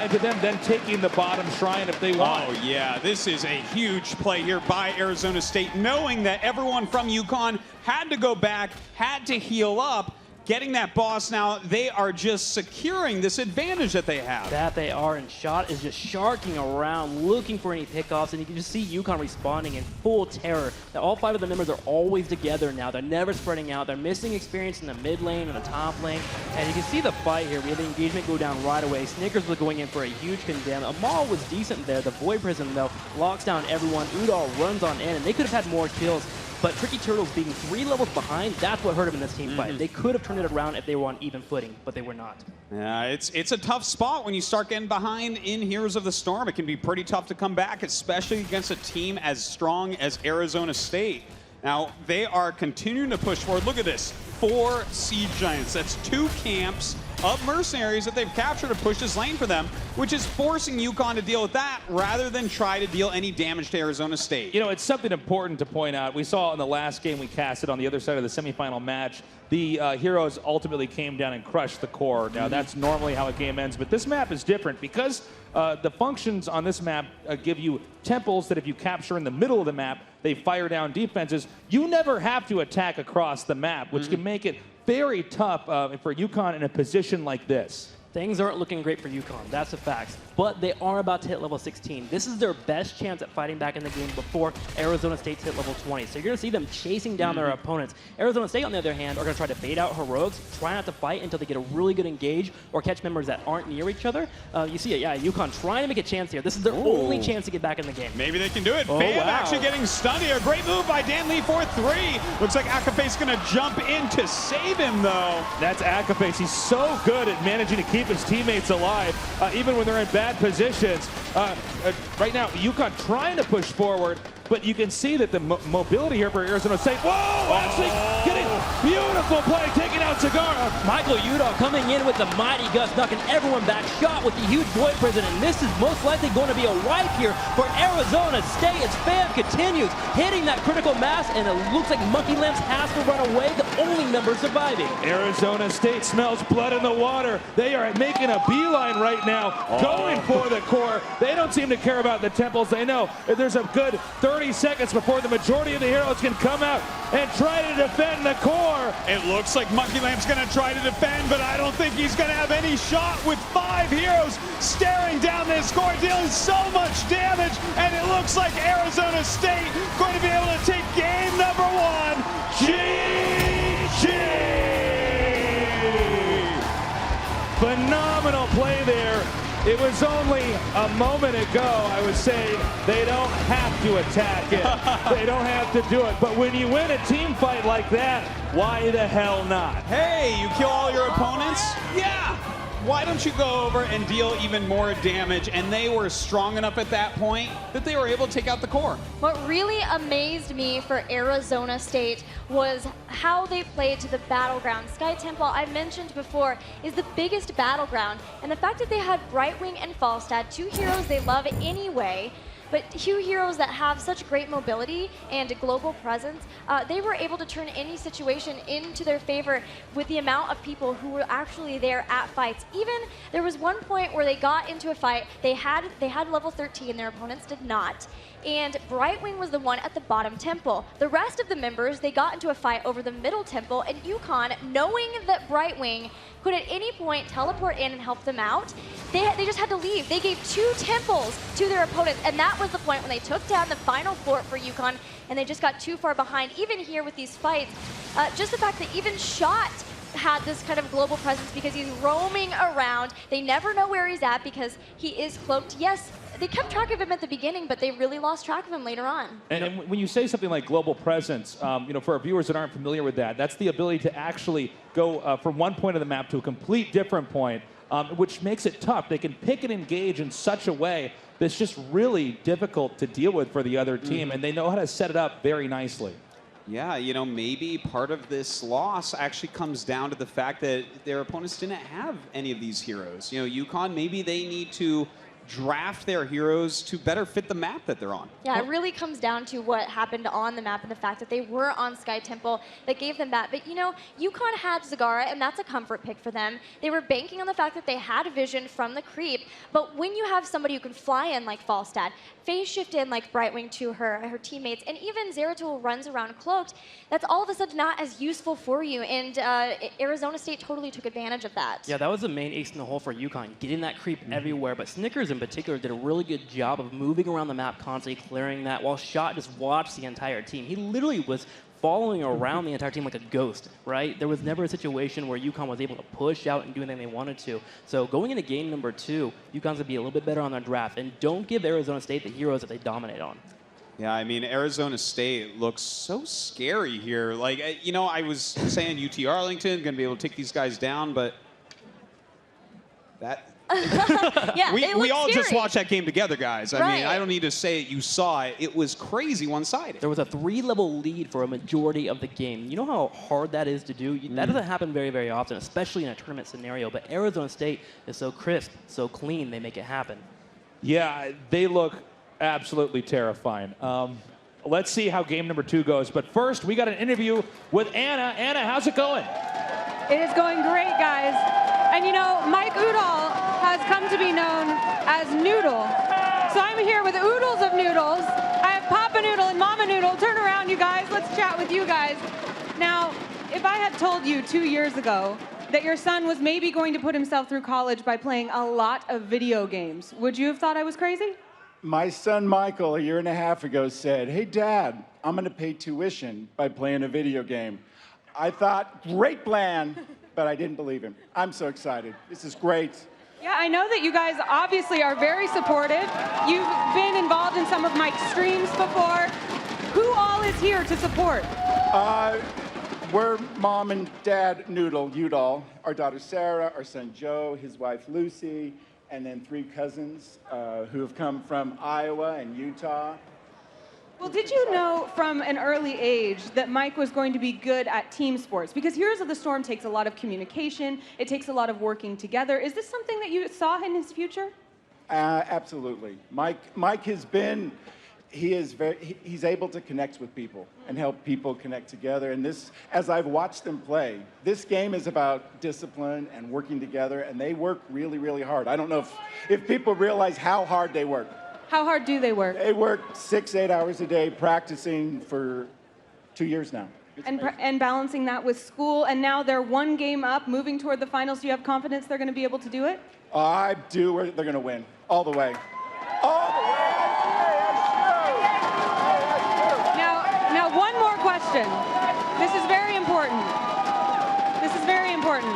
into them then taking the bottom shrine if they want. Oh yeah, this is a huge play here by Arizona State, knowing that everyone from UConn had to go back, had to heal up. Getting that boss now, they are just securing this advantage that they have. That they are, and Shot is just sharking around, looking for any pickoffs, and you can just see UConn responding in full terror. Now, all 5 of the members are always together now. They're never spreading out. They're missing experience in the mid lane and the top lane, and you can see the fight here. We had the engagement go down right away. Snickers was going in for a huge condemn. Amal was decent there. The Void Prism, though, locks down everyone. Udall runs on in, and they could have had more kills. But Tricky Turtles being 3 levels behind, that's what hurt him in this team fight. They could have turned it around if they were on even footing, but they were not. Yeah, it's a tough spot when you start getting behind in Heroes of the Storm. It can be pretty tough to come back, especially against a team as strong as Arizona State. Now, they are continuing to push forward. Look at this, 4 Siege Giants. That's 2 camps of mercenaries that they've captured to push this lane for them, which is forcing UConn to deal with that rather than try to deal any damage to Arizona State. You know, it's something important to point out. We saw in the last game we casted on the other side of the semifinal match, the heroes ultimately came down and crushed the core. Now, that's normally how a game ends, but this map is different because the functions on this map give you temples that if you capture in the middle of the map, they fire down defenses. You never have to attack across the map, which can make it very tough for UConn in a position like this. Things aren't looking great for UConn, that's a fact. But they are about to hit level 16. This is their best chance at fighting back in the game before Arizona State's hit level 20. So you're going to see them chasing down their opponents. Arizona State, on the other hand, are going to try to bait out heroics, try not to fight until they get a really good engage or catch members that aren't near each other. You see it, yeah, UConn trying to make a chance here. This is their only chance to get back in the game. Maybe they can do it. Bam actually getting stunned here. Great move by Dan Lee for 3. Looks like Akaface's going to jump in to save him, though. That's Akaface. He's so good at managing to keep his teammates alive, even when they're in bad positions. Right now, UConn trying to push forward, but you can see that the mobility here for Arizona State. Whoa! Actually getting beautiful play, taking out Cigar. Michael Udall coming in with the mighty gust, knocking everyone back. Shot with the huge Void Prison, and this is most likely going to be a wipe here for Arizona State. Its spam continues, hitting that critical mass, and it looks like Monkey Lamps has to run away, the only member surviving. Arizona State smells blood in the water. They are making a beeline right now, going for the core. They don't seem to care about the temples. They know if there's a good 30 30 seconds before the majority of the heroes can come out and try to defend the core. It looks like Monkey Lamp's gonna try to defend, but I don't think he's gonna have any shot with 5 heroes staring down this core, dealing so much damage, and it looks like Arizona State going to be able to take game number 1. GG! Phenomenal play there. It was only a moment ago I was saying they don't have to attack it. They don't have to do it. But when you win a team fight like that, why the hell not? Hey, you kill all your opponents? Yeah! Why don't you go over and deal even more damage? And they were strong enough at that point that they were able to take out the core. What really amazed me for Arizona State was how they played to the battleground. Sky Temple, I mentioned before, is the biggest battleground. And the fact that they had Brightwing and Falstad, 2 heroes they love anyway, but 2 heroes that have such great mobility and global presence, they were able to turn any situation into their favor with the amount of people who were actually there at fights. Even there was one point where they got into a fight, they had level 13, their opponents did not. And Brightwing was the one at the bottom temple. The rest of the members, they got into a fight over the middle temple, and Yukon, knowing that Brightwing could at any point teleport in and help them out, they just had to leave. They gave 2 temples to their opponents, and that was the point when they took down the final fort for Yukon, and they just got too far behind. Even here with these fights, just the fact that even Shot had this kind of global presence because he's roaming around. They never know where he's at because he is cloaked. Yes, they kept track of him at the beginning, but they really lost track of him later on. And when you say something like global presence, for our viewers that aren't familiar with that, that's the ability to actually go from one point of the map to a complete different point, which makes it tough. They can pick and engage in such a way that's just really difficult to deal with for the other team, and they know how to set it up very nicely. Yeah, maybe part of this loss actually comes down to the fact that their opponents didn't have any of these heroes. Yukon, maybe they need to draft their heroes to better fit the map that they're on. Yeah, it really comes down to what happened on the map and the fact that they were on Sky Temple that gave them that. But Yukon had Zagara, and that's a comfort pick for them. They were banking on the fact that they had vision from the creep. But when you have somebody who can fly in like Falstad, phase shift in like Brightwing to her teammates, and even Zeratul runs around cloaked, that's all of a sudden not as useful for you. And Arizona State totally took advantage of that. Yeah, that was the main ace in the hole for Yukon, getting that creep everywhere. But Snickers in particular did a really good job of moving around the map constantly, clearing that, while Shot just watched the entire team. He literally was following around the entire team like a ghost, right? There was never a situation where Yukon was able to push out and do anything they wanted to. So going into game number 2, Yukon's gonna be a little bit better on their draft, and don't give Arizona State the heroes that they dominate on. Yeah, I mean, Arizona State looks so scary here. Like, I was saying UT Arlington going to be able to take these guys down, but that... Yeah, we all scary. just watched that game together, guys. I mean, I don't need to say it. You saw it. It was crazy one-sided. There was a 3-level lead for a majority of the game. You know how hard that is to do? That doesn't happen very, very often, especially in a tournament scenario. But Arizona State is so crisp, so clean, they make it happen. Yeah, they look absolutely terrifying. Let's see how game number 2 goes. But first, we got an interview with Anna. Anna, how's it going? It is going great, guys. And Mike Udall has come to be known as Noodle. So I'm here with oodles of noodles. I have Papa Noodle and Mama Noodle. Turn around, you guys. Let's chat with you guys. Now, if I had told you 2 years ago that your son was maybe going to put himself through college by playing a lot of video games, would you have thought I was crazy? My son Michael, a year and a half ago, said, "Hey, Dad, I'm going to pay tuition by playing a video game." I thought, great plan, but I didn't believe him. I'm so excited. This is great. Yeah, I know that you guys obviously are very supportive. You've been involved in some of Mike's streams before. Who all is here to support? We're Mom and Dad Noodle, Udall, our daughter Sarah, our son Joe, his wife Lucy, and then 3 cousins who have come from Iowa and Utah. Well, did you know from an early age that Mike was going to be good at team sports? Because Heroes of the Storm takes a lot of communication. It takes a lot of working together. Is this something that you saw in his future? Absolutely. Mike has been, he's able to connect with people and help people connect together. And this, as I've watched them play, this game is about discipline and working together, and they work really, really hard. I don't know if people realize how hard they work. How hard do they work? They work 6-8 hours a day practicing for 2 years now. And balancing that with school, and now they're one game up, moving toward the finals. Do you have confidence they're going to be able to do it? I do. They're going to win all the way. All the way. Now, one more question. This is very important. This is very important.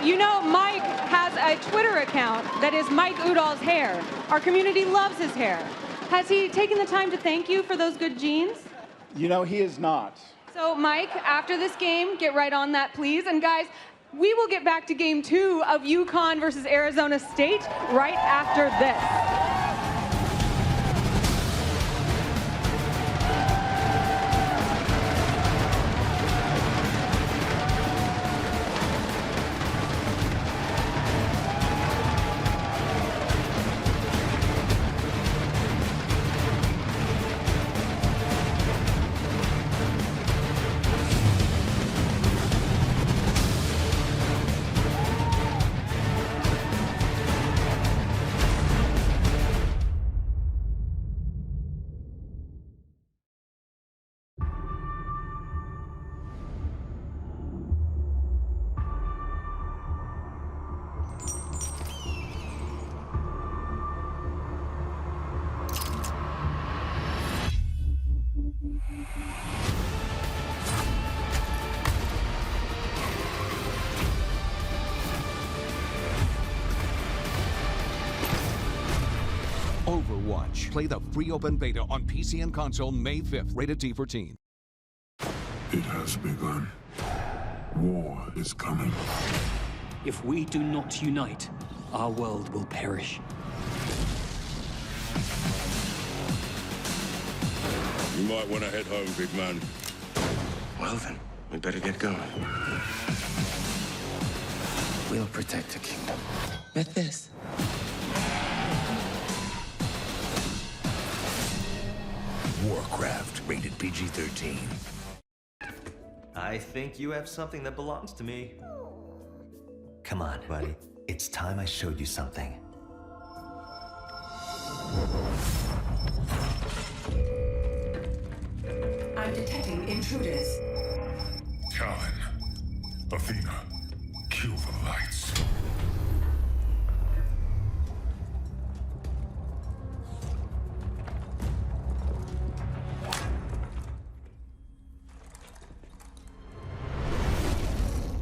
You know, Mike has a Twitter account that is Mike Udall's hair. Our community loves his hair. Has he taken the time to thank you for those good genes? You know, he is not. So, Mike, after this game, get right on that, please. And guys, we will get back to game 2 of UConn versus Arizona State right after this. Overwatch. Play the free open beta on PC and console May 5th. Rated T for teen. It has begun. War is coming. If we do not unite, our world will perish. You might want to head home, big man. Well then, we better get going. We'll protect the kingdom. With this. Warcraft, rated PG-13. I think you have something that belongs to me. Come on, buddy. It's time I showed you something. I'm detecting intruders. Talon, Athena, cue the lights.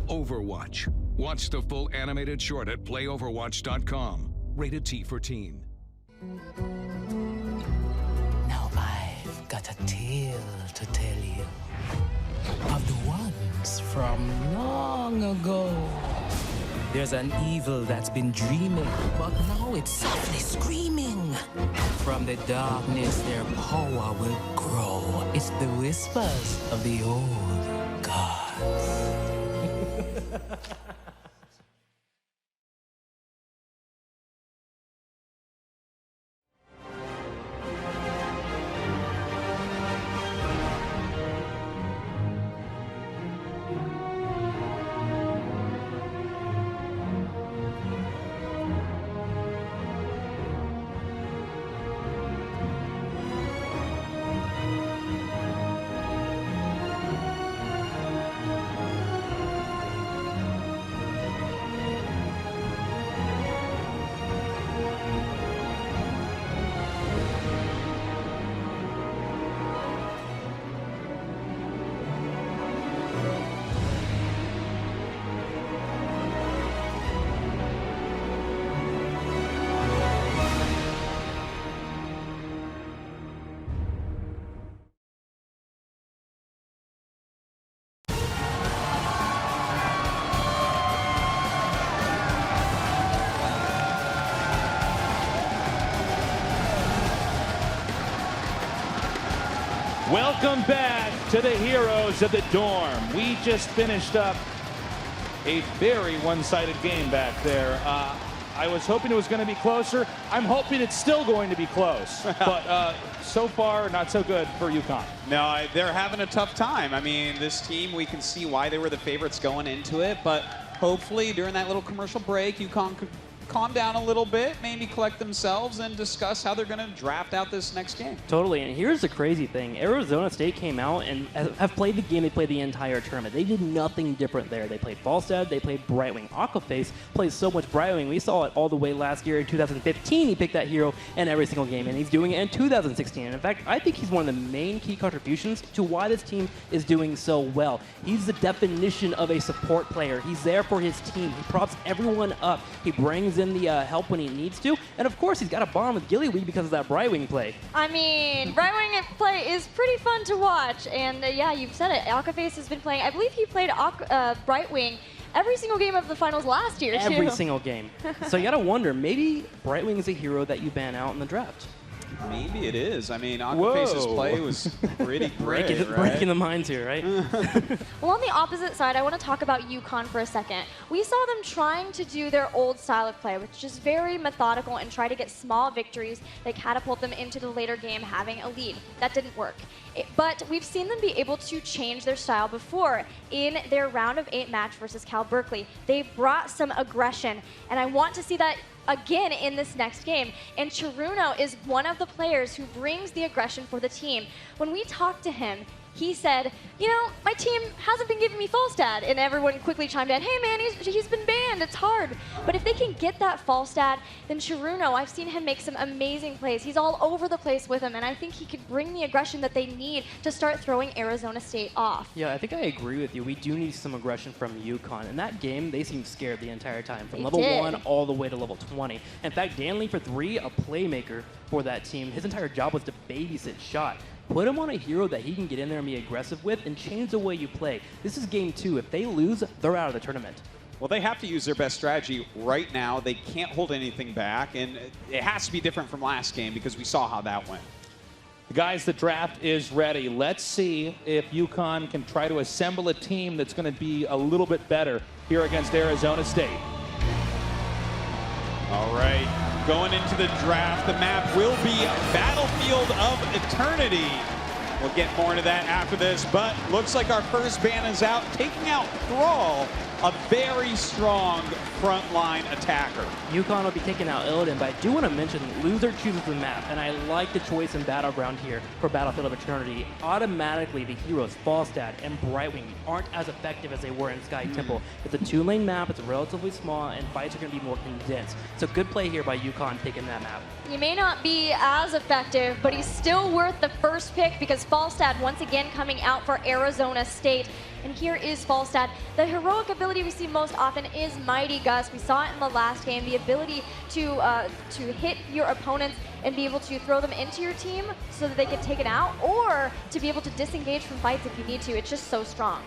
Overwatch. Watch the full animated short at playoverwatch.com. Rated T for teen. Now I've got a tale to tell you of the ones from long ago. There's an evil that's been dreaming, but now it's softly screaming. From the darkness, their power will grow. It's the whispers of the old gods. Welcome back to the heroes of the dorm. We just finished up a very one-sided game back there. I was hoping it was going to be closer. I'm hoping it's still going to be close. But so far, not so good for UConn. No, they're having a tough time. I mean, this team, we can see why they were the favorites going into it. But hopefully, during that little commercial break, UConn could calm down a little bit, maybe collect themselves, and discuss how they're going to draft out this next game. Totally, and here's the crazy thing. Arizona State came out and have played the game they played the entire tournament. They did nothing different there. They played Falstad, they played Brightwing. Aquaface plays so much Brightwing. We saw it all the way last year in 2015. He picked that hero in every single game, and he's doing it in 2016. And in fact, I think he's one of the main key contributions to why this team is doing so well. He's the definition of a support player. He's there for his team. He props everyone up. He brings in the help when he needs to. And of course, he's got a bond with Gillyweed because of that Brightwing play. I mean, Brightwing play is pretty fun to watch. And yeah, you've said it. Aquaface has been playing, I believe he played Brightwing every single game of the finals last year, too. Every single game. So you gotta wonder, maybe Brightwing is a hero that you ban out in the draft. Maybe it is. I mean, Aquaface's play was pretty great, right? Breaking the minds here, right? Well, on the opposite side, I want to talk about UConn for a second. We saw them trying to do their old style of play, which is very methodical and try to get small victories that catapult them into the later game having a lead. That didn't work. But we've seen them be able to change their style before in their round of 8 match versus Cal Berkeley. They brought some aggression, and I want to see that again in this next game. And Chiruno is one of the players who brings the aggression for the team. When we talked to him, he said, you know, my team hasn't been giving me Falstad. And everyone quickly chimed in, hey man, he's been banned, it's hard. But if they can get that Falstad, then Chiruno, I've seen him make some amazing plays. He's all over the place with him, and I think he could bring the aggression that they need to start throwing Arizona State off. Yeah, I think I agree with you. We do need some aggression from UConn. In that game, they seemed scared the entire time, from level 1 all the way to level 20. In fact, Danley for 3, a playmaker for that team, his entire job was to babysit shot. Put him on a hero that he can get in there and be aggressive with and change the way you play. This is game 2. If they lose, they're out of the tournament. Well, they have to use their best strategy right now. They can't hold anything back, and it has to be different from last game because we saw how that went. Guys, the draft is ready. Let's see if UConn can try to assemble a team that's going to be a little bit better here against Arizona State. All right, going into the draft, the map will be Battlefield of Eternity. We'll get more into that after this, but looks like our first ban is out, taking out Thrall, a very strong frontline attacker. UConn will be taking out Illidan, but I do want to mention loser chooses the map, and I like the choice in Battleground here for Battlefield of Eternity. Automatically, the heroes Falstad and Brightwing aren't as effective as they were in Sky Temple. It's a 2-lane map, it's relatively small, and fights are going to be more condensed. So good play here by UConn taking that map. He may not be as effective, but he's still worth the first pick because Falstad once again coming out for Arizona State. And here is Falstad. The heroic ability we see most often is Mighty Gust. We saw it in the last game, the ability to hit your opponents and be able to throw them into your team so that they can take it out, or to be able to disengage from fights if you need to. It's just so strong.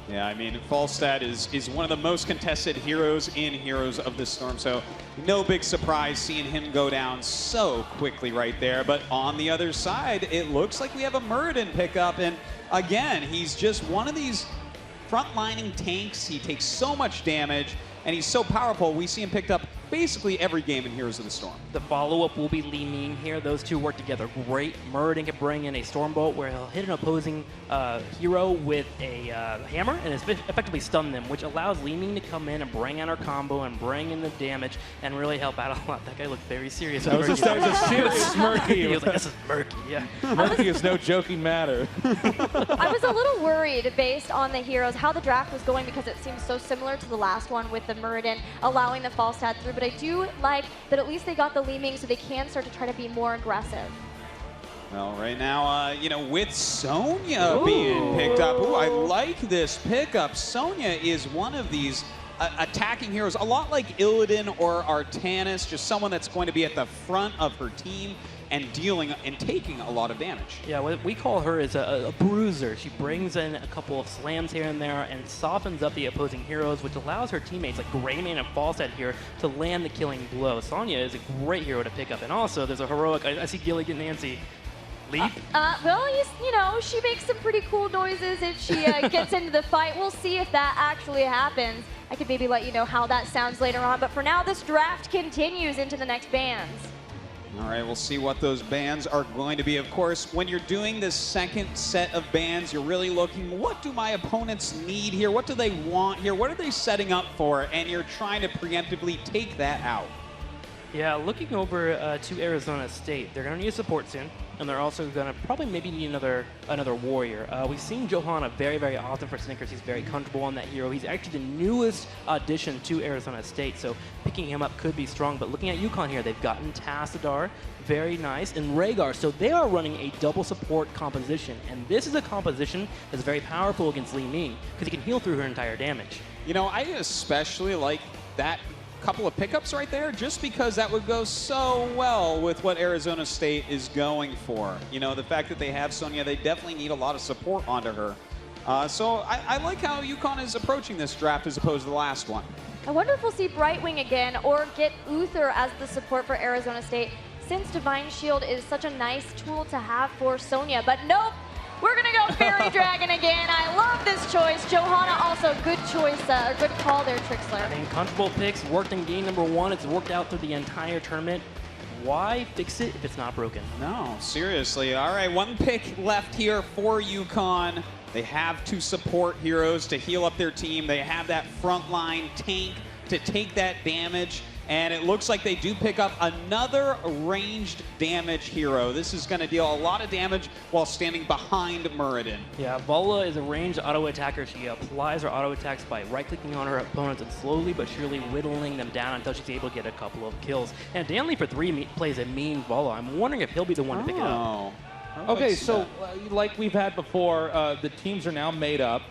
Yeah, I mean, Falstad is one of the most contested heroes in Heroes of the Storm, so no big surprise seeing him go down so quickly right there. But on the other side, it looks like we have a Muradin pickup, and again, he's just one of these frontlining tanks. He takes so much damage, and he's so powerful. We see him picked up basically every game in Heroes of the Storm. The follow-up will be Li Ming here. Those two work together great. Muradin can bring in a Stormbolt where he'll hit an opposing hero with a hammer and effectively stun them, which allows Li Ming to come in and bring in our combo and bring in the damage and really help out a lot. That guy looked very serious. That was a serious murky. He was like, this is murky, yeah. Murky is no joking matter. I was a little worried based on the heroes, how the draft was going, because it seems so similar to the last one with the Muradin allowing the Falstad through. But I do like that at least they got the Li Ming so they can start to try to be more aggressive. Well, right now, you know, with Sonya being picked up, I like this pickup. Sonya is one of these attacking heroes, a lot like Illidan or Artanis, just someone that's going to be at the front of her team and dealing and taking a lot of damage. Yeah, what we call her is a bruiser. She brings in a couple of slams here and there and softens up the opposing heroes, which allows her teammates like Greymane and Falstad here to land the killing blow. Sonya is a great hero to pick up. And also, there's a heroic, I see Gilligan Nancy. Leap? Well, you know, she makes some pretty cool noises if she gets into the fight. We'll see if that actually happens. I could maybe let you know how that sounds later on. But for now, this draft continues into the next bans. All right, we'll see what those bans are going to be. Of course, when you're doing this second set of bans, you're really looking, what do my opponents need here? What do they want here? What are they setting up for? And you're trying to preemptively take that out. Yeah, looking over to Arizona State, they're going to need a support soon, and they're also going to probably maybe need another warrior. We've seen Johanna very, very often for Snickers. He's very comfortable on that hero. He's actually the newest addition to Arizona State, so picking him up could be strong. But looking at UConn here, they've gotten Tassadar, very nice, and Rhaegar. So they are running a double support composition, and this is a composition that's very powerful against Li Ming because he can heal through her entire damage. You know, I especially like that couple of pickups right there, just because that would go so well with what Arizona State is going for. You know, the fact that they have Sonya, they definitely need a lot of support onto her. So I like how UConn is approaching this draft as opposed to the last one. I wonder if we'll see Brightwing again or get Uther as the support for Arizona State, since Divine Shield is such a nice tool to have for Sonya. But nope, we're gonna go Fairy Dragon again. I love this choice. Johanna also good choice, good call there, Trixler. I mean, comfortable picks, worked in game number 1. It's worked out through the entire tournament. Why fix it if it's not broken? No, seriously. All right, one pick left here for UConn. They have 2 support heroes to heal up their team. They have that frontline tank to take that damage. And it looks like they do pick up another ranged damage hero. This is going to deal a lot of damage while standing behind Muradin. Yeah, Vola is a ranged auto attacker. She applies her auto attacks by right-clicking on her opponents and slowly but surely whittling them down until she's able to get a couple of kills. And Danley for 3 plays a mean Vola. I'm wondering if he'll be the one to pick it up. Okay, so like we've had before, the teams are now made up.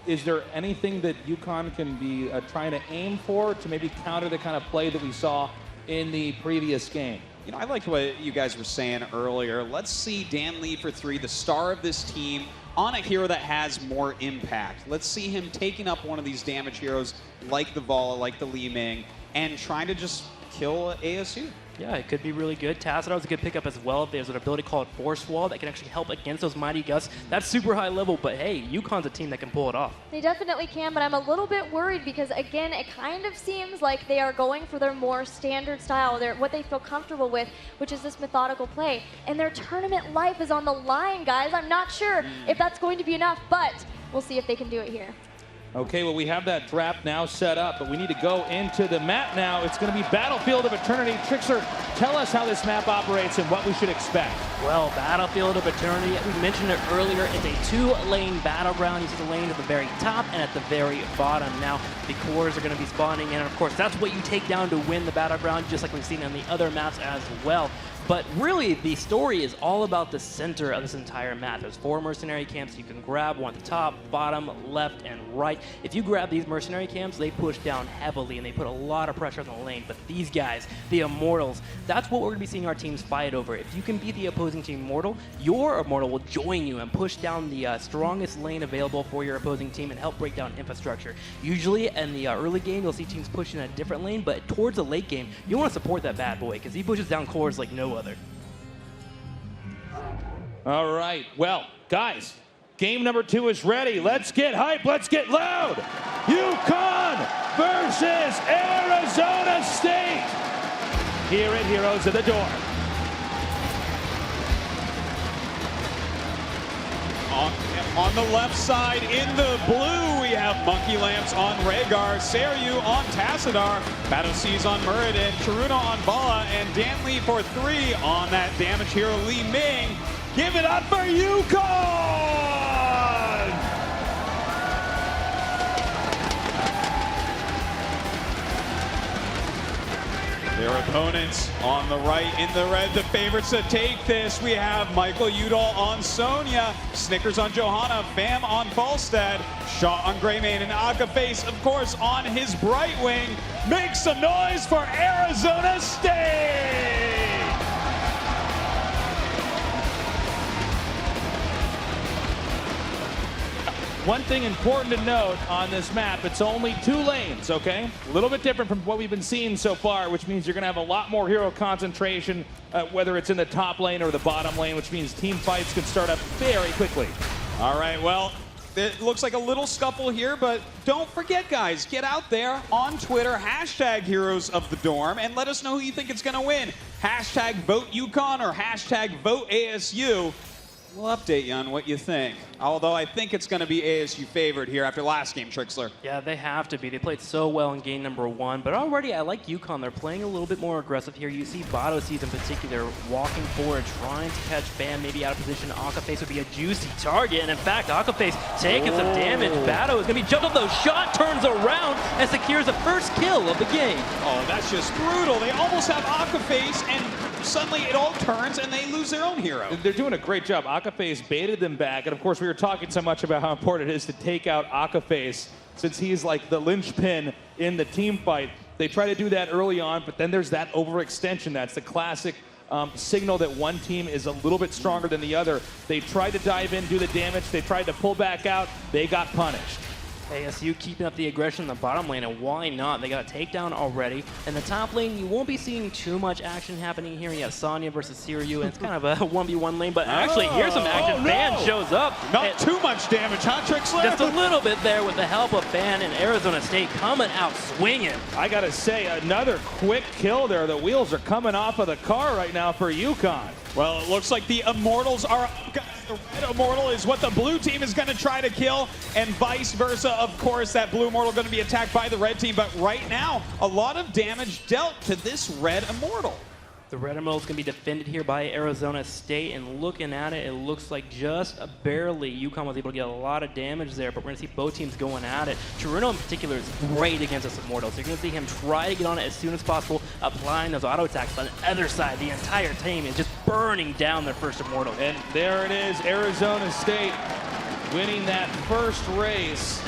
Is there anything that UConn can be trying to aim for to maybe counter the kind of play that we saw in the previous game? You know, I liked what you guys were saying earlier. Let's see Dan Lee for 3, the star of this team, on a hero that has more impact. Let's see him taking up one of these damage heroes like the Vala, like the Li Ming, and trying to just kill ASU. Yeah, it could be really good. Tassadar is a good pickup as well. There's an ability called Force Wall that can actually help against those Mighty Gusts. That's super high level, but hey, UConn's a team that can pull it off. They definitely can, but I'm a little bit worried because, again, it kind of seems like they are going for their more standard style, what they feel comfortable with, which is this methodical play. And their tournament life is on the line, guys. I'm not sure if that's going to be enough, but we'll see if they can do it here. Okay, well, we have that draft now set up, but we need to go into the map now. It's going to be Battlefield of Eternity. Trixler, tell us how this map operates and what we should expect. Well, Battlefield of Eternity, we mentioned it earlier, it's a 2-lane battleground. You see the lanes at the very top and at the very bottom. Now, the cores are going to be spawning in, and of course, that's what you take down to win the battleground, just like we've seen on the other maps as well. But really, the story is all about the center of this entire map. There's 4 mercenary camps you can grab, one at the top, bottom, left, and right. If you grab these mercenary camps, they push down heavily, and they put a lot of pressure on the lane. But these guys, the Immortals, that's what we're going to be seeing our teams fight over. If you can beat the opposing team Immortal, your Immortal will join you and push down the strongest lane available for your opposing team and help break down infrastructure. Usually, in the early game, you'll see teams push in a different lane, but towards the late game, you want to support that bad boy, because he pushes down cores like no other. All right, well, guys, game number 2 is ready. Let's get hype, let's get loud. UConn versus Arizona State here at Heroes of the Dorm. On the left side, in the blue, we have Monkey Lamps on Rhaegar, Seryu on Tassadar, Battle Seas on Muradin, Charuna on Vala, and Dan Lee for 3 on that damage hero Li Ming. Give it up for UConn! Their opponents on the right in the red, the favorites to take this. We have Michael Udall on Sonya, Snickers on Johanna, Fam on Falstad, Shaw on Greymane, and Akaface, of course, on his Brightwing. Make some noise for Arizona State! One thing important to note on this map, it's only 2 lanes, okay? A little bit different from what we've been seeing so far, which means you're going to have a lot more hero concentration, whether it's in the top lane or the bottom lane, which means team fights can start up very quickly. All right, well, It looks like a little scuffle here, but don't forget, guys, get out there on Twitter, hashtag Heroes of the Dorm, and let us know who you think is going to win. Hashtag vote UConn or hashtag vote ASU. We'll update you on what you think. Although I think it's going to be ASU favored here after last game, Trixler. Yeah, they have to be. They played so well in game number 1, but already I like UConn. They're playing a little bit more aggressive here. You see Bato Seas in particular walking forward, trying to catch Bam maybe out of position. Akaface would be a juicy target, and in fact, Akaface taking some damage. Bato is going to be jumped up, though. Shot turns around and secures the first kill of the game. Oh, that's just brutal. They almost have Akaface, and suddenly it all turns, and they lose their own hero. They're doing a great job. Akaface baited them back, and of course we were talking so much about how important it is to take out Akaface since he's like the linchpin in the team fight. They try to do that early on, but then there's that overextension. That's the classic signal that one team is a little bit stronger than the other. They tried to dive in, do the damage. They tried to pull back out. They got punished. ASU keeping up the aggression in the bottom lane, and why not? They got a takedown already. In the top lane, you won't be seeing too much action happening here. You have Sonya versus Siriu, and it's kind of a 1v1 lane, but actually, here's some action. Ban shows up. Not too much damage, huh, Trixler? Just a little bit there with the help of Ban and Arizona State coming out swinging. I gotta say, another quick kill there. The wheels are coming off of the car right now for UConn. Well, it looks like the Immortals are... The red Immortal is what the blue team is going to try to kill, and vice versa. Of course, that blue Immortal going to be attacked by the red team, but right now, a lot of damage dealt to this red Immortal. The red Immortal is going to be defended here by Arizona State, and looking at it, it looks like just barely UConn was able to get a lot of damage there, but we're going to see both teams going at it. Torino in particular is great against this Immortal, so you're going to see him try to get on it as soon as possible, applying those auto attacks. But on the other side, the entire team is just burning down their first Immortal. And there it is, Arizona State winning that first race.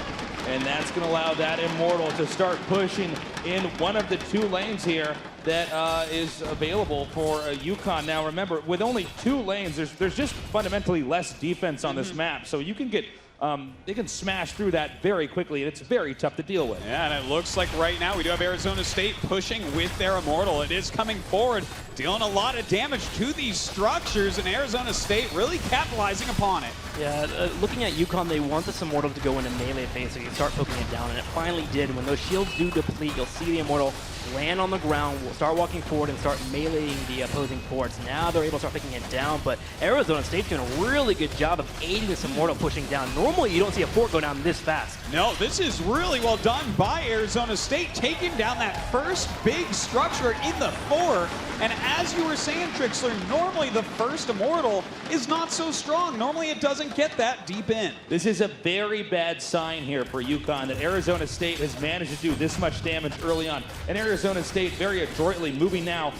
And that's going to allow that Immortal to start pushing in one of the 2 lanes here that is available for UConn. Now, remember, with only 2 lanes, there's just fundamentally less defense on this map. So you can get, they can smash through that very quickly, and it's very tough to deal with. Yeah, and it looks like right now we do have Arizona State pushing with their Immortal. It is coming forward, dealing a lot of damage to these structures, and Arizona State really capitalizing upon it. Yeah, looking at UConn, they want this Immortal to go into melee phase so you can start poking it down, and it finally did. When those shields do deplete, you'll see the Immortal land on the ground, start walking forward, and start meleeing the opposing forts. Now they're able to start picking it down, but Arizona State's doing a really good job of aiding this Immortal pushing down. Normally, you don't see a fort go down this fast. No, this is really well done by Arizona State, taking down that first big structure in the fort. And as you were saying, Trixler, normally the first Immortal is not so strong. Normally it doesn't get that deep in. This is a very bad sign here for UConn that Arizona State has managed to do this much damage early on. And Arizona State very adroitly moving now,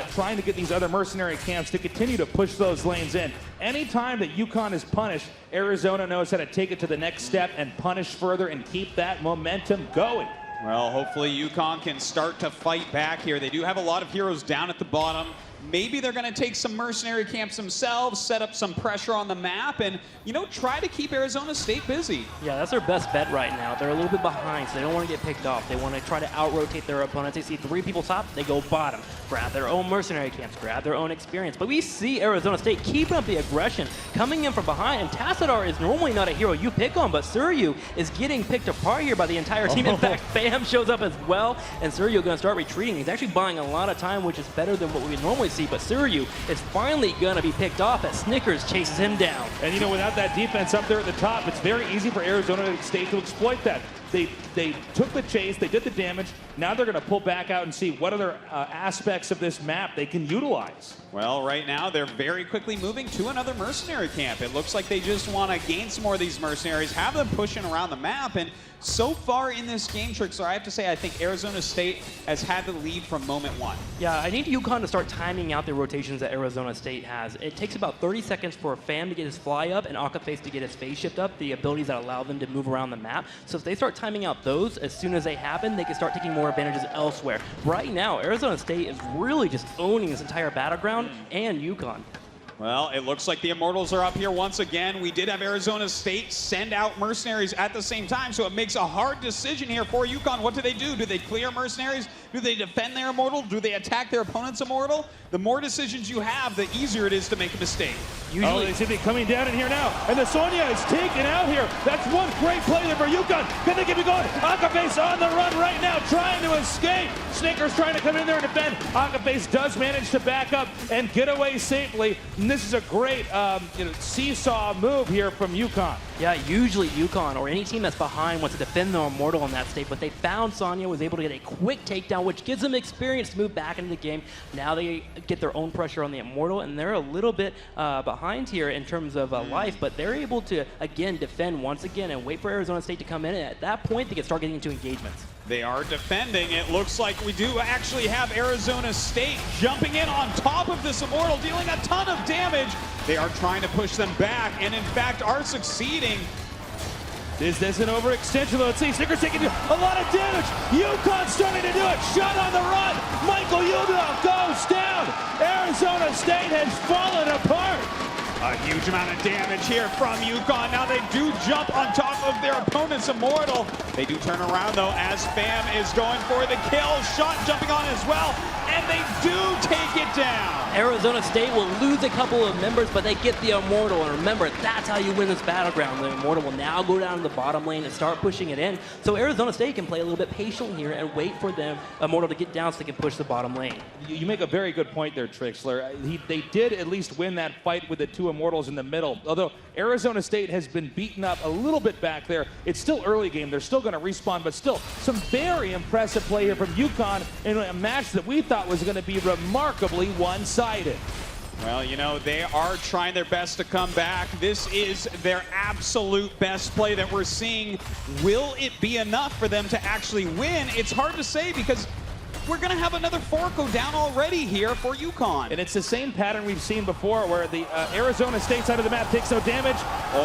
trying to get these other mercenary camps to continue to push those lanes in. Anytime that UConn is punished, Arizona knows how to take it to the next step and punish further and keep that momentum going. Well, hopefully UConn can start to fight back here. They do have a lot of heroes down at the bottom. Maybe they're going to take some mercenary camps themselves, set up some pressure on the map, and, you know, try to keep Arizona State busy. Yeah, that's their best bet right now. They're a little bit behind, so they don't want to get picked off. They want to try to out-rotate their opponents. They see 3 people top, they go bottom. Grab their own mercenary camps, grab their own experience. But we see Arizona State keeping up the aggression, coming in from behind, and Tassadar is normally not a hero you pick on, but Suryu is getting picked apart here by the entire team. In fact, Bam shows up as well, and Suryu going to start retreating. He's actually buying a lot of time, which is better than what we would normally see, but Suryu is finally going to be picked off as Snickers chases him down. And, you know, without that defense up there at the top, it's very easy for Arizona State to exploit that. They took the chase, they did the damage. Now they're going to pull back out and see what other aspects of this map they can utilize. Well, right now they're very quickly moving to another mercenary camp. It looks like they just want to gain some more of these mercenaries, have them pushing around the map, and so far in this game, Trixler, I have to say I think Arizona State has had the lead from moment 1. Yeah, I need UConn to start timing out the rotations that Arizona State has. It takes about 30 seconds for Fam to get his fly up and Akaface to get his phase shift up, the abilities that allow them to move around the map. So if they start timing out those, as soon as they happen, they can start taking more advantages elsewhere. Right now, Arizona State is really just owning this entire battleground and UConn. Well, it looks like the Immortals are up here once again. We did have Arizona State send out mercenaries at the same time, so it makes a hard decision here for UConn. What do? Do they clear mercenaries? Do they defend their Immortal? Do they attack their opponent's Immortal? The more decisions you have, the easier it is to make a mistake. Usually, they seem to be coming down in here now. And the Sonya is taken out here. That's one great play there for Yukon. Can they keep it going? Akaface on the run right now, trying to escape. Snickers trying to come in there and defend. Akaface does manage to back up and get away safely. And this is a great seesaw move here from Yukon. Yeah, usually Yukon or any team that's behind wants to defend their Immortal in that state, but they found Sonya was able to get a quick takedown, which gives them experience to move back into the game. Now they get their own pressure on the Immortal, and they're a little bit behind here in terms of life, but they're able to, again, defend once again and wait for Arizona State to come in, and at that point, they can start getting into engagements. They are defending. It looks like we do actually have Arizona State jumping in on top of this Immortal, dealing a ton of damage. They are trying to push them back, and in fact are succeeding. Is this an overextension? Let's see. Snickers taking a lot of damage. Yukon starting to do it. Shot on the run. Michael Udall goes down. Arizona State has fallen apart. A huge amount of damage here from Yukon. Now they do jump on top of their opponent's Immortal. They do turn around though as Fam is going for the kill. Shot jumping on as well. And they do take it down. Arizona State will lose a couple of members, but they get the Immortal. And remember, that's how you win this Battleground. The Immortal will now go down to the bottom lane and start pushing it in. So Arizona State can play a little bit patient here and wait for the Immortal to get down so they can push the bottom lane. You make a very good point there, Trixler. They did at least win that fight with the two Immortals in the middle. Although Arizona State has been beaten up a little bit back there. It's still early game. They're still going to respawn, but still some very impressive play here from Yukon in a match that we thought was going to be remarkably one-sided. Well, you know, they are trying their best to come back. This is their absolute best play that we're seeing. Will it be enough for them to actually win? It's hard to say because we're going to have another 4 go down already here for Yukon. And it's the same pattern we've seen before where the Arizona State side of the map takes no damage.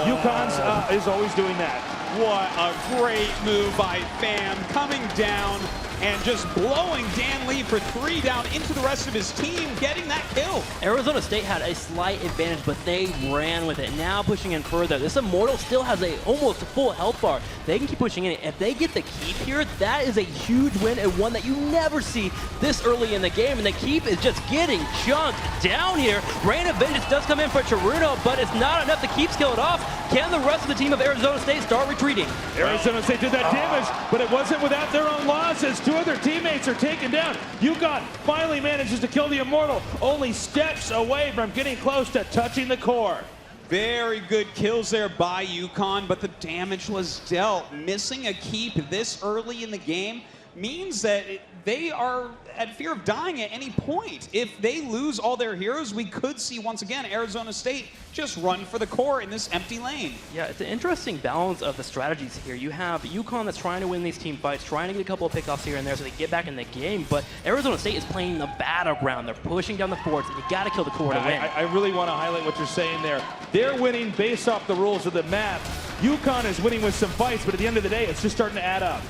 Yukon's is always doing that. What a great move by Fam, coming down and just blowing Dan Lee for 3 down into the rest of his team, getting that kill. Arizona State had a slight advantage, but they ran with it. Now pushing in further. This Immortal still has a almost full health bar. They can keep pushing in. If they get the keep here, that is a huge win and one that you never see this early in the game. And the keep is just getting chunked down here. Rain of Vengeance does come in for Chiruno, but it's not enough to keep skill it off. Can the rest of the team of Arizona State start retreating? Arizona State did that damage, but it wasn't without their own losses. 2 other teammates are taken down. Yukon finally manages to kill the Immortal, only steps away from getting close to touching the core. Very good kills there by Yukon, but the damage was dealt. Missing a keep this early in the game means that they are at fear of dying at any point. If they lose all their heroes, we could see once again Arizona State just run for the core in this empty lane. Yeah, it's an interesting balance of the strategies here. You have Yukon that's trying to win these team fights, trying to get a couple of pickoffs here and there so they get back in the game, but Arizona State is playing the Battleground. They're pushing down the forts, and you got to kill the core to win. I really want to highlight what you're saying there. They're winning based off the rules of the map. Yukon is winning with some fights, but at the end of the day, it's just starting to add up.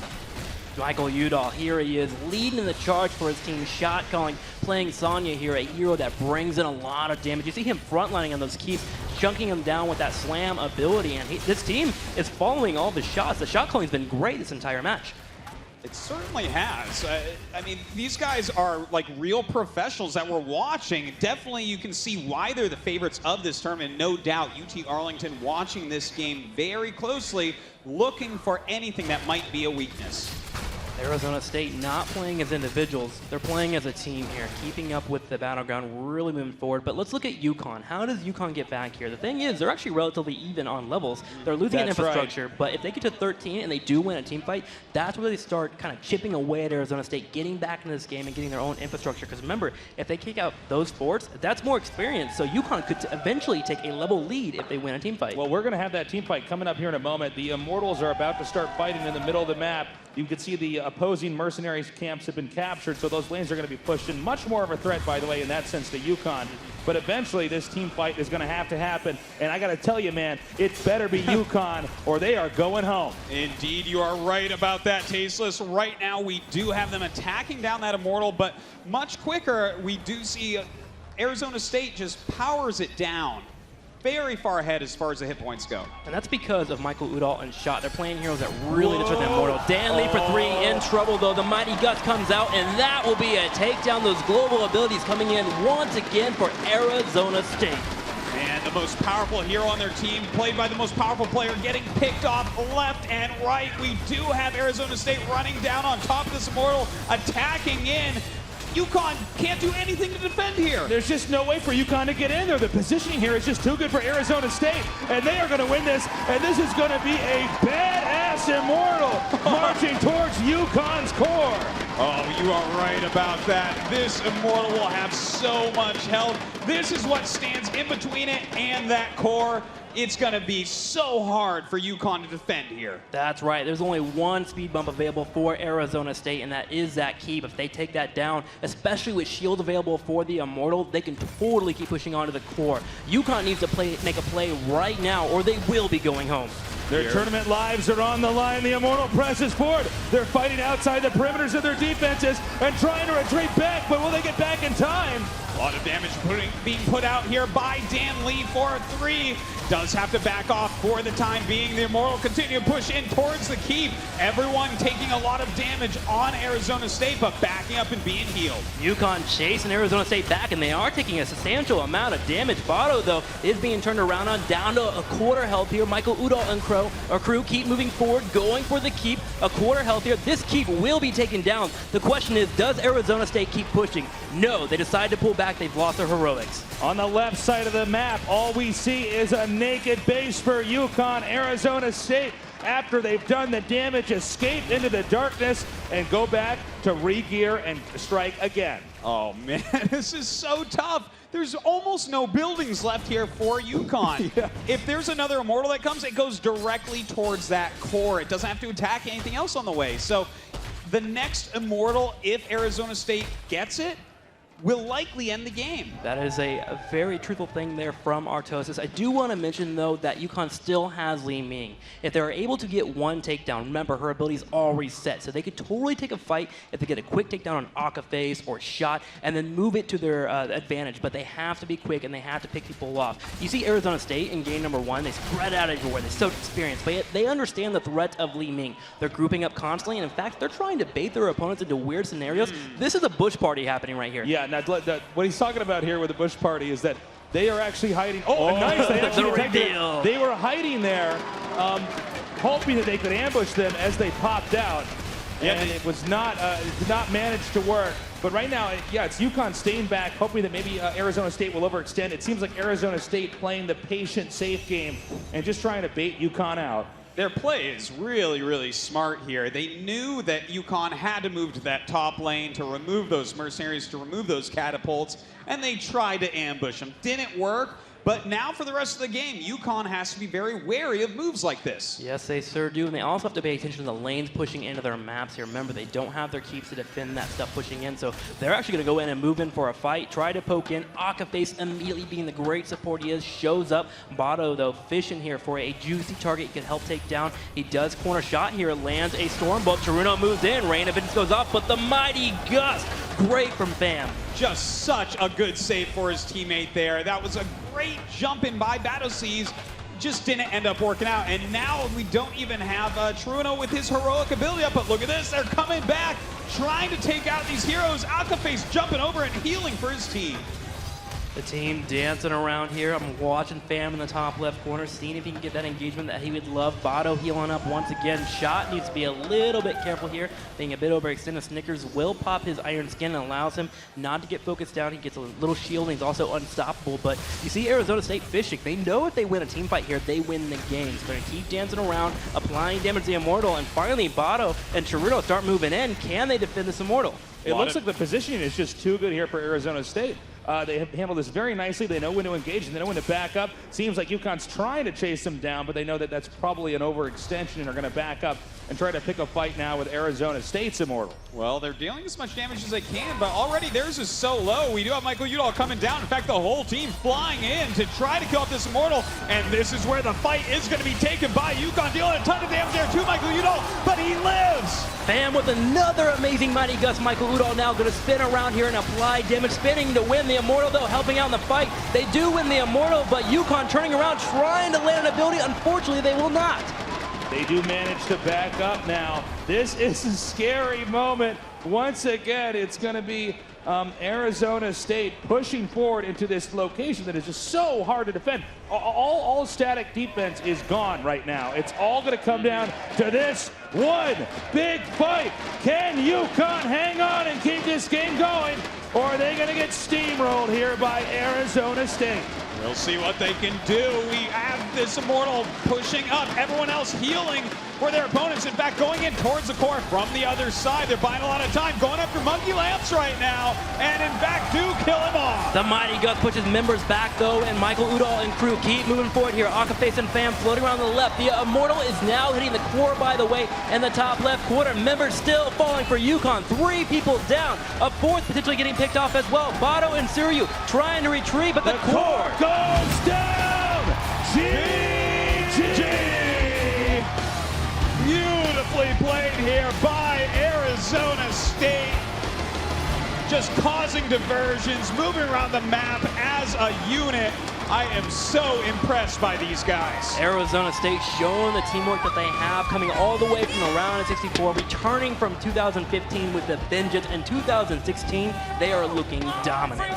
Michael Udall, here he is, leading the charge for his team, shot calling, playing Sonya here, a hero that brings in a lot of damage. You see him frontlining on those keeps, chunking him down with that slam ability, and this team is following all the shots. The shot calling's been great this entire match. It certainly has. I mean, these guys are like real professionals that we're watching. Definitely you can see why they're the favorites of this tournament. No doubt UT Arlington watching this game very closely, looking for anything that might be a weakness. Arizona State not playing as individuals. They're playing as a team here, keeping up with the Battleground, really moving forward. But let's look at Yukon. How does Yukon get back here? The thing is, they're actually relatively even on levels. They're losing in infrastructure, right. But if they get to 13 and they do win a team fight, that's where they start kind of chipping away at Arizona State, getting back into this game and getting their own infrastructure. Because remember, if they kick out those forts, that's more experience. So Yukon could eventually take a level lead if they win a team fight. Well, we're going to have that team fight coming up here in a moment. The Immortals are about to start fighting in the middle of the map. You can see the opposing mercenaries camps have been captured, so those lanes are going to be pushed in. Much more of a threat, by the way, in that sense to Yukon. But eventually, this team fight is going to happen. And I got to tell you, man, it better be Yukon or they are going home. Indeed, you are right about that, Tasteless. Right now, we do have them attacking down that Immortal, but much quicker, we do see Arizona State just powers it down. Very far ahead as far as the hit points go. And that's because of Michael Udall and Shot. They're playing heroes that really deter the Immortal. Dan Lee for 3 in trouble, though. The Mighty Guts comes out, and that will be a takedown. Those global abilities coming in once again for Arizona State. And And the most powerful hero on their team, played by the most powerful player, getting picked off left and right. We do have Arizona State running down on top of this Immortal, attacking in. UConn can't do anything to defend here. There's just no way for UConn to get in there. The positioning here is just too good for Arizona State, and they are going to win this, and this is going to be a badass Immortal marching towards UConn's core. Oh, you are right about that. This Immortal will have so much health. This is what stands in between it and that core. It's going to be so hard for UConn to defend here. That's right. There's only one speed bump available for Arizona State, and that is that keep. If they take that down, especially with shields available for the Immortal, they can totally keep pushing onto the core. UConn needs to make a play right now, or they will be going home. Their tournament lives are on the line. The Immortal presses forward. They're fighting outside the perimeters of their defenses and trying to retreat back, but will they get back in time? A lot of damage being put out here by Dan Lee for a 3. Does have to back off for the time being. The Immortal continue to push in towards the keep. Everyone taking a lot of damage on Arizona State, but backing up and being healed. UConn chasing Arizona State back, and they are taking a substantial amount of damage. Botto, though, is being turned around on down to a quarter health here. Michael Udall and crew keep moving forward, going for the keep. A quarter health here. This keep will be taken down. The question is, does Arizona State keep pushing? No, they decide to pull back. They've lost their heroics. On the left side of the map, all we see is a naked base for UConn. Arizona State, after they've done the damage, escape into the darkness and go back to re-gear and strike again. Oh man, this is so tough. There's almost no buildings left here for UConn. Yeah. If there's another Immortal that comes, it goes directly towards that core. It doesn't have to attack anything else on the way. So the next Immortal, if Arizona State gets it, will likely end the game. That is a very truthful thing there from Artosis. I do want to mention, though, that UConn still has Li Ming. If they're able to get one takedown, remember, her ability's all reset, so they could totally take a fight if they get a quick takedown on Aka face or shot and then move it to their advantage, but they have to be quick and they have to pick people off. You see Arizona State in game number 1, they spread out everywhere, they're so experienced, but yet they understand the threat of Li Ming. They're grouping up constantly, and in fact, they're trying to bait their opponents into weird scenarios. This is a bush party happening right here. Yeah, now, what he's talking about here with the bush party is that they are actually hiding. Oh, nice. They actually detected it. They were hiding there, hoping that they could ambush them as they popped out. And it was not, did not manage to work. But right now, yeah, it's UConn staying back, hoping that maybe Arizona State will overextend. It seems like Arizona State playing the patient, safe game and just trying to bait UConn out. Their play is really, really smart here. They knew that UConn had to move to that top lane to remove those mercenaries, to remove those catapults, and they tried to ambush them. Didn't work, but now for the rest of the game, UConn has to be very wary of moves like this. Yes, they sure do, and they also have to pay attention to the lanes pushing into their maps here. Remember, they don't have their keeps to defend that stuff pushing in, so they're actually going to go in and move in for a fight, try to poke in. Akaface, immediately being the great support he is, shows up. Botto, though, fishing here for a juicy target he can help take down. He does corner shot here, lands a storm bolt. Chiruno moves in, Rain of Vengeance goes off, but the mighty Gust, great from Fam. Just such a good save for his teammate there. That was a great jump in by Battleseas. Just didn't end up working out. And now we don't even have Chiruno with his heroic ability up. But look at this, they're coming back, trying to take out these heroes. Akaface jumping over and healing for his team. The team dancing around here. I'm watching Fam in the top left corner, seeing if he can get that engagement that he would love. Botto healing up once again. Shot needs to be a little bit careful here, being a bit overextended. Snickers will pop his iron skin and allows him not to get focused down. He gets a little shield and he's also unstoppable. But you see Arizona State fishing. They know if they win a team fight here, they win the game. So they're going to keep dancing around, applying damage to the Immortal, and finally Botto and Chiruno start moving in. Can they defend this Immortal? It looks like the positioning is just too good here for Arizona State. They have handled this very nicely. They know when to engage and they know when to back up. Seems like UConn's trying to chase them down, but they know that that's probably an overextension and are going to back up and try to pick a fight now with Arizona State's Immortal. Well, they're dealing as much damage as they can, but already theirs is so low. We do have Michael Udall coming down. In fact, the whole team flying in to try to kill off this Immortal, and this is where the fight is going to be taken by UConn. Dealing a ton of damage there to Michael Udall, but he lives! Fam with another amazing Mighty Gust. Michael Udall now going to spin around here and apply damage, spinning to win the Immortal, though, helping out in the fight. They do win the Immortal, but UConn turning around, trying to land an ability. Unfortunately, they will not. They do manage to back up now. This is a scary moment. Once again, it's going to be Arizona State pushing forward into this location that is just so hard to defend. All static defense is gone right now. It's all going to come down to this one big fight. Can UConn hang on and keep this game going, or are they going to get steamrolled here by Arizona State? We'll see what they can do. We have this Immortal pushing up, everyone else healing for their opponents. In fact, going in towards the core from the other side. They're buying a lot of time, going after Monkey Lance right now, and in fact do kill him off. The Mighty Gus pushes members back though, and Michael Udall and crew keep moving forward here. Akaface and Fam floating around the left. The Immortal is now hitting the core, by the way, and the top left quarter. Members still falling for UConn. 3 people down. A 4th potentially getting picked off as well. Bato and Suryu trying to retreat, but the core goes down. GG. Beautifully played here by Arizona State. Just causing diversions, moving around the map as a unit. I am so impressed by these guys. Arizona State showing the teamwork that they have, coming all the way from the round of 64, returning from 2015 with the vengeance. In 2016, they are looking dominant.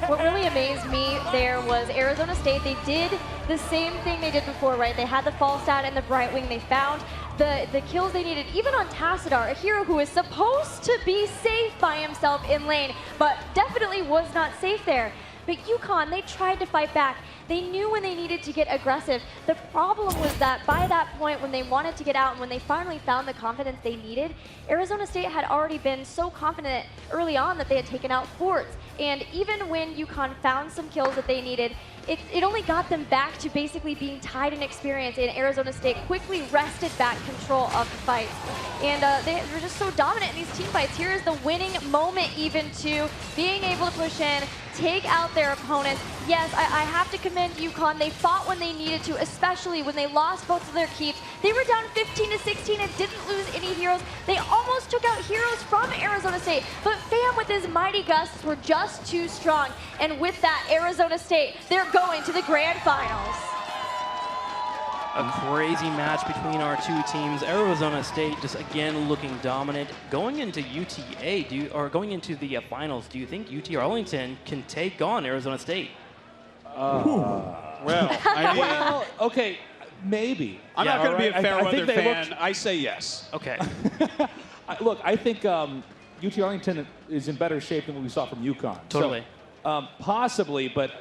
What really amazed me there was Arizona State. They did the same thing they did before, right? They had the Falstad and the Brightwing. They found the kills they needed, even on Tassadar, a hero who is supposed to be safe by himself in lane, but definitely was not safe there. But UConn, they tried to fight back. They knew when they needed to get aggressive. The problem was that by that point, when they wanted to get out and when they finally found the confidence they needed, Arizona State had already been so confident early on that they had taken out forts. And even when UConn found some kills that they needed, it only got them back to basically being tied in experience, and Arizona State quickly wrested back control of the fight. And they were just so dominant in these team fights. Here is the winning moment even to being able to push in, take out their opponents. Yes, I have to commend UConn. They fought when they needed to, especially when they lost both of their keeps. They were down 15-16 and didn't lose any heroes. They almost took out heroes from Arizona State, but Fam with his Mighty Gusts were just too strong. And with that, Arizona State, they're going to the grand finals. A crazy match between our two teams. Arizona State just again looking dominant. Going into UTA, going into the finals, do you think UT Arlington can take on Arizona State? Well, okay, maybe. I'm not going to be a fair weather fan. Looked... I say yes. Okay. Look, I think UT Arlington is in better shape than what we saw from UConn. Totally. So, possibly, but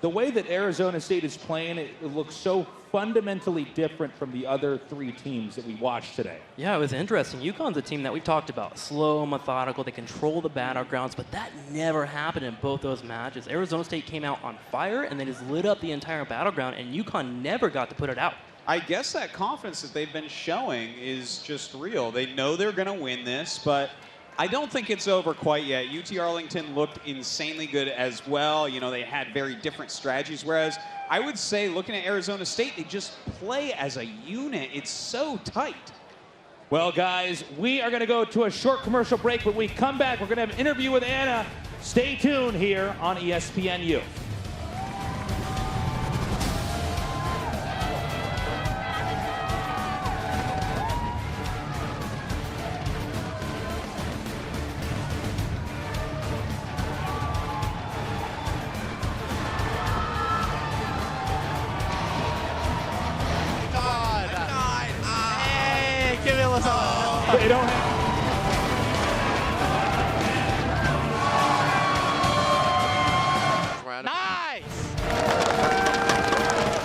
the way that Arizona State is playing, it looks so fundamentally different from the other 3 teams that we watched today. Yeah, it was interesting. UConn's a team that we've talked about. Slow, methodical, they control the battlegrounds, but that never happened in both those matches. Arizona State came out on fire, and they just lit up the entire battleground, and UConn never got to put it out. I guess that confidence that they've been showing is just real. They know they're going to win this, but I don't think it's over quite yet. UT Arlington looked insanely good as well. You know, they had very different strategies, whereas I would say, looking at Arizona State, they just play as a unit. It's so tight. Well, guys, we are going to go to a short commercial break. When we come back, we're going to have an interview with Anna. Stay tuned here on ESPNU. They don't have... Nice!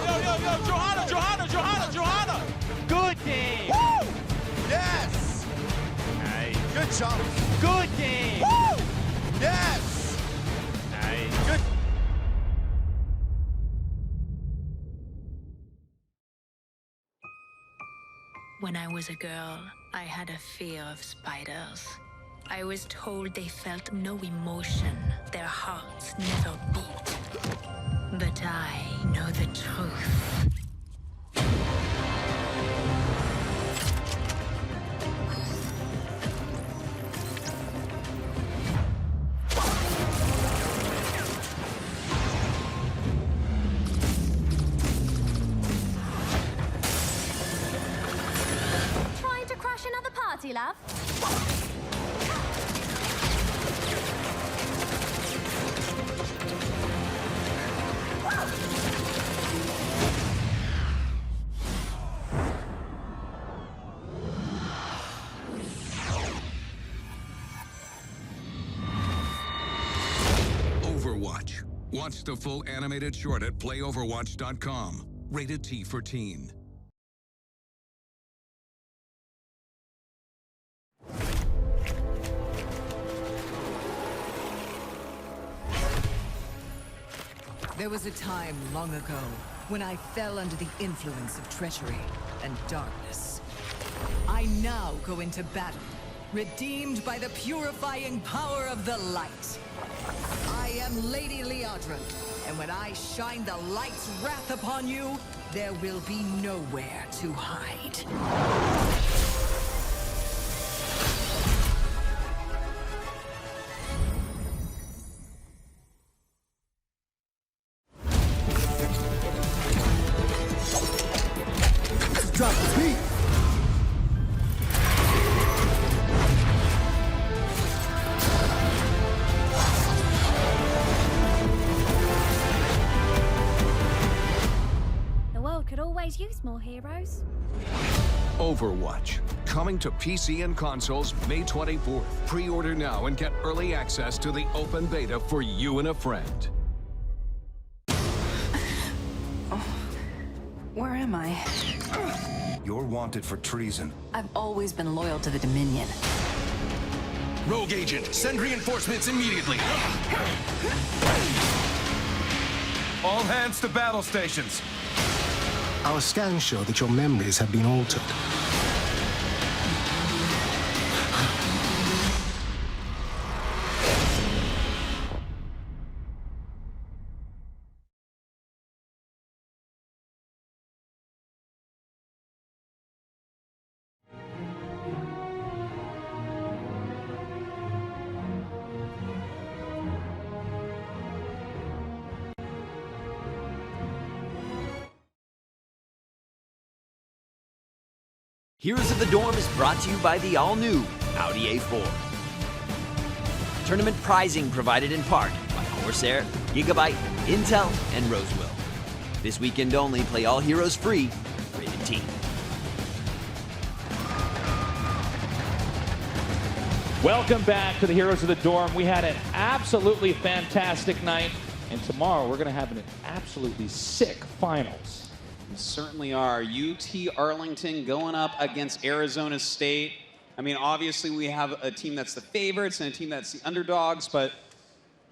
Yo, Johanna! Good game! Woo! Yes! Nice. Good job. Good game! Woo! Yes! Nice. Good. When I was a girl, I had a fear of spiders. I was told they felt no emotion, their hearts never beat. But I know the truth. Another party, love? Watch the full animated short at playoverwatch.com. Rated T for teen. There was a time long ago when I fell under the influence of treachery and darkness. I now go into battle, redeemed by the purifying power of the light. I am Lady Leandra, and when I shine the light's wrath upon you, there will be nowhere to hide. Drop the beat. The world could always use more heroes. Overwatch. Coming to PC and consoles May 24th. Pre-order now and get early access to the open beta for you and a friend. Where am I? You're wanted for treason. I've always been loyal to the Dominion. Rogue agent, send reinforcements immediately. All hands to battle stations. Our scans show that your memories have been altered. Heroes of the Dorm is brought to you by the all-new Audi A4. Tournament prizing provided in part by Corsair, Gigabyte, Intel, and Rosewell. This weekend only, play all heroes free, rated T. Welcome back to the Heroes of the Dorm. We had an absolutely fantastic night, and tomorrow we're going to have an absolutely sick finals. We certainly are. UT Arlington going up against Arizona State. I mean, obviously we have a team that's the favorites and a team that's the underdogs, but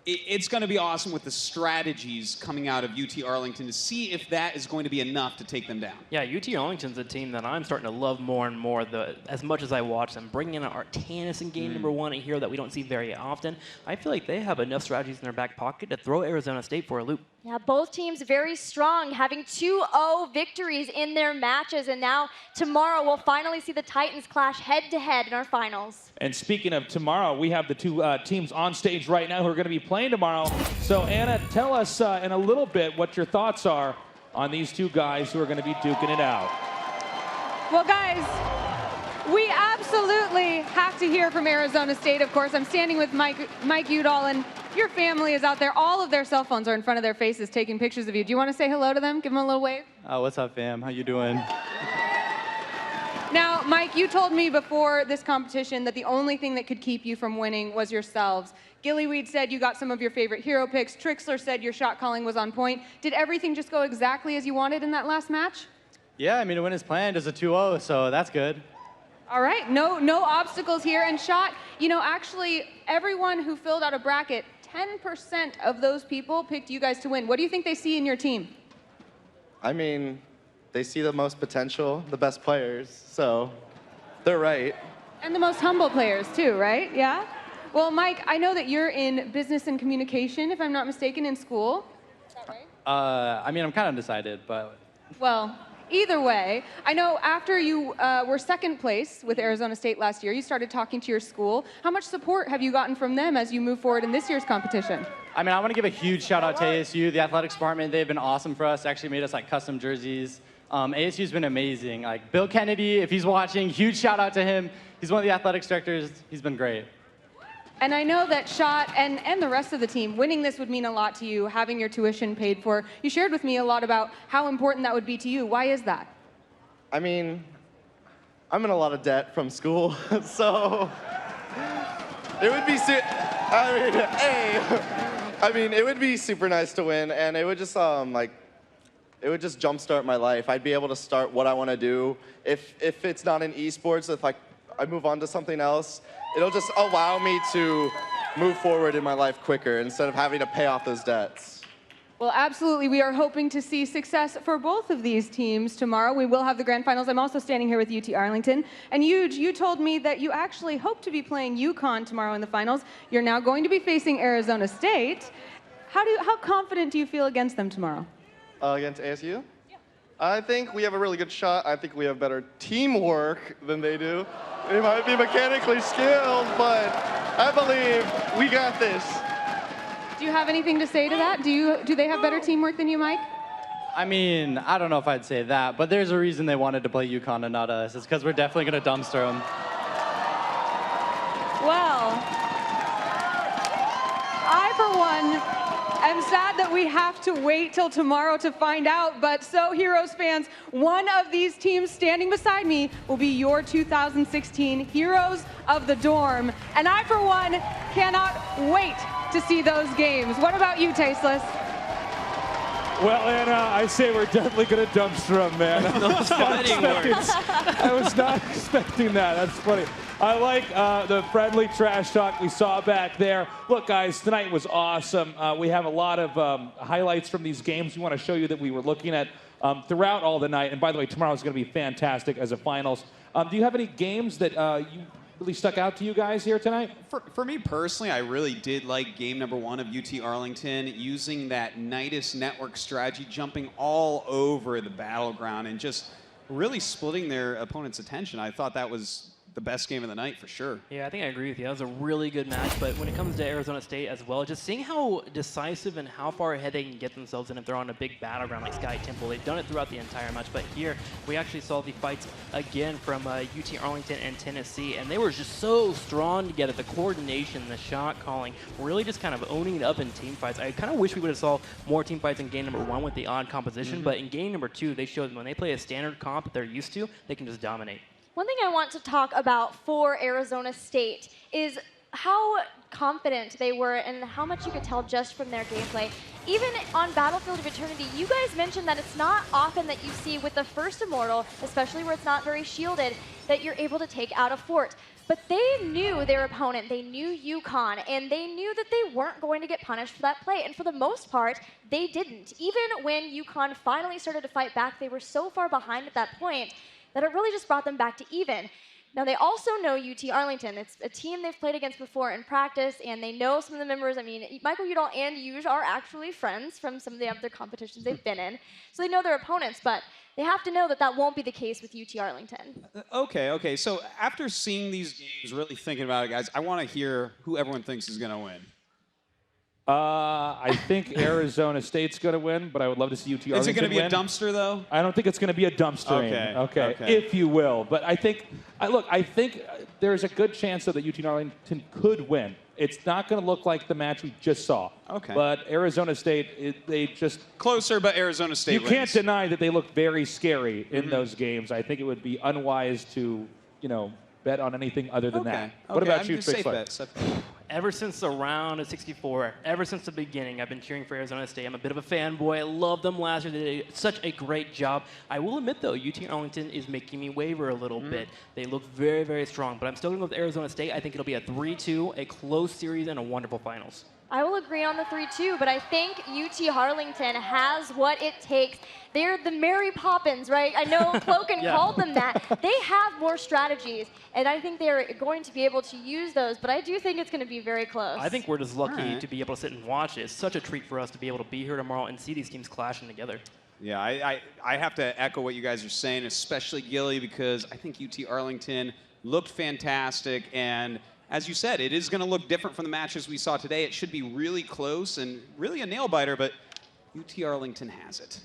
it's going to be awesome with the strategies coming out of UT Arlington to see if that is going to be enough to take them down. Yeah, UT Arlington's a team that I'm starting to love more and more as much as I watch them. Bringing in Artanis in game number 1, a hero that we don't see very often. I feel like they have enough strategies in their back pocket to throw Arizona State for a loop. Yeah, both teams very strong, having 2-0 victories in their matches. And now tomorrow we'll finally see the Titans clash head-to-head in our finals. And speaking of tomorrow, we have the two teams on stage right now who are going to be playing tomorrow. So Anna, tell us in a little bit what your thoughts are on these two guys who are going to be duking it out. Well, guys, we absolutely have to hear from Arizona State, of course. I'm standing with Mike Udall, and your family is out there. All of their cell phones are in front of their faces taking pictures of you. Do you want to say hello to them? Give them a little wave. What's up, fam? How you doing? Now, Mike, you told me before this competition that the only thing that could keep you from winning was yourselves. Gillyweed said you got some of your favorite hero picks. Trixler said your shot calling was on point. Did everything just go exactly as you wanted in that last match? Yeah, I mean, to win as planned is a 2-0, so that's good. All right, no obstacles here. And Shot, you know, actually, everyone who filled out a bracket, 10% of those people picked you guys to win. What do you think they see in your team? I mean, they see the most potential, the best players, so they're right. And the most humble players, too, right? Yeah? Well, Mike, I know that you're in business and communication, if I'm not mistaken, in school. Is that right? I mean, I'm kind of undecided, but... Well, either way, I know after you were second place with Arizona State last year, you started talking to your school. How much support have you gotten from them as you move forward in this year's competition? I mean, I want to give a huge shout out to ASU, the athletics department. They've been awesome for us. They actually made us like custom jerseys. ASU's been amazing. Like Bill Kennedy, if he's watching, huge shout out to him. He's one of the athletics directors. He's been great. And I know that Shot and the rest of the team, winning this would mean a lot to you, having your tuition paid for. You shared with me a lot about how important that would be to you. Why is that? I mean, I'm in a lot of debt from school, so it would be, I mean, it would be super nice to win, and it would just it would just jumpstart my life. I'd be able to start what I want to do. If it's not in esports, if I move on to something else, it'll just allow me to move forward in my life quicker instead of having to pay off those debts. Well, absolutely. We are hoping to see success for both of these teams tomorrow. We will have the grand finals. I'm also standing here with UT Arlington. And Huge, you told me that you actually hope to be playing UConn tomorrow in the finals. You're now going to be facing Arizona State. How confident do you feel against them tomorrow? Against ASU? Yeah. I think we have a really good shot. I think we have better teamwork than they do. They might be mechanically skilled, but I believe we got this. Do you have anything to say to that? Do they have better teamwork than you, Mike? I mean, I don't know if I'd say that, but there's a reason they wanted to play UConn and not us. It's because we're definitely going to dumpster them. Well, I, for one, I'm sad that we have to wait till tomorrow to find out, but so Heroes fans, one of these teams standing beside me will be your 2016 Heroes of the Dorm, and I, for one, cannot wait to see those games. What about you, Tasteless? Well, Anna, I say we're definitely going to dumpster them, man. Those fighting words. I was not expecting that. That's funny. I like the friendly trash talk we saw back there. Look, guys, tonight was awesome. We have a lot of highlights from these games we want to show you that we were looking at throughout all the night. And by the way, tomorrow is going to be fantastic as a finals. Do you have any games that you really stuck out to you guys here tonight? For me personally, I really did like game number 1 of UT Arlington, using that Nidus network strategy, jumping all over the battleground and just really splitting their opponent's attention. I thought that was the best game of the night for sure. Yeah, I think I agree with you. That was a really good match, but when it comes to Arizona State as well, just seeing how decisive and how far ahead they can get themselves in if they're on a big battleground like Sky Temple. They've done it throughout the entire match, but here we actually saw the fights again from UT Arlington and Tennessee, and they were just so strong together. The coordination, the shot calling, really just kind of owning it up in team fights. I kind of wish we would have saw more team fights in game number 1 with the odd composition, but in game number 2, they showed when they play a standard comp that they're used to, they can just dominate. One thing I want to talk about for Arizona State is how confident they were and how much you could tell just from their gameplay. Even on Battlefield of Eternity, you guys mentioned that it's not often that you see with the first Immortal, especially where it's not very shielded, that you're able to take out a fort. But they knew their opponent, they knew UConn, and they knew that they weren't going to get punished for that play. And for the most part, they didn't. Even when UConn finally started to fight back, they were so far behind at that point that it really just brought them back to even. Now, they also know UT Arlington. It's a team they've played against before in practice, and they know some of the members. I mean, Michael Udall and Yuge are actually friends from some of the other competitions they've been in. So they know their opponents, but they have to know that that won't be the case with UT Arlington. Okay. So after seeing these games, really thinking about it, guys, I want to hear who everyone thinks is going to win. I think Arizona State's going to win, but I would love to see UT Arlington win. Is it going to be a dumpster, though? I don't think it's going to be a dumpstering. Okay. If you will. But I think, I think there's a good chance that UT Arlington could win. It's not going to look like the match we just saw. Okay. But Arizona State, they just... Closer, but Arizona State wins. You can't deny that they look very scary in those games. I think it would be unwise to, bet on anything other than that. What about you, Big Fun? Ever since the round of 64, ever since the beginning, I've been cheering for Arizona State. I'm a bit of a fanboy. I loved them last year. They did such a great job. I will admit, though, UT Arlington is making me waver a little bit. They look very, very strong. But I'm still going to go with Arizona State. I think it'll be a 3-2, a close series, and a wonderful finals. I will agree on the 3-2, but I think UT Arlington has what it takes. They're the Mary Poppins, right? I know Cloaken called them that. They have more strategies, and I think they're going to be able to use those, but I do think it's going to be very close. I think we're just lucky to be able to sit and watch it. It's such a treat for us to be able to be here tomorrow and see these teams clashing together. Yeah, I have to echo what you guys are saying, especially Gilly, because I think UT Arlington looked fantastic, and as you said, it is going to look different from the matches we saw today. It should be really close and really a nail-biter, but UT Arlington has it.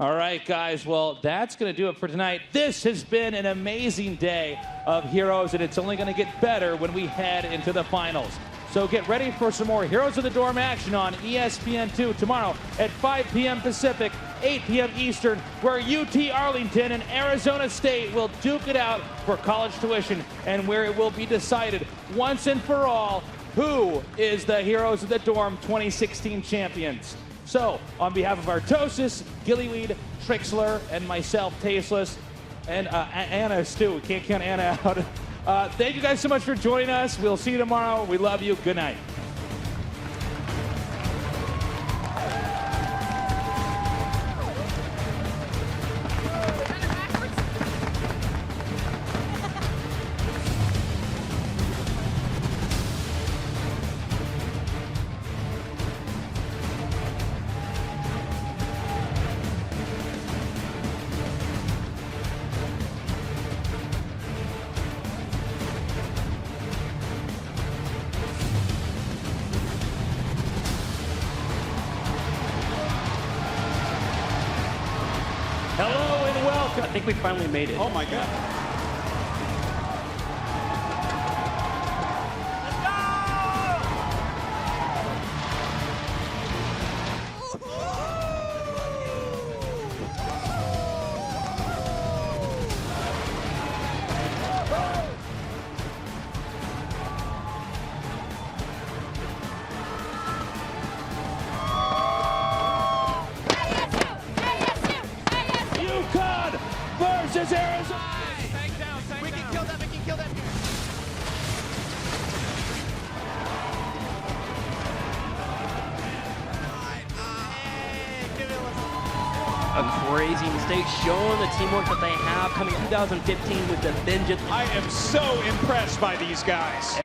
All right, guys. Well, that's going to do it for tonight. This has been an amazing day of Heroes, and it's only going to get better when we head into the finals. So get ready for some more Heroes of the Dorm action on ESPN2 tomorrow at 5 p.m. Pacific, 8 p.m. Eastern, where UT Arlington and Arizona State will duke it out for college tuition and where it will be decided once and for all who is the Heroes of the Dorm 2016 champions. So, on behalf of Artosis, Gillyweed, Trixler, and myself, Tasteless, and Anna, Stu, we can't count Anna out. Thank you guys so much for joining us. We'll see you tomorrow. We love you. Good night. Hello and welcome. I think we finally made it. Oh my God. UConn versus Arizona. We can kill them. We can kill them. A crazy mistake, showing the teamwork that they have coming 2015 with the vengeance. I am so impressed by these guys.